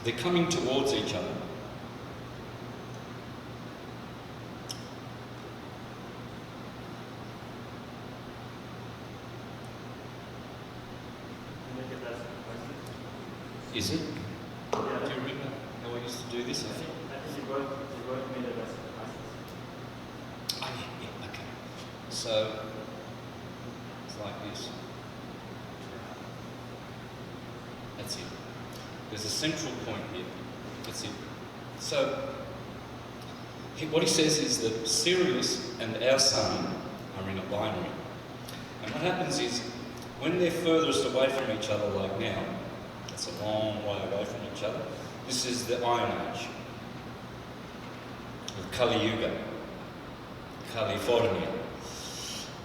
they're coming towards each other. Is it? Yeah. Do you remember how we used to do this? I think you both made it as classes. Oh, yeah, okay. So, it's like this. That's it. There's a central point here. That's it. So, what he says is that Sirius and our sun are in a binary. And what happens is, when they're furthest away from each other, like now, that's a long way away from each other, this is the Iron Age, with Kali Yuga, California.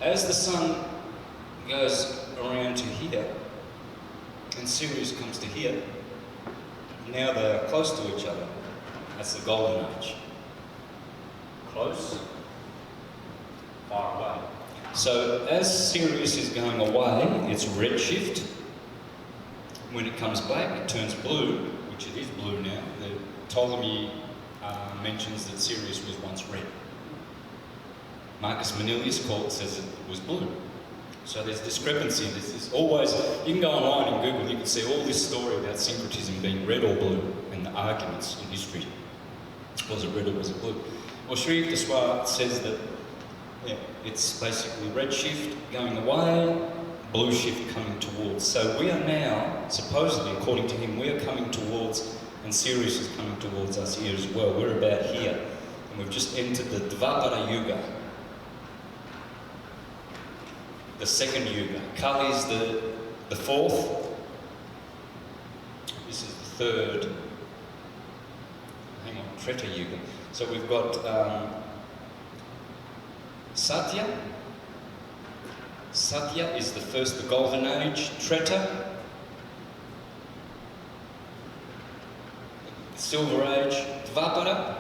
As the sun goes around to here, and Sirius comes to here, now they are close to each other. That's the Golden Age. Close, far away. So as Sirius is going away, it's redshift. When it comes back, it turns blue, which it is blue now. The Ptolemy mentions that Sirius was once red. Marcus Manilius says it was blue. So there's discrepancy. There's always, you can go online and Google, you can see all this story about syncretism being red or blue, and the arguments in history. Was it red or was it blue? Well, Sri Yukteswar says that it's basically red shift going away, blue shift coming towards. So we are now, supposedly, according to him, we are coming towards, and Sirius is coming towards us here as well. We're about here, and we've just entered the Dvapara Yuga, the second Yuga. Kali is the fourth. This is the third. Hang on, Treta Yuga. So we've got Satya. Satya is the first, the Golden Age. Treta, Silver Age. Dvapara,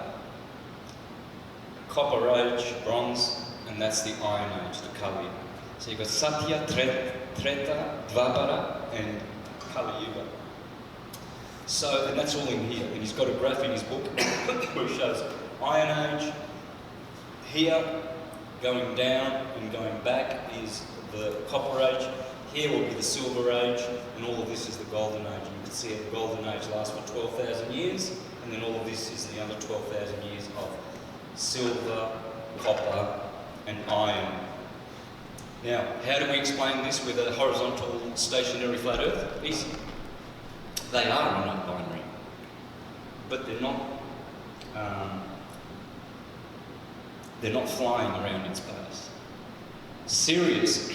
Copper Age, Bronze, and that's the Iron Age, the Kali. So you've got Satya, Treta, Dvapara, and Kali Yuga. So, and that's all in here. And he's got a graph in his book where he shows Iron Age, here, going down and going back is the Copper Age. Here will be the Silver Age, and all of this is the Golden Age. And you can see the Golden Age lasts for 12,000 years, and then all of this is the other 12,000 years of silver, copper, and iron. Now, how do we explain this with a horizontal, stationary, flat Earth? Easy. They are not binary, but they're not flying around in space. Sirius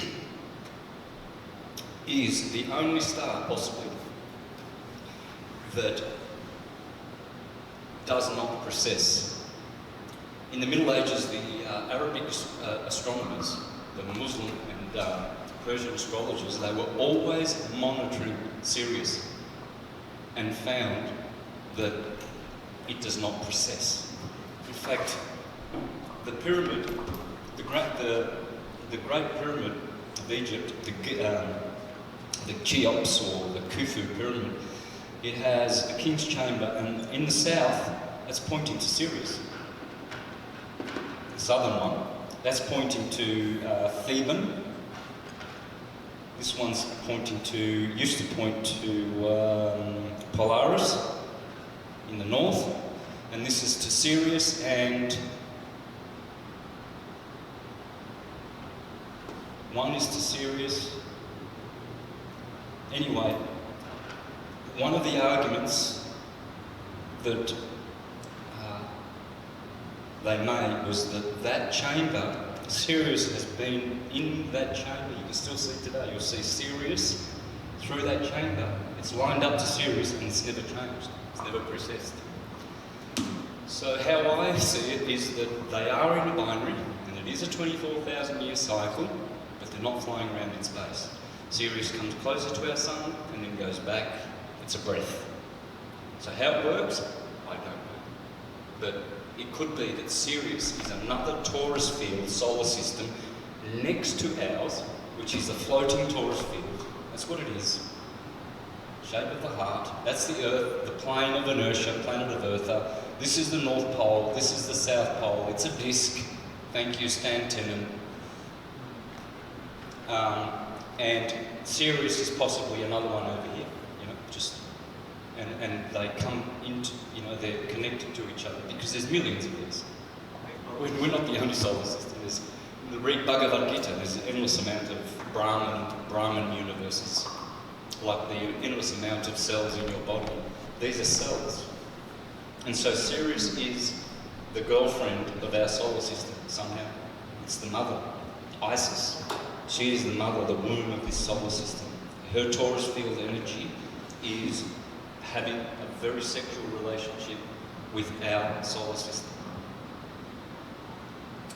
is the only star, possibly, that does not precess. In the Middle Ages, the Arabic astronomers, the Muslim and Persian astrologers, they were always monitoring Sirius and found that it does not precess. In fact, the pyramid, the Great Pyramid of Egypt, the Cheops or the Khufu pyramid, it has a king's chamber, and in the south, that's pointing to Sirius. The southern one, that's pointing to Theban. This one's pointing to, used to point to Polaris in the north, and this is to Sirius, and one is to Sirius. Anyway, one of the arguments that they made was that that chamber, Sirius has been in that chamber. You can still see today, you'll see Sirius through that chamber. It's lined up to Sirius and it's never changed. It's never precessed. So how I see it is that they are in a binary, and it is a 24,000 year cycle, but they're not flying around in space. Sirius comes closer to our sun and then goes back. It's a breath. So how it works, I don't know. But it could be that Sirius is another torus field solar system next to ours, which is a floating torus field. That's what it is. Shape of the heart. That's the Earth, the plane of inertia, planet of Eartha. This is the North Pole. This is the South Pole. It's a disk. Thank you, Stan Tenen. And Sirius is possibly another one over here. You know, just and they come into, you know, they're connected to each other because there's millions of these. We're not the only solar system. There's, read Bhagavad Gita, there's an endless amount of Brahman universes, like the endless amount of cells in your body. These are cells. And so Sirius is the girlfriend of our solar system somehow. It's the mother, Isis. She is the mother, the womb of this solar system. Her Taurus field energy is having a very sexual relationship with our solar system.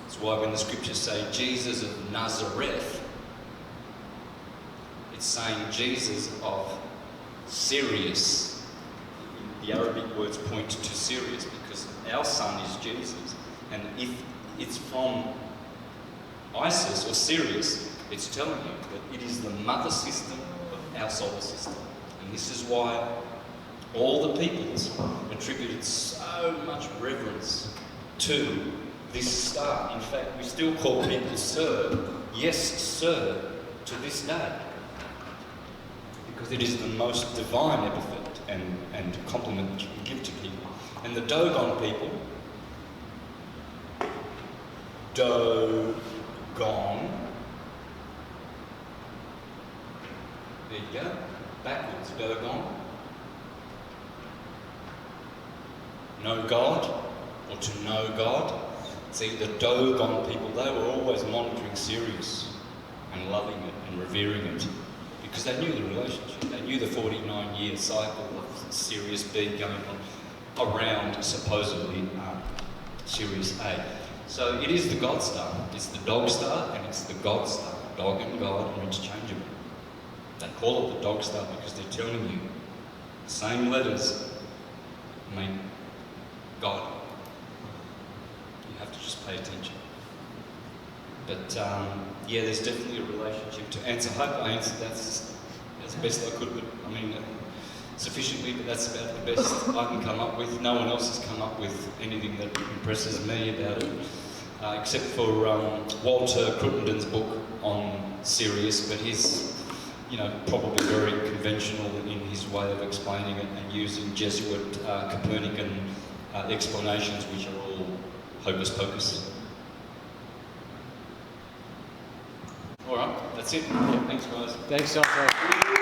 That's why when the scriptures say Jesus of Nazareth, it's saying Jesus of Sirius. The Arabic words point to Sirius because our sun is Jesus. And if it's from Isis or Sirius, it's telling you that it is the mother system of our solar system. And this is why all the peoples attributed so much reverence to this star. In fact, we still call people Sir, yes, Sir, to this day. Because it is the most divine epithet and compliment you can give to people. And the Dogon people, Dogon, there you go, backwards, Dogon, no God, or to know God. See, the Dogon people, they were always monitoring Sirius and loving it and revering it because they knew the relationship. They knew the 49-year cycle of Sirius B going on around, supposedly, Sirius A. So it is the God star. It's the dog star and it's the God star. Dog and God are interchangeable. They call it the dog star because they're telling you the same letters mean God. You have to just pay attention. But yeah, there's definitely a relationship to answer. I hope I answered that as best I could, but I mean, sufficiently, but that's about the best I can come up with. No one else has come up with anything that impresses me about it, except for Walter Cruttenden's book on Sirius, but he's, you know, probably very conventional in his way of explaining it and using Jesuit Copernican explanations, which are all hocus pocus. All right, that's it. Thanks, guys. Thanks, Santos.